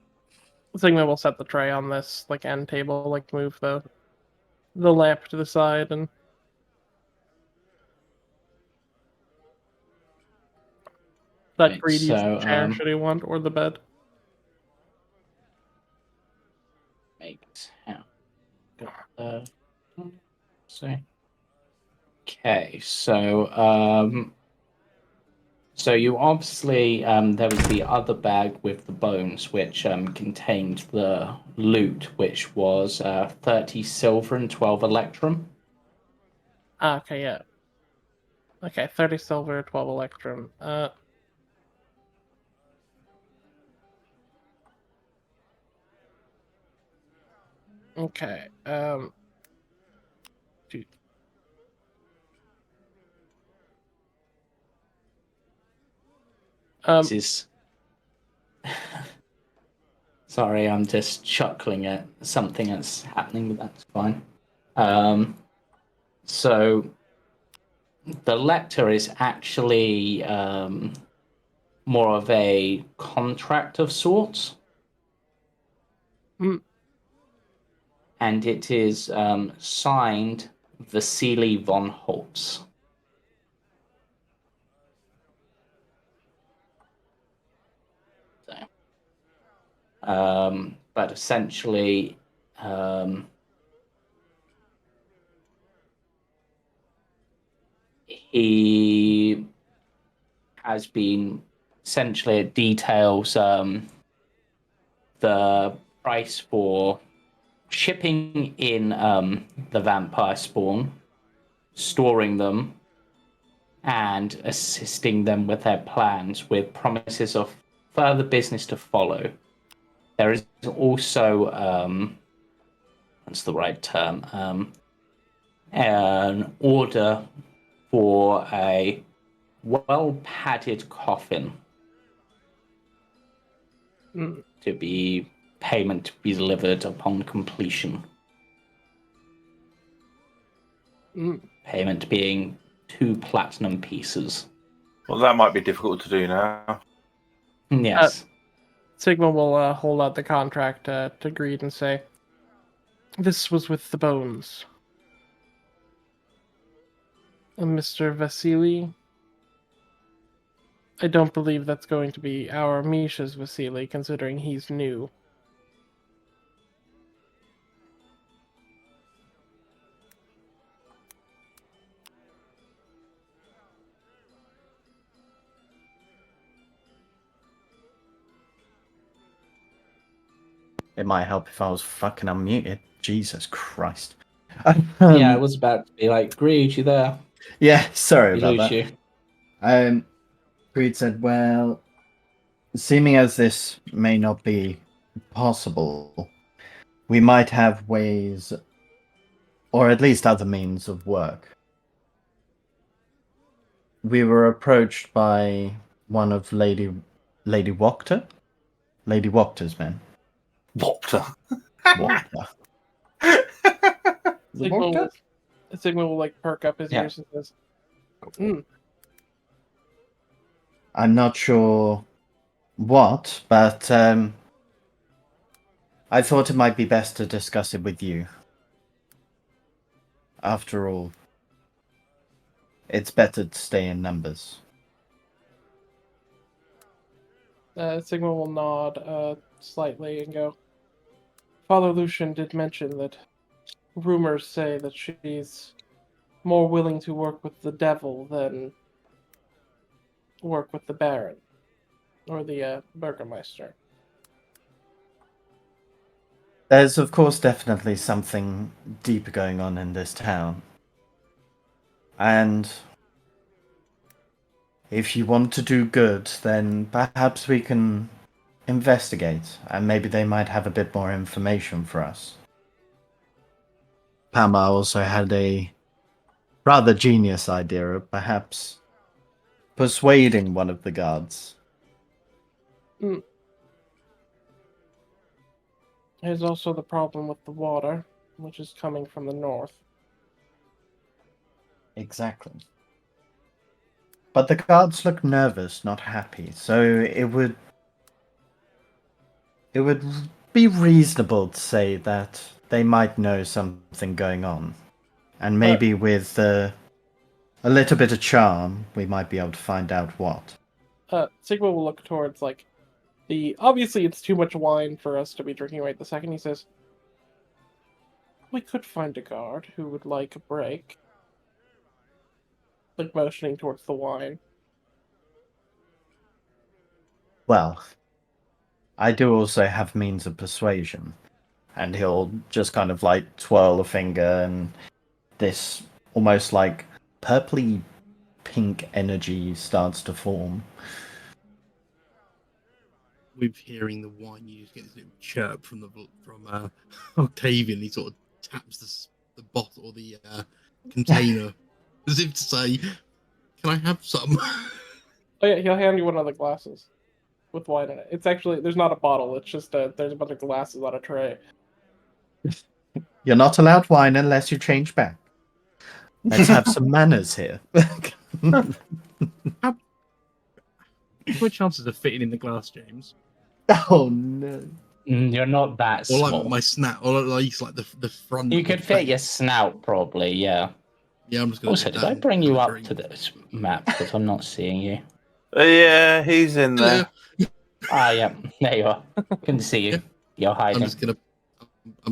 Sigma will set the tray on this end table, move the lamp to the side and that Greed use the chair should he want, or the bed. Okay, so so you obviously there was the other bag with the bones, which contained the loot, which was 30 silver and 12 electrum. Okay, yeah. Okay, 30 silver, 12 electrum. Okay. Dude. This is. Sorry, I'm just chuckling at something that's happening, but that's fine. So the lector is actually more of a contract of sorts. And it is signed Vasily von Holtz. But essentially, he has been essentially it details the price for shipping in the vampire spawn, storing them, and assisting them with their plans with promises of further business to follow. There is also, what's the right term, an order for a well-padded coffin to be payment to be delivered upon completion. Payment being 2 platinum pieces. Well, that might be difficult to do now. Yes. Sigma will hold out the contract to Greed and say, "This was with the bones. Mr. Vasily, I don't believe that's going to be our Misha's Vasily, considering he's new." It might help if I was fucking unmuted. Jesus Christ. Yeah, I was about to be like, Greed, you there? Yeah, sorry We about lose that. you. Greed said, well, seeming as this may not be possible, we might have ways, or at least other means of work. We were approached by one of Lady Wachter? Lady Wachter's men. Wopter. Wachter. Sigma will like perk up his ears and says, I'm not sure what, but I thought it might be best to discuss it with you. After all, it's better to stay in numbers. Sigma will nod slightly and go, Father Lucian did mention that rumors say that she's more willing to work with the devil than work with the Baron or the Burgermeister. There's, of course, definitely something deeper going on in this town. And if you want to do good, then perhaps we can investigate, and maybe they might have a bit more information for us. Palmar also had a rather genius idea of perhaps persuading one of the guards. There's also the problem with the water, which is coming from the north. Exactly. But the guards look nervous, not happy, so it would be reasonable to say that they might know something going on. And maybe with a little bit of charm, we might be able to find out what. Sigma will look towards, like, obviously it's too much wine for us to be drinking right this second. He says, we could find a guard who would like a break. Like, motioning towards the wine. Well, I do also have means of persuasion. And he'll just kind of like twirl a finger and this almost like purpley pink energy starts to form. With hearing the wine, you just get this little chirp from Octavian. He sort of taps the bottle or the container as if to say, "Can I have some?" Oh yeah, he'll hand you one of the glasses with wine in it. It's actually, there's not a bottle. It's just there's a bunch of glasses on a tray. You're not allowed wine unless you change back. Let's have some manners here. What chances of fitting in the glass, James? Oh no! You're not that Or small. like my snout, or at least like the front. You could fit your snout, probably. Yeah. Yeah, I'm just gonna. Also, did I bring you up to this map? Because I'm not seeing you. Yeah, he's in there. Yeah, there you are. Can see you. Yeah. You're hiding. I'm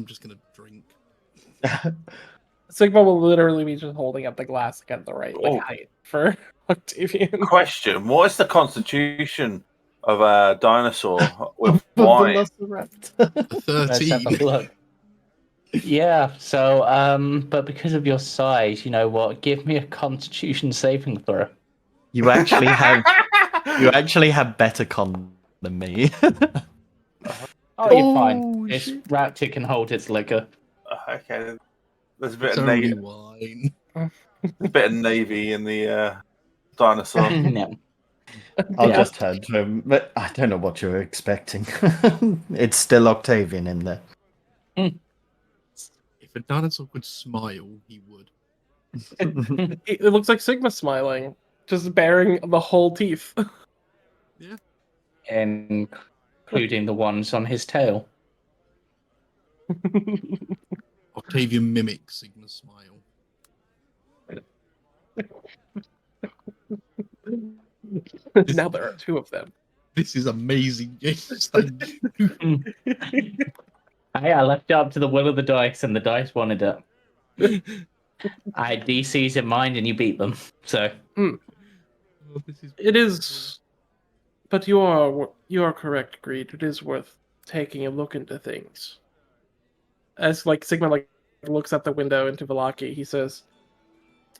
just gonna drink. Sigma will literally be just holding up the glass at the right height for Octavian. Question: what is the constitution of a dinosaur with wine? 13. Let's have a look. Yeah, so, but because of your size, you know what? Give me a Constitution saving throw. You actually have better con than me. Oh, you're fine. This raptor can hold its liquor. Okay, there's a bit It's of only navy. wine. A bit of navy in the dinosaur. No. I'll just turn to him, but I don't know what you're expecting. It's still Octavian in there. If a dinosaur could smile, he would. It looks like Sigma smiling, just baring the whole teeth. Yeah. Including the ones on his tail. Octavian mimics Sigma's smile. Now there are two of them. This is amazing, James. Thank you. Hey, I left it up to the will of the dice, and the dice wanted it. I had DCs in mind, and you beat them. So it is, but you are correct, Greed. It is worth taking a look into things. As like Sigma looks out the window into Vallaki, he says,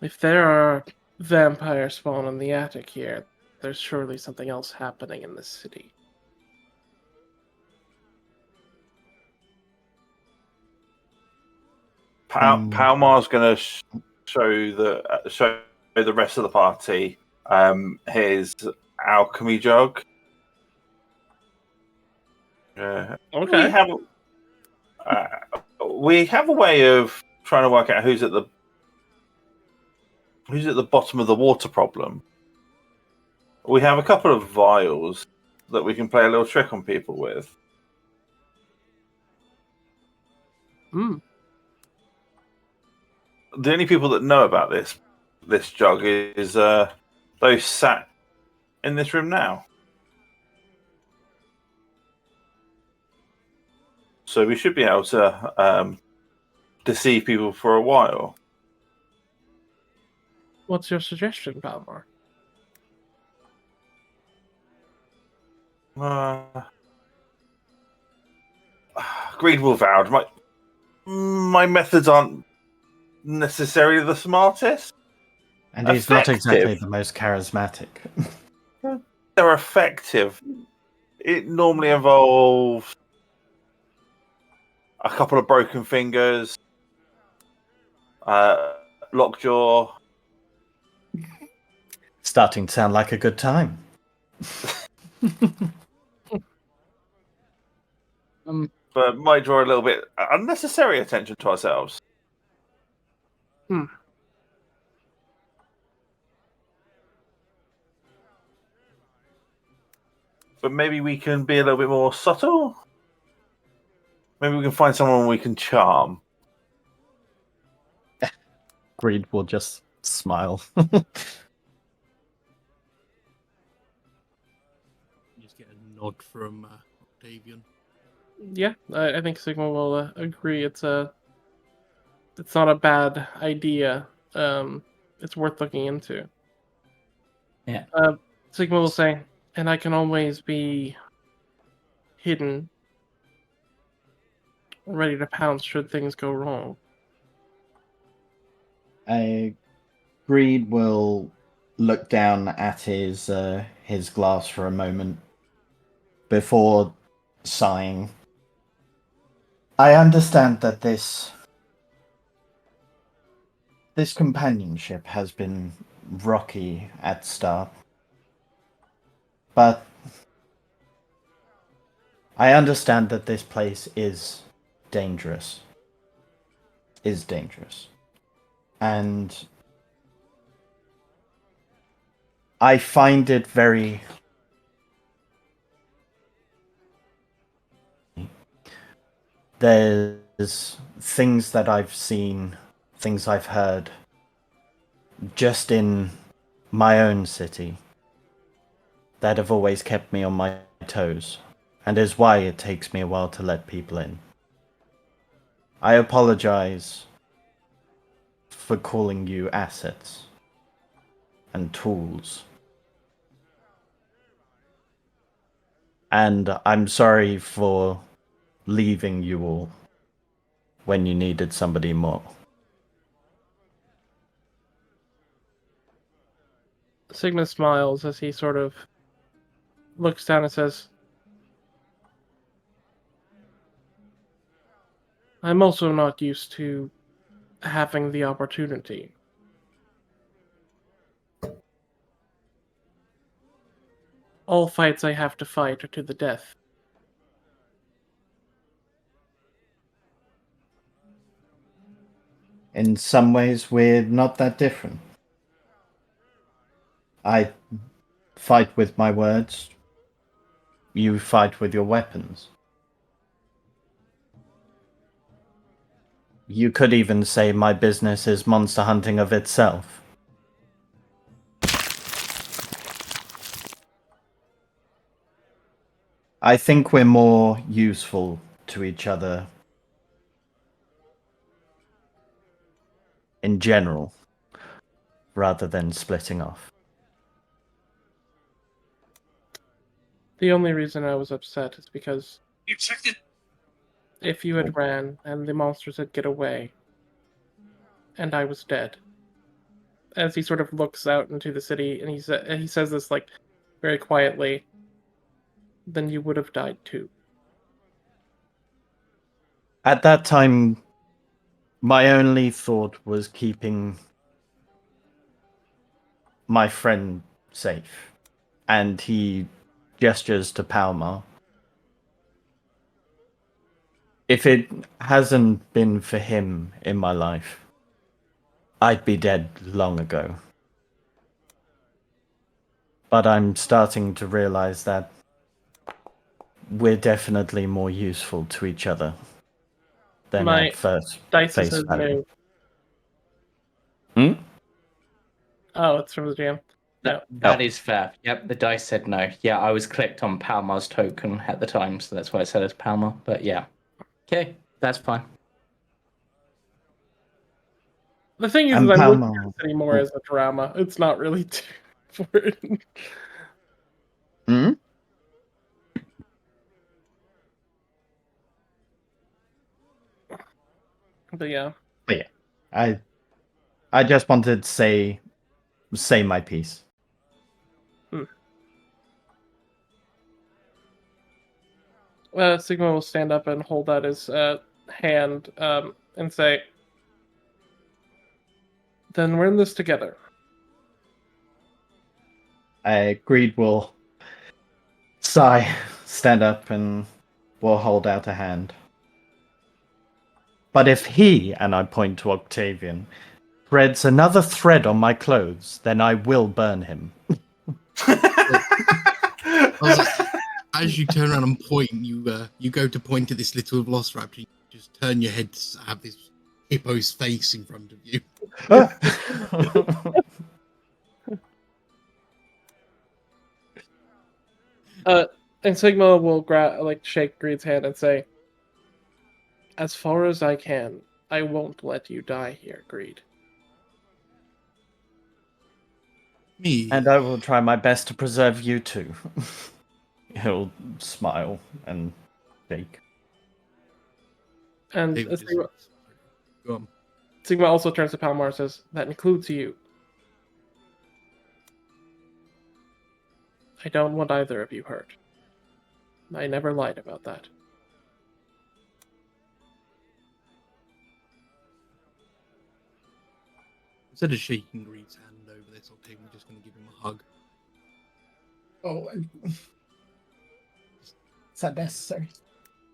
"If there are vampire spawn in the attic here, there's surely something else happening in this city." Palmar's going to show the rest of the party his alchemy jug. Okay. We have a way of trying to work out who's at the bottom of the water problem. We have a couple of vials that we can play a little trick on people with. The only people that know about this jug is those sat in this room now. So we should be able to deceive people for a while. What's your suggestion, Palmar? Greed will vouch. My methods aren't necessarily the smartest. And he's not exactly the most charismatic. They're effective. It normally involves a couple of broken fingers, lockjaw. Starting to sound like a good time. But might draw a little bit unnecessary attention to ourselves. But maybe we can be a little bit more subtle. Maybe we can find someone we can charm. Greed will just smile. Just get a nod from Octavian. Yeah, I think Sigma will agree. It's not a bad idea. It's worth looking into. Yeah. Sigma will say, and I can always be hidden, ready to pounce should things go wrong. Greed will look down at his glass for a moment before sighing. I understand that this companionship has been rocky at start, but I understand that this place is dangerous. And I find it very... There's things that I've seen, things I've heard, just in my own city, that have always kept me on my toes, and is why it takes me a while to let people in. I apologize for calling you assets and tools. And I'm sorry for leaving you all when you needed somebody more. Sigma smiles as he sort of looks down and says, I'm also not used to having the opportunity. All fights I have to fight are to the death. In some ways, we're not that different. I fight with my words. You fight with your weapons. You could even say my business is monster hunting of itself. I think we're more useful to each other in general, rather than splitting off. The only reason I was upset is because You checked it. if you had ran and the monsters had get away, and I was dead. As he sort of looks out into the city, and he says this like very quietly, then you would have died too. At that time, My only thought was keeping my friend safe. And he gestures to Palmar. If it hasn't been for him in my life, I'd be dead long ago. But I'm starting to realize that we're definitely more useful to each other than My at first dice face says value. no. Hmm? Oh, it's from the GM. No. That is fair. Yep, the dice said no. Yeah, I was clicked on Palmar's token at the time, so that's why I said it's Palmar. But yeah. Okay, that's fine. The thing is, And I'm looking Palmar. at this anymore as a drama. It's not really too important. Hmm? But yeah. But yeah, I just wanted to say my piece. Sigma will stand up and hold out his hand and say, "Then we're in this together." Greed will sigh, stand up, and will hold out a hand. But if he, and I point to Octavian, threads another thread on my clothes, then I will burn him. I was like, as you turn around and point, you go to point at this little velociraptor. You just turn your head to have this hippo's face in front of you. And Sigma will shake Greed's hand and say, "As far as I can, I won't let you die here, Greed." Me. And I will try my best to preserve you too. He'll smile and shake. And David Sigma, Go on. Sigma also turns to Palmar and says, "That includes you. I don't want either of you hurt. I never lied about that." Instead of shaking Greed's hand over this, Octavian's just going to give him a hug. Oh, is that necessary?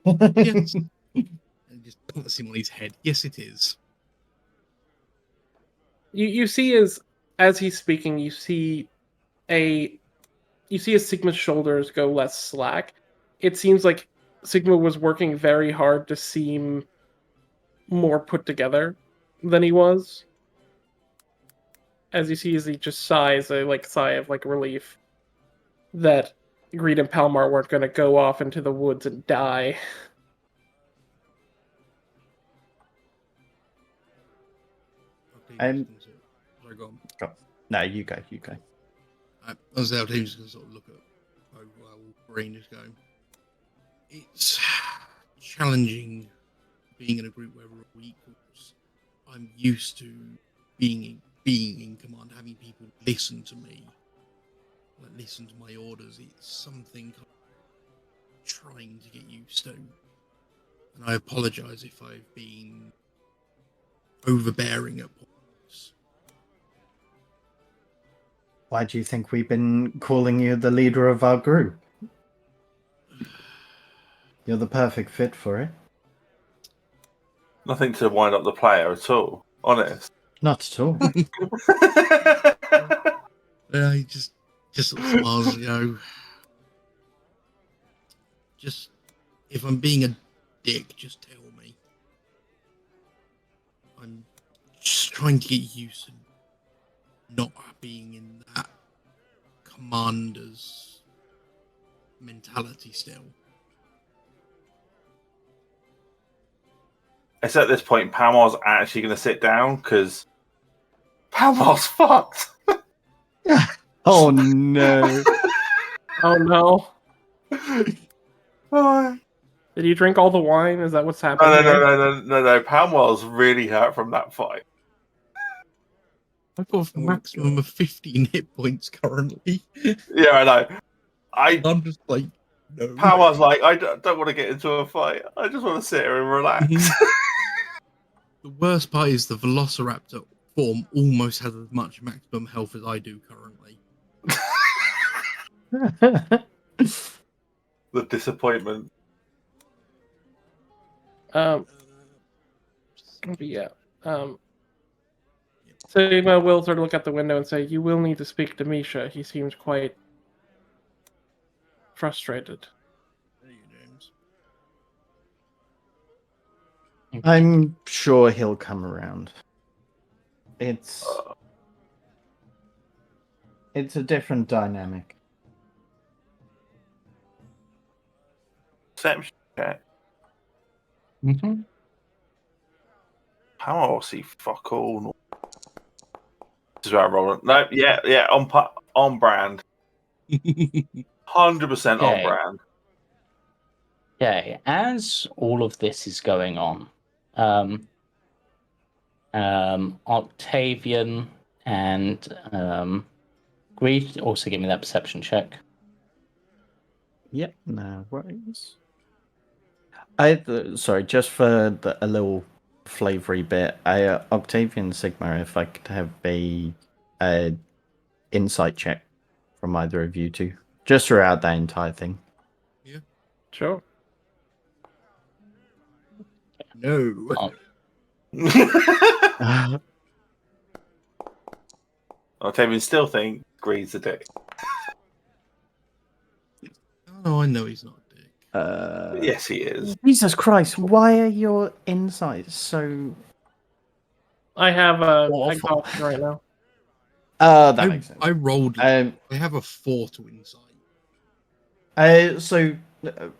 Yes. And just puts him on his head. Yes, it is. You see as he's speaking, you see as Sigma's shoulders go less slack. It seems like Sigma was working very hard to seem more put together than he was. As you see, as he just sighs a sigh of relief that Greed and Palmar weren't going to go off into the woods and die. And Sorry, go on. No, you go. I was there. Octavian's going to sort of look at Brain just go. It's challenging being in a group where we're all equals. I'm used to being in command, having people listen to me, listen to my orders. It's something I'm trying to get used to, and I apologize if I've been overbearing at points. Why do you think we've been calling you the leader of our group? You're the perfect fit for it. Nothing to wind up the player at all. Honest. Not at all. He just sort of smiles and go. Just if I'm being a dick, just tell me. I'm just trying to get used to not being in that commander's mentality still. It's at this point Palmar's actually going to sit down because Palmar's fucked. Oh no! Oh no! Oh. Did you drink all the wine? Is that what's happening? No. Palmar's really hurt from that fight. I've got a maximum of 15 hit points currently. Yeah, I know. I'm just like, no. Palmar's like, I don't want to get into a fight. I just want to sit here and relax. The worst part is the Velociraptor form almost has as much maximum health as I do currently. The disappointment. Yeah. Sigma will sort of look out the window and say, "You will need to speak to Misha. He seems quite frustrated." There you, James. I'm sure he'll come around. It's a different dynamic. Perception check. Mm-hmm. How I see fuck all. This is where I'm rolling. No, yeah, on brand. 100% on brand. Okay, as all of this is going on, Octavian and Greed, also give me that perception check. Yep, no worries. Sorry, just for a little flavory bit, Octavian Sigma, if I could have a insight check from either of you two, just throughout that entire thing. Yeah. Sure. No. Octavian still think Greed's a dick. Oh, I know he's not a dick. Yes, he is. Jesus Christ, why are your insights so... I have a Awful. exhaustion right now. That makes sense. I rolled. I have a 4 to insight. So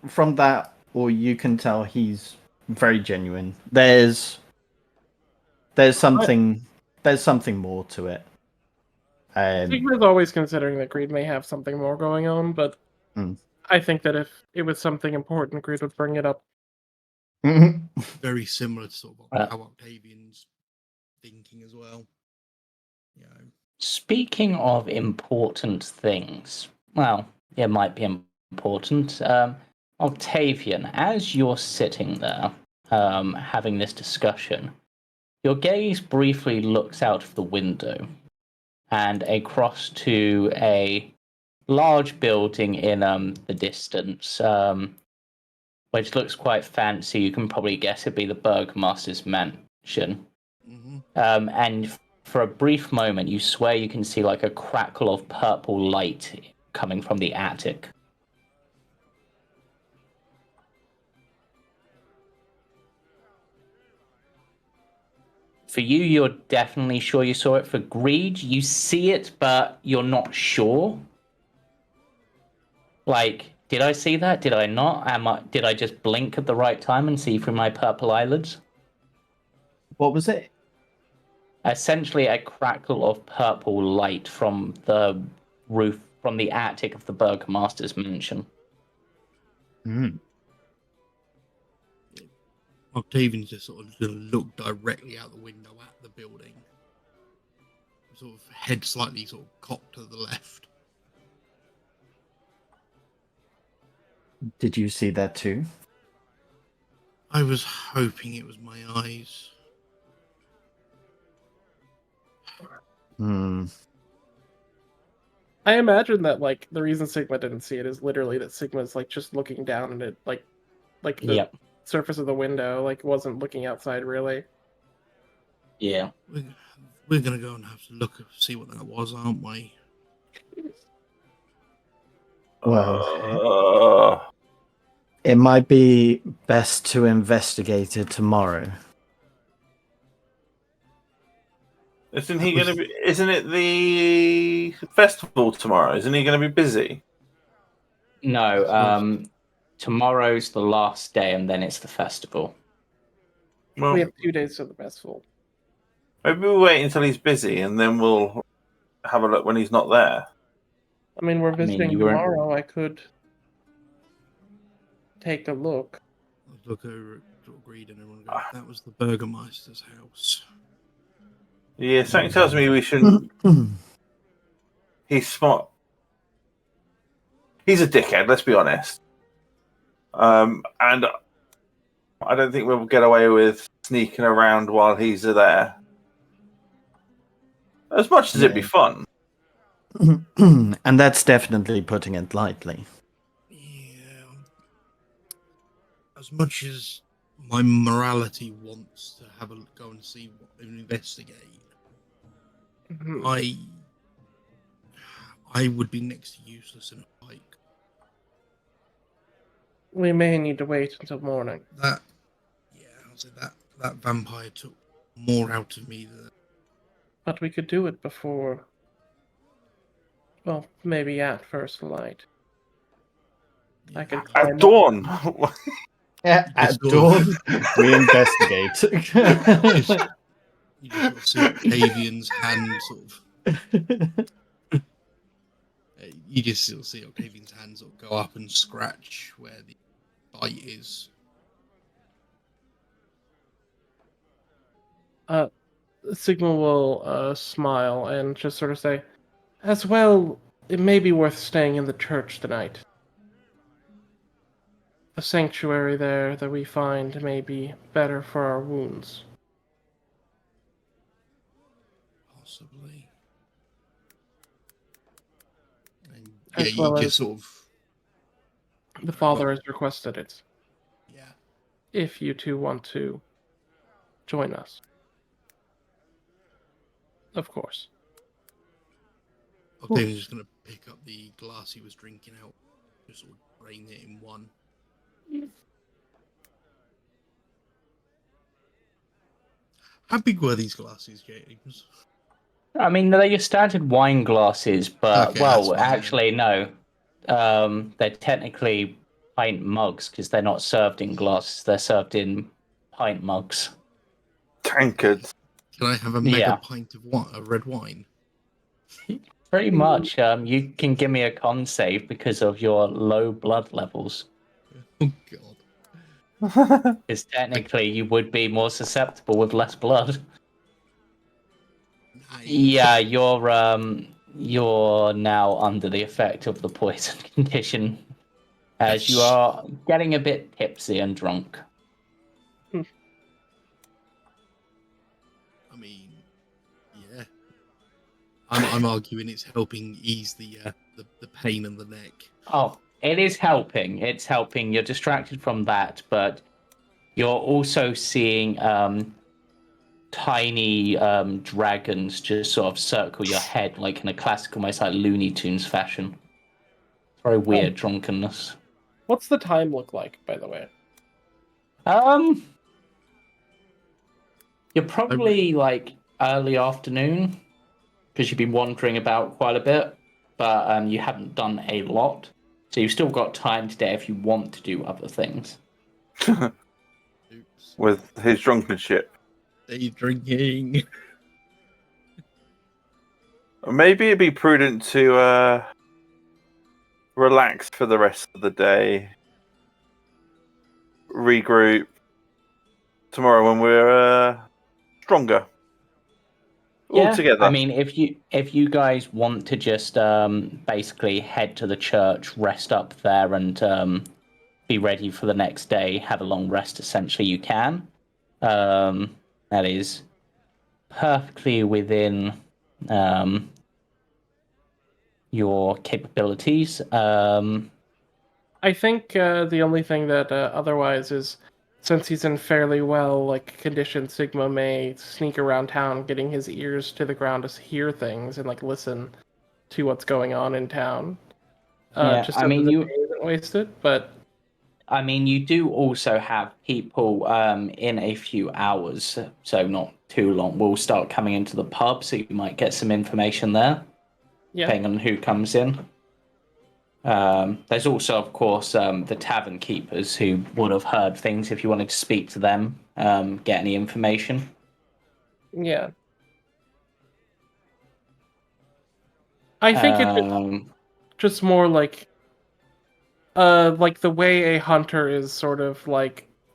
from that, or you can tell he's very genuine. There's something more to it. Sigma's always considering that Greed may have something more going on, but I think that if it was something important, Greed would bring it up. Very similar to sort of how Octavian's thinking as well. Yeah. Speaking of important things, well, it might be important. Octavian, as you're sitting there having this discussion, your gaze briefly looks out of the window and across to a large building in the distance, which looks quite fancy. You can probably guess it'd be the Burgomaster's mansion. Mm-hmm. And for a brief moment, you swear you can see like a crackle of purple light coming from the attic. For you, you're definitely sure you saw it. For Greed, you see it, but you're not sure. Like, did I see that? Did I not? Did I just blink at the right time and see through my purple eyelids? What was it? Essentially a crackle of purple light from the roof, from the attic of the Burgomaster's mansion. Octavian's just sort of going to look directly out the window at the building. Sort of head slightly sort of cocked to the left. Did you see that too? I was hoping it was my eyes. I imagine that like the reason Sigma didn't see it is literally that Sigma's like just looking down and it like the surface of the window, like wasn't looking outside really. Yeah. We're gonna go and have to look see what that was, aren't we? Well, it might be best to investigate it tomorrow. Isn't he going to be? Isn't it the festival tomorrow? Isn't he going to be busy? No. Tomorrow's the last day, and then it's the festival. Well, we have 2 days to the festival. Maybe we'll wait until he's busy, and then we'll have a look when he's not there. I mean, we're visiting tomorrow. I could take a look. I'll look over at Greed and everyone go, that was the Burgomaster's house. Yeah, something tells me we shouldn't. He's smart. He's a dickhead, let's be honest. And I don't think we'll get away with sneaking around while he's there. As much as it'd be fun. And that's definitely putting it lightly. Yeah. As much as my morality wants to have a go and see what and investigate, I would be next to useless in a fight. We may need to wait until morning. That vampire took more out of me than. But we could do it before. Well, maybe at first light. I can At dawn. At dawn, we investigate. You just sort of see Octavian's hand sort of. You just sort of see Octavian's hand sort of go up and scratch where the bite is. Sigma will smile and just sort of say, as well, it may be worth staying in the church tonight. The sanctuary there that we find may be better for our wounds. Possibly. And As well just as sort of. the father has requested it. Yeah. If you two want to join us. Of course. Octavian's just going to pick up the glass he was drinking out, just sort of drain it in one. How big were these glasses, James? I mean, they're your standard wine glasses, but, Okay, well, that's fine, actually, no. They're technically pint mugs because they're not served in glasses. They're served in pint mugs. Tankards. Can I have a mega pint of red wine? Pretty much. You can give me a con save because of your low blood levels. Oh, God. Because technically you would be more susceptible with less blood. Nice. Yeah, you're now under the effect of the poison condition, as you are getting a bit tipsy and drunk. I mean, yeah. I'm arguing it's helping ease the pain in the neck. Oh, it is helping. It's helping. You're distracted from that, but you're also seeing tiny dragons just sort of circle your head, like in a classical, almost like Looney Tunes fashion. Very weird drunkenness. What's the time look like, by the way? You're probably like early afternoon because you've been wandering about quite a bit, but you haven't done a lot. So you've still got time today if you want to do other things. With his drunkenship. Day drinking. Maybe it'd be prudent to relax for the rest of the day. Regroup tomorrow when we're stronger. All together. I mean, if you guys want to just basically head to the church, rest up there, and be ready for the next day, have a long rest, essentially, you can. That is perfectly within your capabilities. I think the only thing that otherwise is, since he's in fairly well condition, Sigma may sneak around town, getting his ears to the ground to hear things and listen to what's going on in town. Just so that the day isn't wasted. But I mean, you do also have people in a few hours, so not too long, will start coming into the pub, so you might get some information there, depending on who comes in. There's also, of course, the tavern keepers who would have heard things if you wanted to speak to them, get any information. Yeah. I think it's just more like the way a hunter is sort of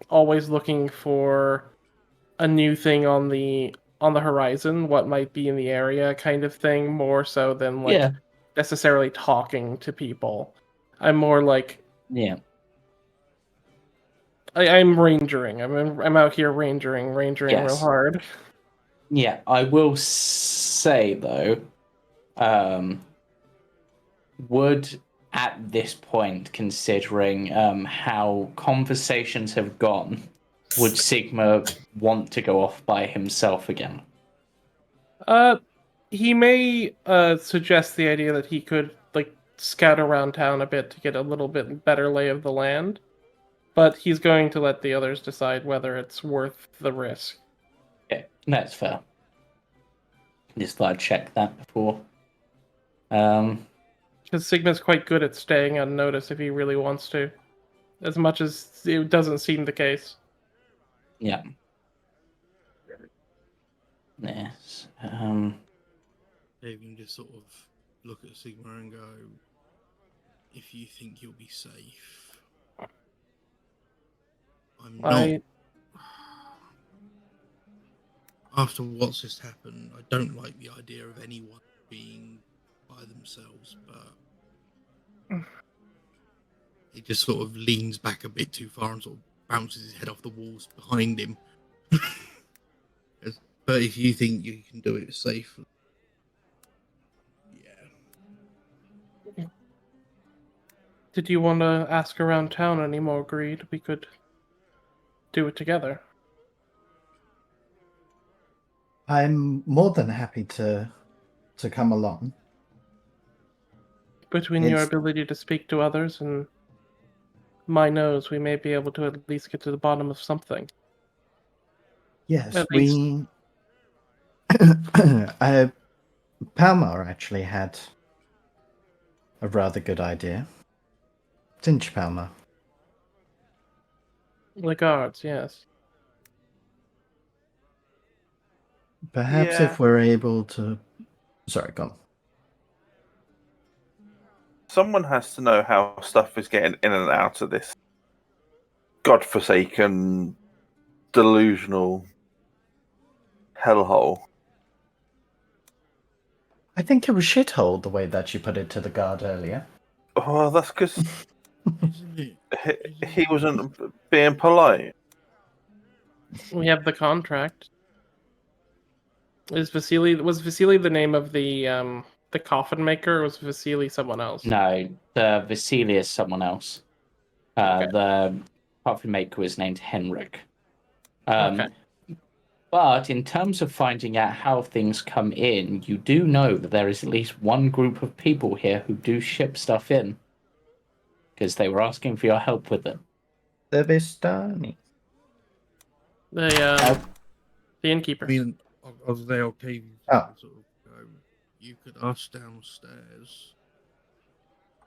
always looking for a new thing on the horizon, what might be in the area kind of thing, more so than necessarily talking to people. I'm more I'm rangering. I'm out here rangering real Yes. hard. Yeah, I will say though, would at this point, considering how conversations have gone, would Sigma want to go off by himself again? He may suggest the idea that he could like scout around town a bit to get a little bit better lay of the land, but he's going to let the others decide whether it's worth the risk. Okay, that's fair. Just thought I'd check that before. Because Sigma's quite good at staying unnoticed if he really wants to, as much as it doesn't seem the case. Yeah. Yes. You can just sort of look at Sigma and go, if you think you'll be safe. I'm not. After what's just happened, I don't like the idea of anyone being by themselves, but he just sort of leans back a bit too far and sort of bounces his head off the walls behind him. But if you think you can do it safely, yeah. Did you want to ask around town any more, Greed? We could do it together. I'm more than happy to come along. Between your ability to speak to others and my nose, we may be able to at least get to the bottom of something. Yes, at we... Palmar actually had a rather good idea. Didn't you, Palmar? The guards, yes. Perhaps if we're able to... Sorry, go on. Someone has to know how stuff is getting in and out of this godforsaken, delusional hellhole. I think it was shithole the way that you put it to the guard earlier. Oh, that's because he wasn't being polite. We have the contract. Was Vasily the name of the coffin maker, or was Vasily someone else? No, the Vasily is someone else. Okay. The coffin maker was named Henrik. Okay. But in terms of finding out how things come in, you do know that there is at least one group of people here who do ship stuff in. Because they were asking for your help with it. The Vistani. The innkeeper. I mean, I was there, Octavian. Oh. Sort of go, you could ask downstairs.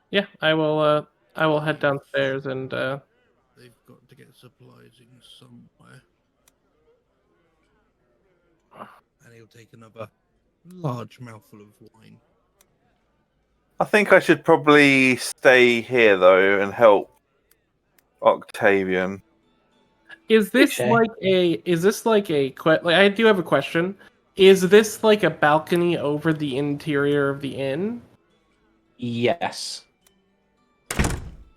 Yeah, I will head downstairs and They've got to get supplies in somewhere. And he'll take another large mouthful of wine. I think I should probably stay here though and help Octavian. Is this like a I do have a question. Is this like a balcony over the interior of the inn? Yes.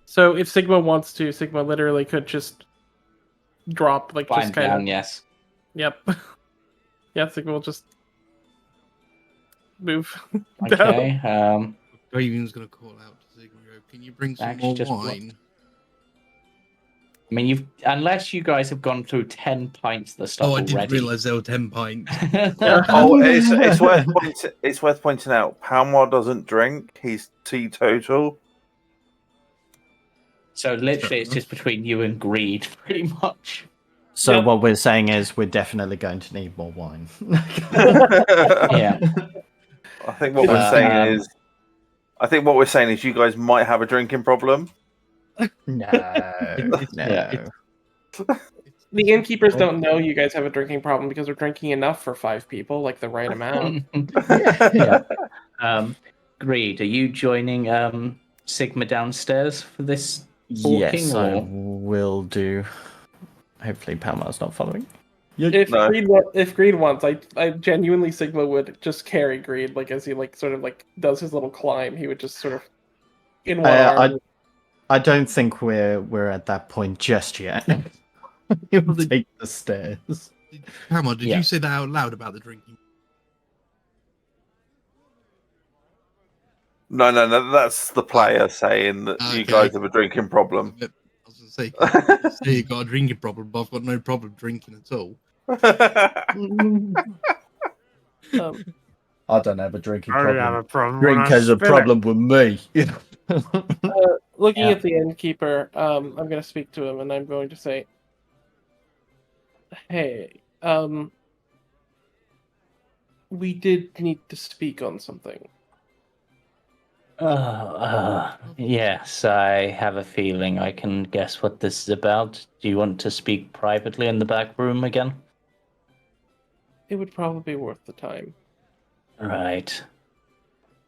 So if Sigma wants to, Sigma literally could just drop just kind down, of. yes. Yep. Yeah, Sigma will just move Okay. down. Octavian's going to call out to Sigma. Can you bring some more wine? I mean, unless you guys have gone through 10 pints of the stuff already. I didn't realise there were 10 pints. Oh, it's worth pointing out. Palmar doesn't drink. He's teetotal. So literally, it's just between you and Greed, pretty much. So what we're saying is we're definitely going to need more wine. Yeah. I think what we're saying is you guys might have a drinking problem. No. The innkeepers don't know you guys have a drinking problem because they're drinking enough for 5 people, like the right amount. Greed, are you joining Sigma downstairs for this talking? Yes, I will do. Hopefully Palmar's not following. If Greed wants, I genuinely Sigma would just carry Greed, like as he sort of does his little climb. He would just sort of in one arm. I don't think we're at that point just yet. He'll take the stairs. Palmar, did Yeah. you say that out loud about the drinking? No, that's the player saying that you Okay. guys have a drinking problem. I was going to say, 'cause you say you got a drinking problem, but I've got no problem drinking at all. I don't have a drinking I problem. have a problem. Drink has a problem with me. Looking Yeah. at the innkeeper, I'm going to speak to him and I'm going to say, hey, we did need to speak on something. Yes, I have a feeling I can guess what this is about. Do you want to speak privately in the back room again? It would probably be worth the time. Right.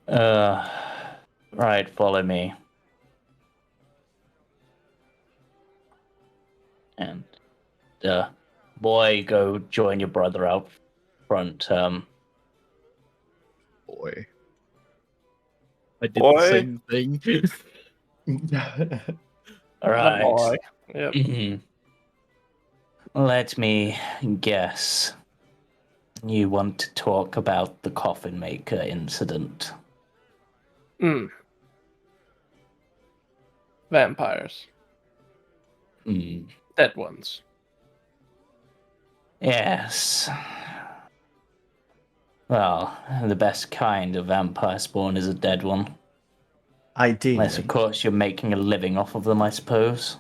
Right, follow me. And, boy, go join your brother out front. Boy. I did Boy. the same thing. All right. Boy. Yep. Let me guess. You want to talk about the coffin maker incident? Vampires. Dead ones. Yes. Well, the best kind of vampire spawn is a dead one. Ideally. Unless, of course, you're making a living off of them, I suppose.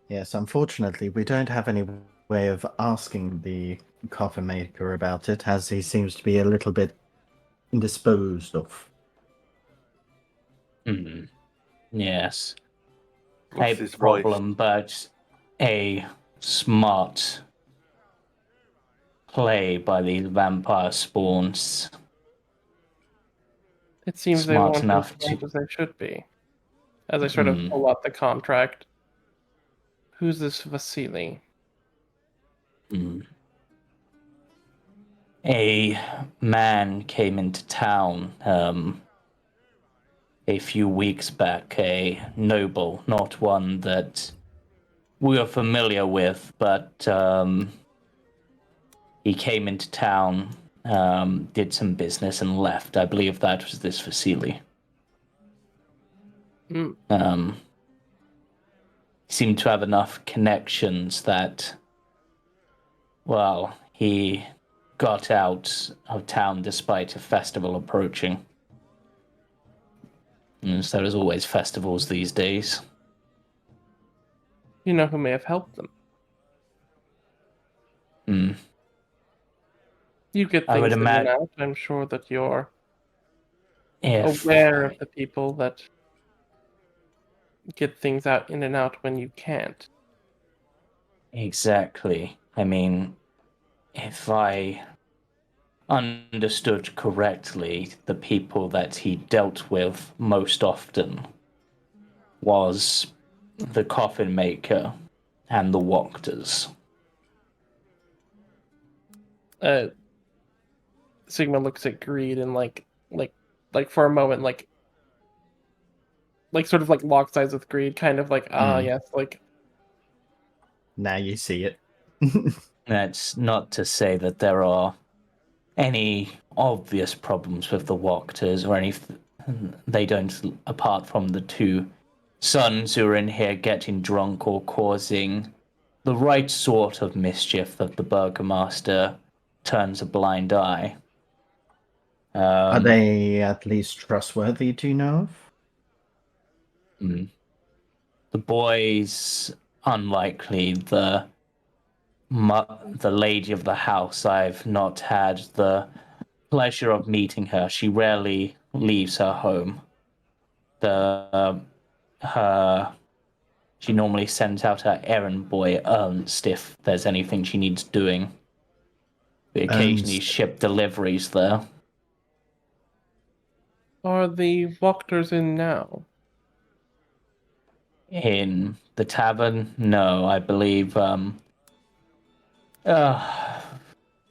Yes, unfortunately, we don't have any way of asking the coffin maker about it, as he seems to be a little bit indisposed of. Yes. What's A his problem, but a smart play by the vampire spawns. It seems they Smart weren't enough as smart to- as they should be. As I sort of pull out the contract. Who's this Vasily? A man came into town a few weeks back, a noble, not one that we are familiar with, but he came into town, did some business and left. I believe that was this Vasily. Seemed to have enough connections that, well, he got out of town despite a festival approaching. So there's always festivals these days. You know who may have helped them. You get I would things in and imagine. out. I'm sure that you're aware of the people that get things out in and out when you can't. Exactly. I mean, if I understood correctly, the people that he dealt with most often was the coffin maker and the Wachters. Sigma looks at Greed and like for a moment, like sort of like locks eyes with Greed, kind of like yes, like. Now you see it. That's not to say that there are any obvious problems with the Wachters or anything. They don't, apart from the two sons who are in here getting drunk or causing the right sort of mischief that the Burgomaster turns a blind eye. Are they at least trustworthy, do you know of? The boys, unlikely. The lady of the house, I've not had the pleasure of meeting her. She rarely leaves her home. She normally sends out her errand boy, Ernst, if there's anything she needs doing. We occasionally ship deliveries there. Are the Wachters in now? In the tavern? No, I believe, from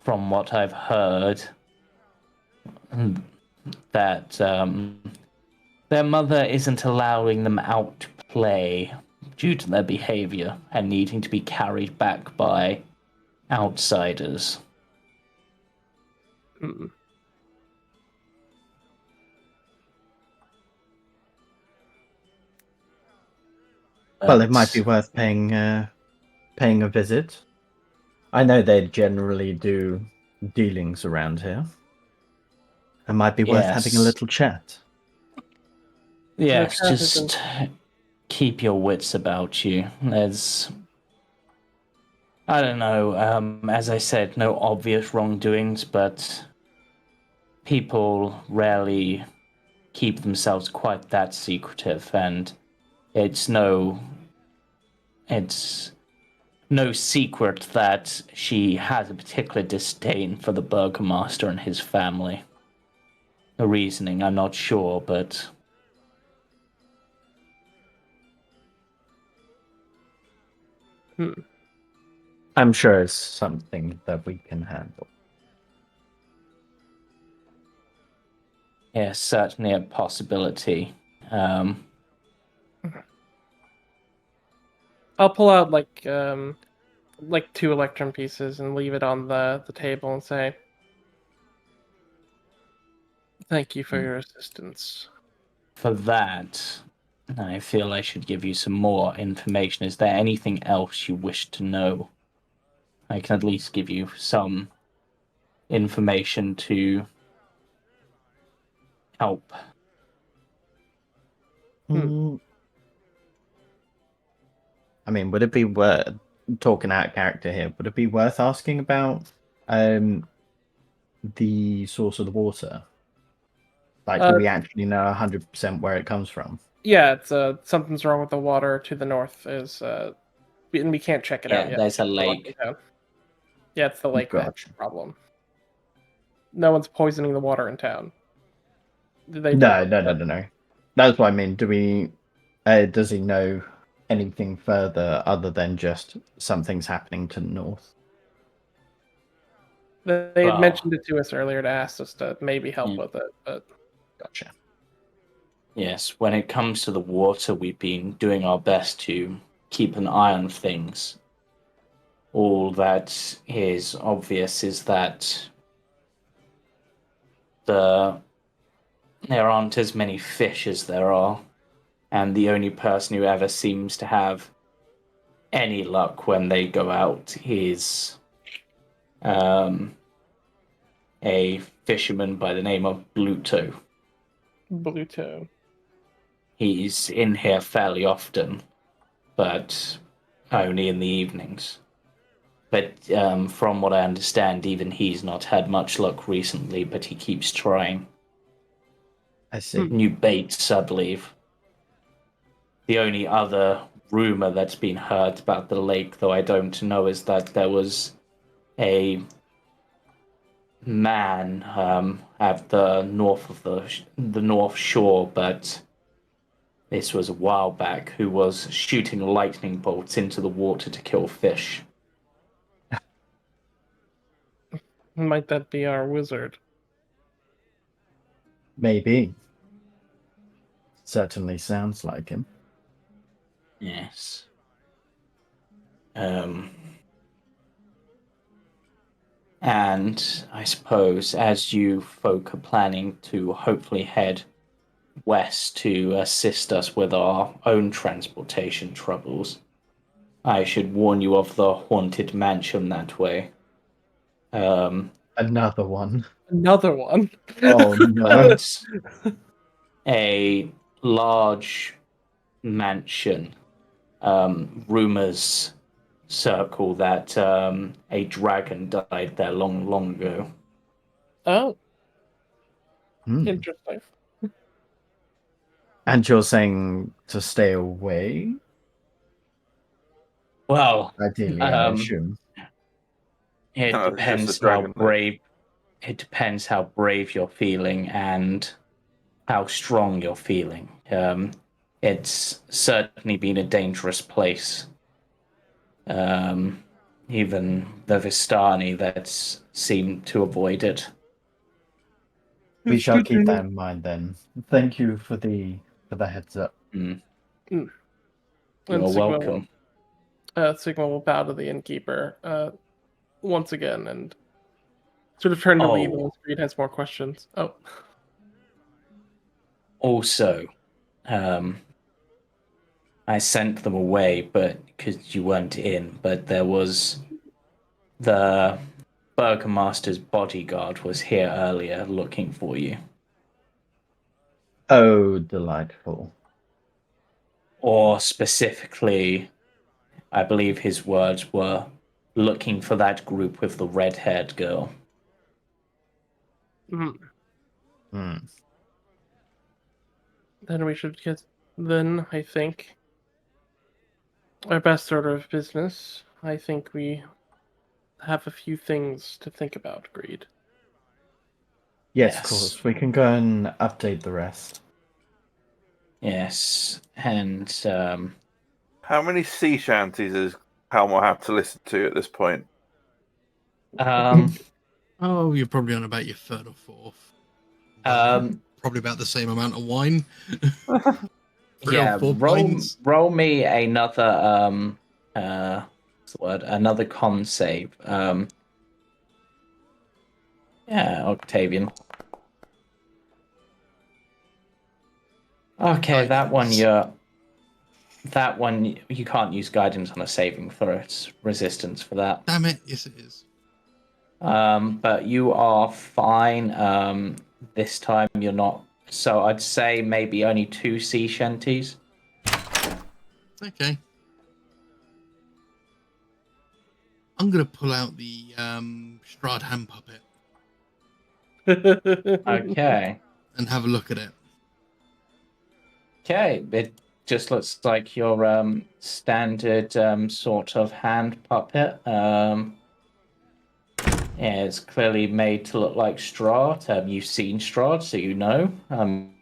what I've heard, that Their mother isn't allowing them out to play due to their behavior and needing to be carried back by outsiders. Mm. Well, it might be worth paying a visit. I know they generally do dealings around here. It might be worth having a little chat. Yes, just keep your wits about you. There's, I don't know, as I said, no obvious wrongdoings, but people rarely keep themselves quite that secretive, and it's no secret that she has a particular disdain for the Burgomaster and his family. The reasoning, I'm not sure, but... I'm sure it's something that we can handle. Yes, certainly a possibility. I'll pull out like 2 electrum pieces and leave it on the table and say, "Thank you for your assistance." For that, I feel I should give you some more information. Is there anything else you wish to know? I can at least give you some information to help. I mean, would it be worth talking out of character here? Would it be worth asking about the source of the water? Like, do we actually know 100% where it comes from? Yeah, it's something's wrong with the water to the north. And we can't check it out yet. There's a lake. Yeah, it's the lake that's the problem. No one's poisoning the water in town. No. That's what I mean. Do we? Does he know anything further other than just something's happening to the north? They had mentioned it to us earlier to ask us to maybe help with it, but... Gotcha. Yes, when it comes to the water, we've been doing our best to keep an eye on things. All that is obvious is that there aren't as many fish as there are, and the only person who ever seems to have any luck when they go out is a fisherman by the name of Bluto. Bluto. He's in here fairly often, but only in the evenings. But from what I understand, even he's not had much luck recently, but he keeps trying. I see. New baits, I believe. The only other rumor that's been heard about the lake, though I don't know, is that there was a man at the north of the north shore, but this was a while back, who was shooting lightning bolts into the water to kill fish. Might that be our wizard? Maybe. Certainly sounds like him. Yes. And I suppose as you folk are planning to hopefully head west to assist us with our own transportation troubles, I should warn you of the haunted mansion that way. Another one. Another one? Oh, no. It's a large mansion. Rumors circle that a dragon died there long, long ago. Oh. Interesting. And you're saying to stay away? Well, ideally, I assume. It depends how brave. It depends how brave you're feeling and how strong you're feeling. It's certainly been a dangerous place. Even the Vistani that seem to avoid it. We shall keep that in mind then. Thank you for the heads up. Mm. And You're welcome. Sigma will bow to the innkeeper once again and sort of turn to leave unless Greed has more questions. Oh. Also, I sent them away, but because you weren't in, but there was the Burgomaster's bodyguard was here earlier looking for you. Oh, delightful. Or specifically, I believe his words were looking for that group with the red-haired girl. Then we should get, I think, our best order of business. I think we have a few things to think about, Greed. Yes, of course. We can go and update the rest. Yes, and how many sea shanties does Palmar have to listen to at this point? Oh, you're probably on about your third or fourth. Probably about the same amount of wine. roll me another what's the word? Another con save. Octavian. Okay, that one you can't use guidance on a saving throw. It's resistance for that. Damn it! Yes, it is. But you are fine. This time you're not. So I'd say maybe only 2 sea shanties. Okay. I'm gonna pull out the Strahd hand puppet. Okay. And have a look at it. Okay, it just looks like your standard sort of hand puppet. Yeah, it's clearly made to look like Strahd. You've seen Strahd, so you know.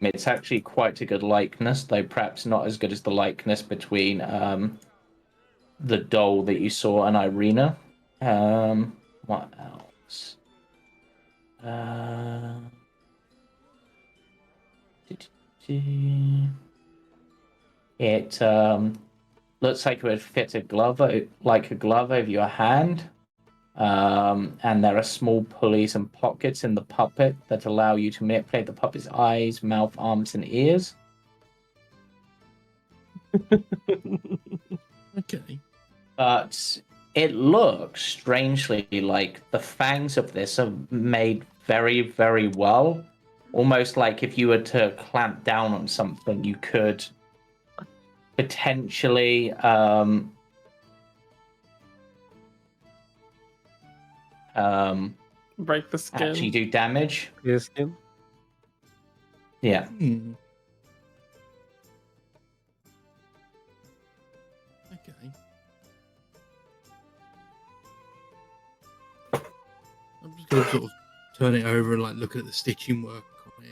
It's actually quite a good likeness, though perhaps not as good as the likeness between the doll that you saw in Irina. What else? It looks like it would fit a glove, like a glove over your hand. And there are small pulleys and pockets in the puppet that allow you to manipulate the puppet's eyes, mouth, arms, and ears. Okay. But it looks strangely like the fangs of this are made very, very well. Almost like if you were to clamp down on something, you could potentially break the skin. Actually do damage. Your skin? Yeah. Okay. I'm just gonna sort of turn it over and like look at the stitching work on it.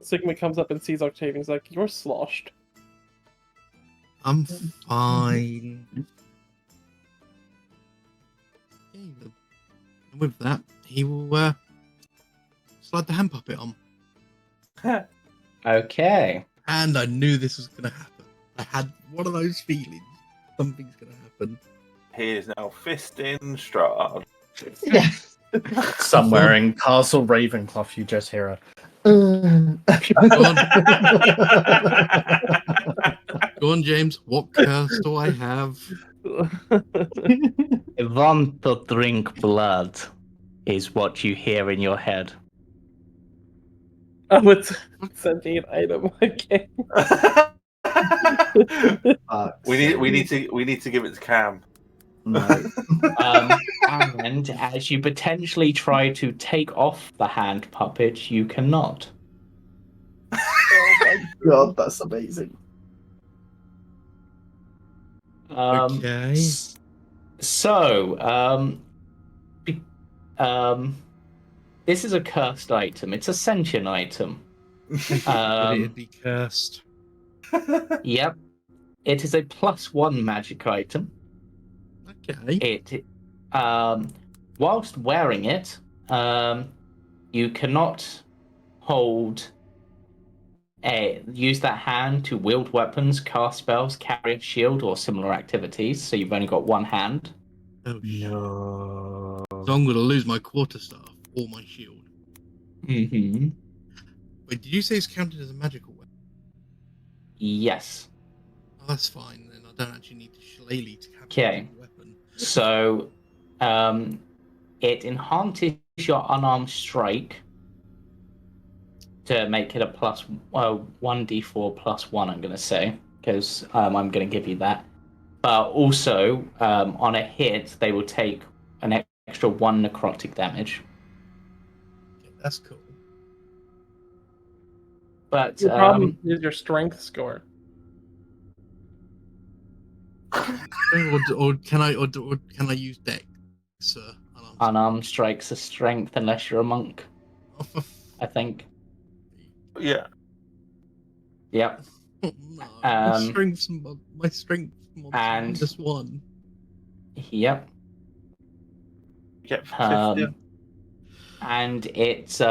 Sigma comes up and sees Octavian. He's like, "You're sloshed." I'm fine. Okay, and with that, he will slide the hand puppet on. Okay. And I knew this was going to happen. I had one of those feelings. Something's going to happen. He is now fisting Strahd. Yeah. Somewhere in Castle Ravenclaw, you just hear a. Go on, James. What curse do I have? I want to drink blood, is what you hear in your head. Oh, it's indeed an item. Okay. we need to give it to Cam. No. And as you potentially try to take off the hand puppet, you cannot. Oh my god, that's amazing. Okay. So, this is a cursed item. It's a sentient item. It'd be cursed. Yep. It is a +1 magic item. Okay. Whilst wearing it, you cannot use that hand to wield weapons, cast spells, carry a shield, or similar activities. So you've only got one hand. Oh, No. So I'm going to lose my quarterstaff or my shield. Mm-hmm. Wait, did you say it's counted as a magical weapon? Yes. Oh, that's fine then. I don't actually need to shillelagh to capture Okay. a weapon. So, it enhances your unarmed strike to make it a +1d4 +1. I'm going to say because I'm going to give you that. But also, on a hit, they will take an extra 1 necrotic damage. Okay, that's cool. But Your problem is your strength score. or can I use dex? Unarmed strikes are strength unless you're a monk. I think. Yeah. Yep. Oh, no. My strength's and -1. Yep. Get 50. And it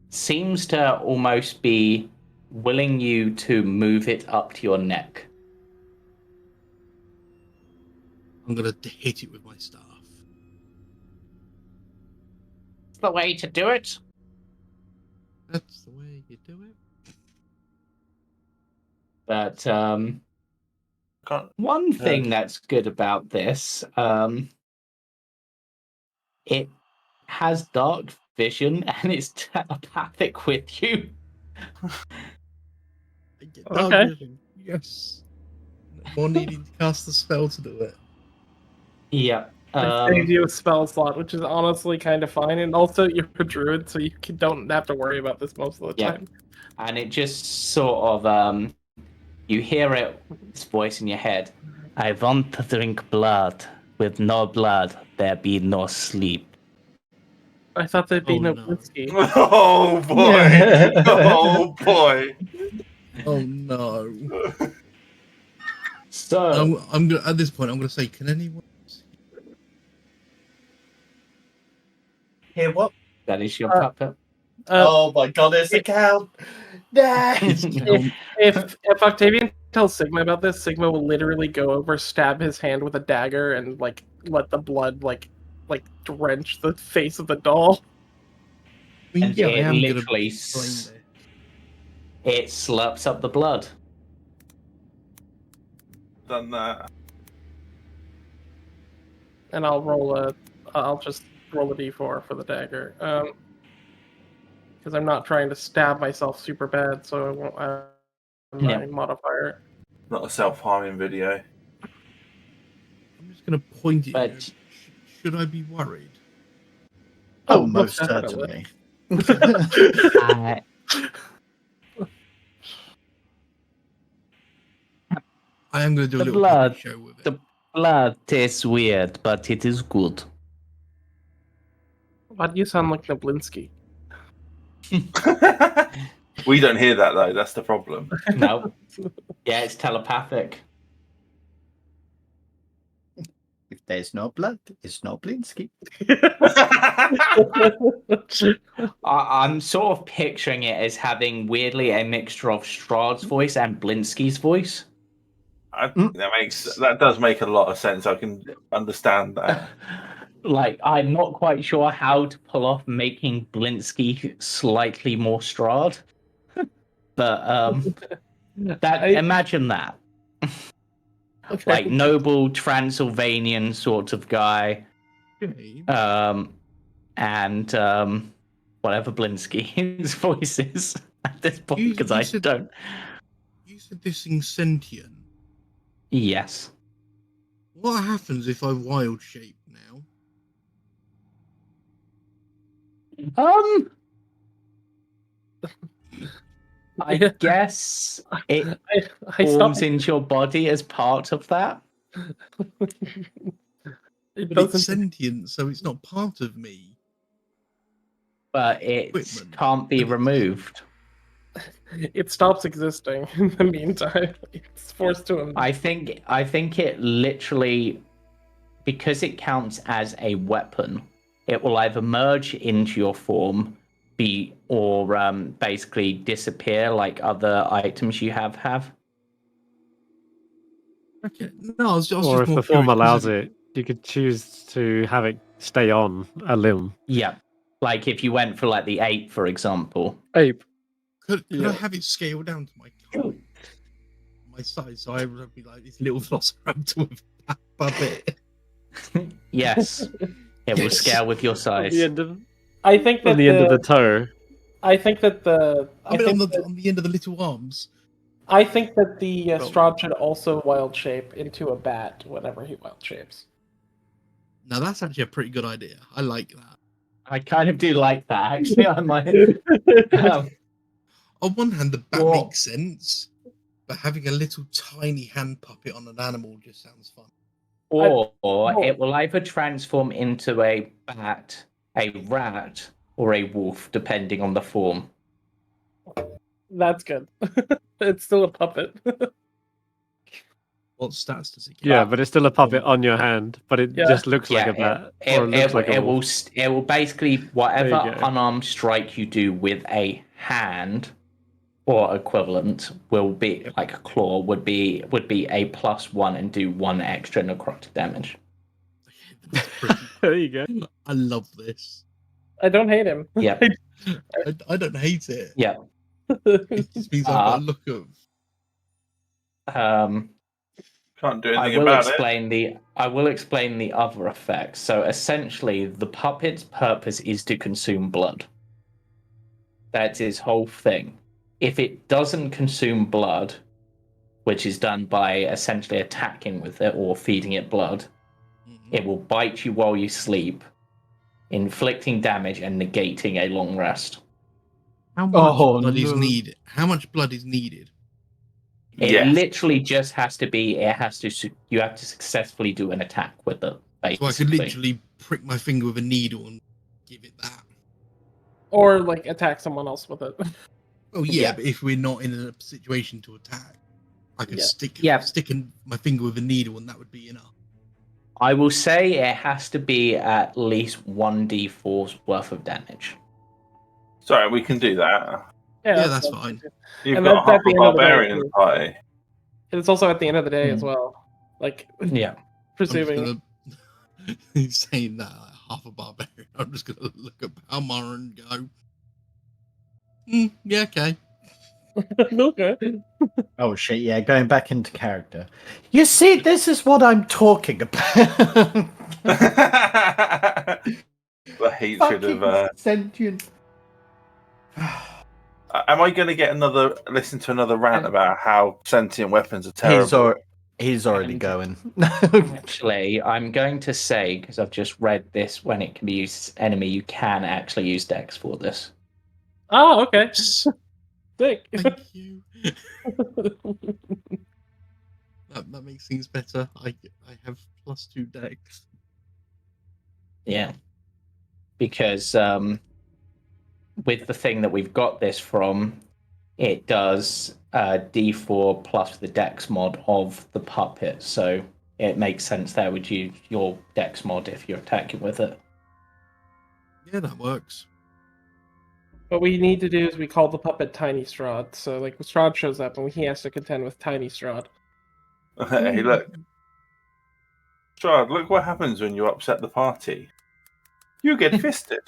seems to almost be willing you to move it up to your neck. I'm gonna hit it with my staff. That's the way to do it. That's the way you do it. But one thing that's good about this, it has dark vision and it's telepathic with you. Okay. Yes. No more needing to cast the spell to do it. Yeah. It saves you a spell slot, which is honestly kind of fine. And also, you're a druid, so you don't have to worry about this most of the time. And it just sort of, you hear its voice in your head. I want to drink blood. With no blood, there be no sleep. I thought there'd be no whiskey. Oh boy! Oh boy! Oh no! So I'm gonna at this point. I'm gonna say, can anyone Hear what? that is your puppet. Oh my god, it's a count! No! If Octavian tells Sigma about this, Sigma will literally go over, stab his hand with a dagger, and like let the blood like drench the face of the doll. And it literally it slurps up the blood. Done that. And I'll just roll a d4 for the dagger. Because I'm not trying to stab myself super bad, so I won't add my modifier. Not a self-harming video. I'm just gonna point it. But should I be worried? Oh, most certainly. I am going to do a little blood show with it. The blood tastes weird, but it is good. Why do you sound like Noblinski? We don't hear that though. That's the problem. No. Yeah, it's telepathic. If there's no blood, it's no Blinsky. I'm sort of picturing it as having weirdly a mixture of Strahd's voice and Blinsky's voice. That does make a lot of sense. I can understand that. Like, I'm not quite sure how to pull off making Blinsky slightly more Strahd. But imagine that. Okay. Like noble Transylvanian sort of guy. And whatever Blinsky's voice is at this point, because I don't. You said this thing's sentient. Yes. What happens if I wild shape now? I guess it forms into your body as part of that. But it's sentient, so it's not part of me. But it can't be removed. it stops existing in the meantime. It's forced to. I think it literally, because it counts as a weapon, it will either merge into your form, or basically disappear like other items you have. Okay. No, I was Or just if more the form curious, allows it, you could choose to have it stay on a limb. Yeah, like if you went for like the ape, for example. Ape. Could Yeah. I have it scaled down to my size, so I would be like this little velociraptor with a puppet? Yes, it will Yes. scale with your On size. the end of, I think that on the end of the toe. I think that the. I mean, on the end of the little arms. I think that the Oh. Strahd should also wild shape into a bat whenever he wild shapes. Now that's actually a pretty good idea. I like that. I kind of do like that, actually. I might. On one hand, the bat Well- makes sense, but having a little tiny hand puppet on an animal just sounds fun. Or it will either transform into a bat, a rat, or a wolf, depending on the form. That's good. It's still a puppet. What stats does it get? Yeah, but it's still a puppet on your hand, but it Yeah. just looks like a bat. Or it looks like a wolf. It will basically, whatever There you go. unarmed strike you do with a hand or equivalent will be like a claw would be a +1 and do 1 extra necrotic damage. That's pretty- There you go. I love this. I don't hate him. Yeah. I don't hate it. Yeah. It just means I've got a look of. Can't do I anything will about it. explain the other effects. So essentially, the puppet's purpose is to consume blood. That's his whole thing. If it doesn't consume blood, which is done by essentially attacking with it or feeding it blood, it will bite you while you sleep, inflicting damage and negating a long rest. How much Oh, blood is no. needed? How much blood is needed? It Yes. literally just has to be. You have to successfully do an attack with it. So I could Basically. literally prick my finger with a needle and give it that. Or like attack someone else with it. Oh yeah, Yeah. but if we're not in a situation to attack, I could Yeah. stick my finger with a needle and that would be enough. I will say it has to be at least 1d4's worth of damage. Sorry, we can do that. Yeah, that's fine. You've And got that's half at the a end of the day, barbarian in the too. party. And it's also at the end of the day as well. Like Yeah. presuming. He's saying that like, half a barbarian. I'm just gonna look at Palmar and go, yeah, okay. Okay. Oh shit, yeah, going back into character. You see, this is what I'm talking about. The hatred of. Sentient. Am I going to listen to another rant about how sentient weapons are terrible? He's already going. Actually, I'm going to say, because I've just read this, when it can be used as enemy, you can actually use Dex for this. Oh, okay. Sick. Thank you. that makes things better. I have +2 Dex. Yeah. Because with the thing that we've got this from, it does D4 plus the Dex mod of the puppet, so it makes sense there with your Dex mod if you're attacking with it. Yeah, that works. What we need to do is we call the puppet Tiny Strahd. So like Strahd shows up and he has to contend with Tiny Strahd. Hey, look. Strahd, look what happens when you upset the party. You get fisted.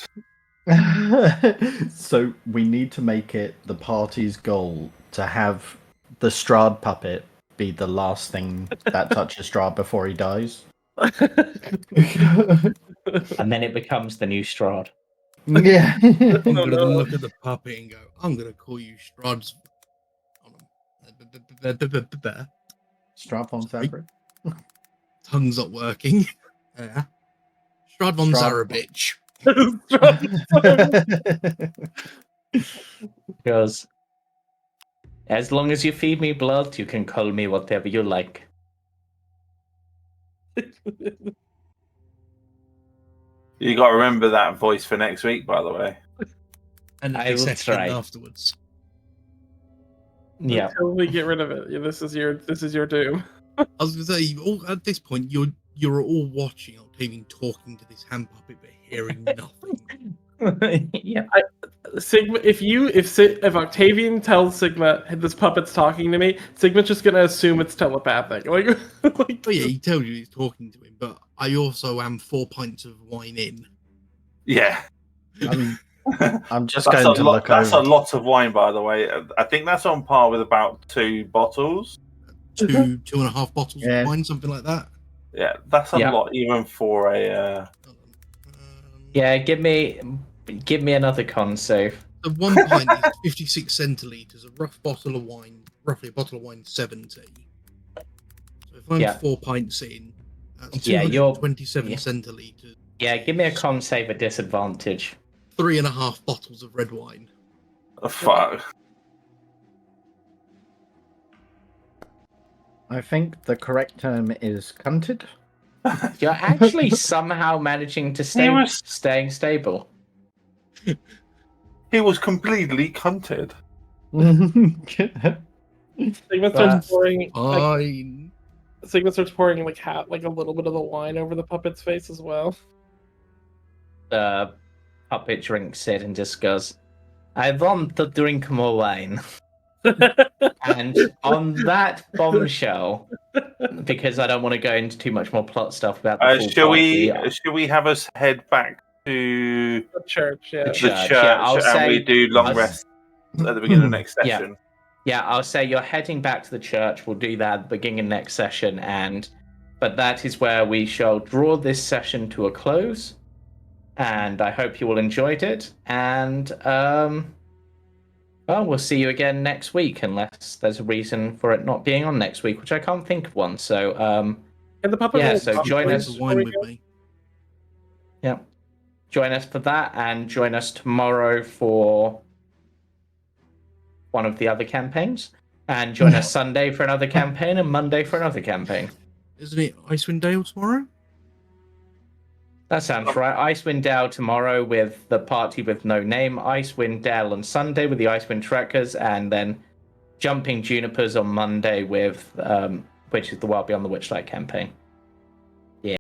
So we need to make it the party's goal to have the Strahd puppet be the last thing that touches Strahd before he dies. And then it becomes the new Strahd. Yeah. I'm gonna look at the puppet and go, I'm gonna call you Strahd's. Strahd von Sorry. Zabra. Tongue's not working. Yeah. Strahd von Zarabitch. Because as long as you feed me blood, you can call me whatever you like. You got to remember that voice for next week, by the way. And I every will second try. afterwards. Yeah. Totally get rid of it. Yeah, this is your doom. I was going to say, at this point, you're all watching Octavian talking to this hand puppet, but hearing nothing. Yeah. Sigma, if Octavian tells Sigma this puppet's talking to me, Sigma's just gonna assume it's telepathic. Like, Oh yeah, he tells you he's talking to him, but I also am 4 pints of wine in. Yeah. I'm just going to look That's over. a lot of wine, by the way. I think that's on par with about 2 bottles. 2.5 bottles Yeah. of wine, something like that. Yeah, that's a lot, even for a. Yeah, give me another con save. The 1 pint is 56 centiliters, a rough bottle of wine, roughly a bottle of wine 70. So if I'm 4 pints in, that's 227 centiliters. Yeah, give me a con save at disadvantage. 3.5 bottles of red wine. Oh, fuck. I think the correct term is cunted. You're actually somehow managing to staying stable. He was completely cunted. Sigma starts pouring. Fine. Sigma starts pouring like a little bit of the wine over the puppet's face as well. The puppet drinks it and just goes, "I want to drink more wine." And on that bombshell, because I don't want to go into too much more plot stuff about the full party. Shall we have us head back to the church? Yeah, the church, and we do long rests at the beginning of next session? Yeah, I'll say you're heading back to the church. We'll do that at the beginning of next session, but that is where we shall draw this session to a close. And I hope you all enjoyed it. And well, we'll see you again next week, unless there's a reason for it not being on next week, which I can't think of one. So, and the puppet so join us. Wine with me. Yeah, join us for that, and join us tomorrow for one of the other campaigns, and join us Sunday for another campaign, and Monday for another campaign. Isn't it Icewind Dale tomorrow? That sounds right. Icewind Dale tomorrow with the party with no name. Icewind Dale on Sunday with the Icewind Trekkers, and then Jumping Junipers on Monday with which is the Wild Beyond the Witchlight campaign.